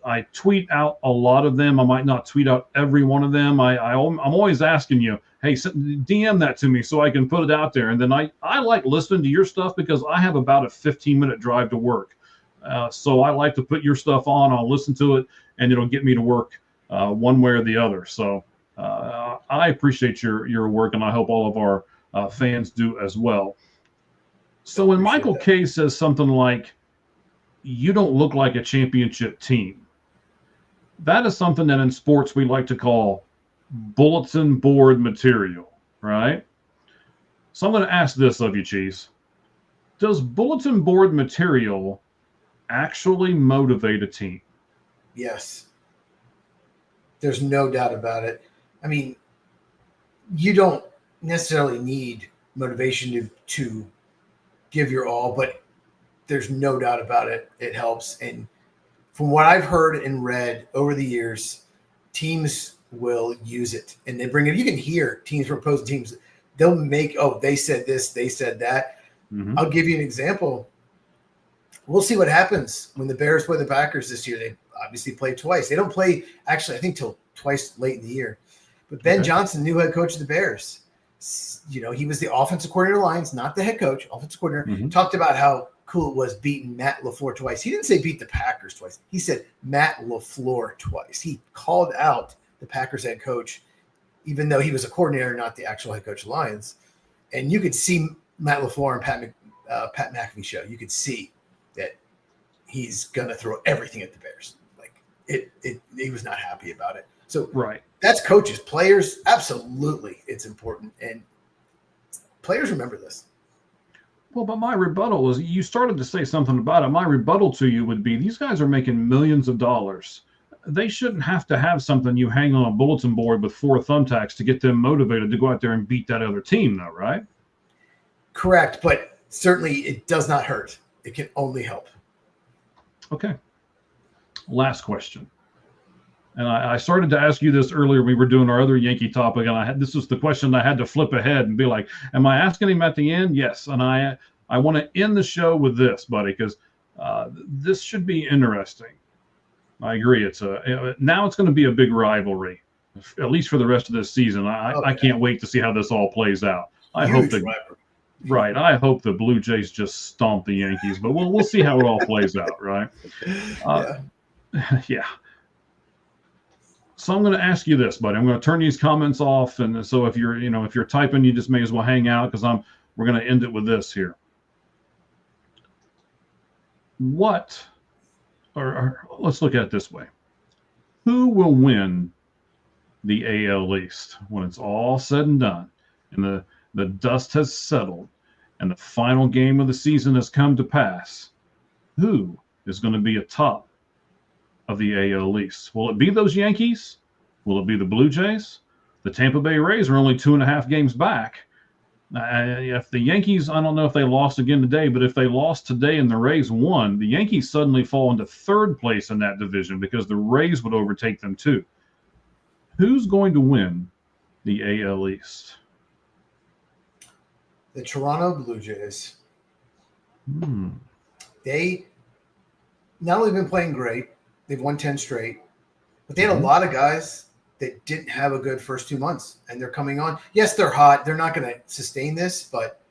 Speaker 1: I tweet out a lot of them. I might not tweet out every one of them. I'm always asking you, hey, DM that to me so I can put it out there. And then I like listening to your stuff because I have about a 15-minute drive to work. So I like to put your stuff on. I'll listen to it, and it'll get me to work one way or the other. So I appreciate your work, and I hope all of our fans do as well. So when Michael K says something like, you don't look like a championship team, that is something that in sports we like to call bulletin board material, right? So I'm going to ask this of you, Cheese. Does bulletin board material actually motivate a team?
Speaker 2: Yes. There's no doubt about it. I mean, you don't necessarily need motivation to give your all, but there's no doubt about it. It helps. And from what I've heard and read over the years, teams will use it, and they bring it. You can hear teams from opposing teams. They'll make, they said this, they said that. Mm-hmm. I'll give you an example. We'll see what happens when the Bears play the Packers this year. They obviously play twice. They don't play, actually, I think, till twice late in the year. But Ben Johnson, new head coach of the Bears, he was the offensive coordinator of the Lions, not the head coach, offensive coordinator, talked about how cool it was beating Matt LaFleur twice. He didn't say beat the Packers twice. He said Matt LaFleur twice. He called out the Packers head coach, even though he was a coordinator, not the actual head coach of the Lions. And you could see Matt LaFleur and Pat McAfee show. You could see that he's going to throw everything at the Bears. Like he was not happy about it. So that's coaches. Players, absolutely, it's important. And players remember this.
Speaker 1: Well, but my rebuttal is, you started to say something about it. My rebuttal to you would be, these guys are making millions of dollars. They shouldn't have to have something you hang on a bulletin board with 4 thumbtacks to get them motivated to go out there and beat that other team, though, right?
Speaker 2: Correct, but certainly it does not hurt. It can only help.
Speaker 1: Okay. Last question. And I started to ask you this earlier. We were doing our other Yankee topic, and this was the question I had to flip ahead and be like, am I asking him at the end? Yes. And I want to end the show with this, buddy, because this should be interesting. I agree. Now it's going to be a big rivalry, at least for the rest of this season. I can't wait to see how this all plays out. I hope the Blue Jays just stomp the Yankees, but we'll see how it all plays out, right? Yeah. So I'm going to ask you this, buddy. I'm going to turn these comments off, and so if you're typing, you just may as well hang out, because we're going to end it with this here. Let's look at it this way. Who will win the AL East when it's all said and done, and the dust has settled, and the final game of the season has come to pass? Who is going to be atop of the AL East? Will it be those Yankees? Will it be the Blue Jays? The Tampa Bay Rays are only 2.5 games back. If the Yankees, I don't know if they lost again today, but if they lost today and the Rays won, the Yankees suddenly fall into 3rd place in that division because the Rays would overtake them too. Who's going to win the AL East?
Speaker 2: The Toronto Blue Jays. They not only been playing great, they've won 10 straight, but they had a lot of guys that didn't have a good first 2 months, and they're coming on. Yes, they're hot. They're not going to sustain this, but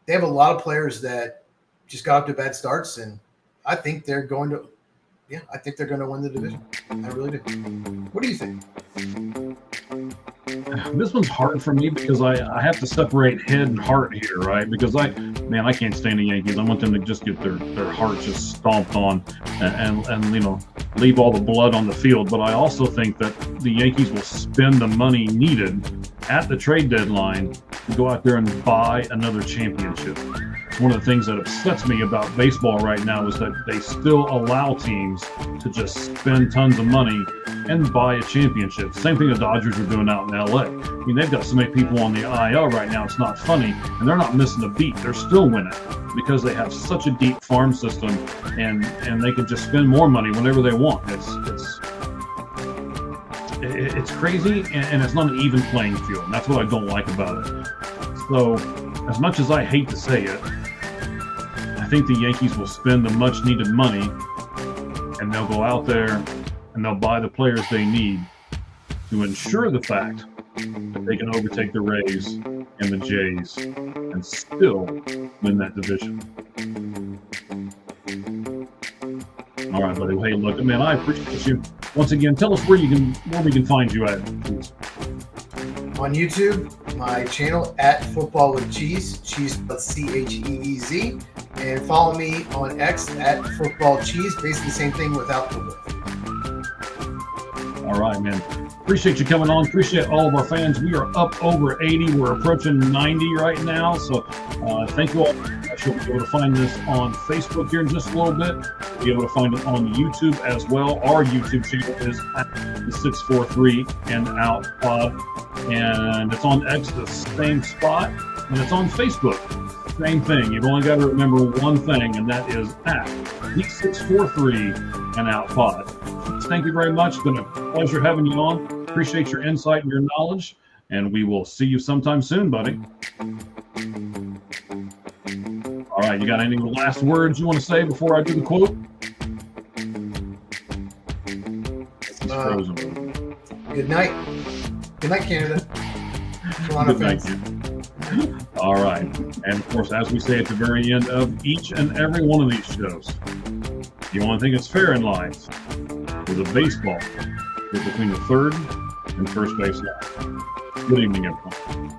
Speaker 2: they have a lot of players that just got up to bad starts, and I think they're going to win the division. I really do. What do you think?
Speaker 1: This one's hard for me because I have to separate head and heart here, right? Because I can't stand the Yankees. I want them to just get their heart just stomped on and leave all the blood on the field. But I also think that the Yankees will spend the money needed at the trade deadline to go out there and buy another championship. one of the things that upsets me about baseball right now is that they still allow teams to just spend tons of money and buy a championship. Same thing the Dodgers are doing out in LA. I mean, they've got so many people on the IL right now, it's not funny, and they're not missing a beat. They're still winning because they have such a deep farm system, and they can just spend more money whenever they want. It's crazy, and it's not an even playing field. And that's what I don't like about it. So, as much as I hate to say it, I think the Yankees will spend the much needed money, and they'll go out there and they'll buy the players they need to ensure the fact that they can overtake the Rays and the Jays and still win that division. All right, buddy. Hey, look, man, I appreciate you. Once again, tell us where we can find you at, please.
Speaker 2: On YouTube, my channel at Football with Cheese, cheese spelled CHEEZ, and follow me on X at Football Cheese, basically the same thing without the width.
Speaker 1: All right, man. Appreciate you coming on. Appreciate all of our fans. We are up over 80. We're approaching 90 right now. So thank you all. You'll be able to find this on Facebook here in just a little bit. You'll be able to find it on YouTube as well. Our YouTube channel is at the 643 and Out Pod. And it's on X, the same spot. And it's on Facebook. Same thing. You've only got to remember one thing, and that is at the 643 and Out Pod. Thank you very much. It's been a pleasure having you on. Appreciate your insight and your knowledge. And we will see you sometime soon, buddy. All right, you got any last words you want to say before I do the quote? He's frozen.
Speaker 2: Good night. Good night, Canada.
Speaker 1: Good night, you. All right. And of course, as we say at the very end of each and every one of these shows, the only thing that's fair in life is a baseball is between the third and first base line. Good evening, everyone.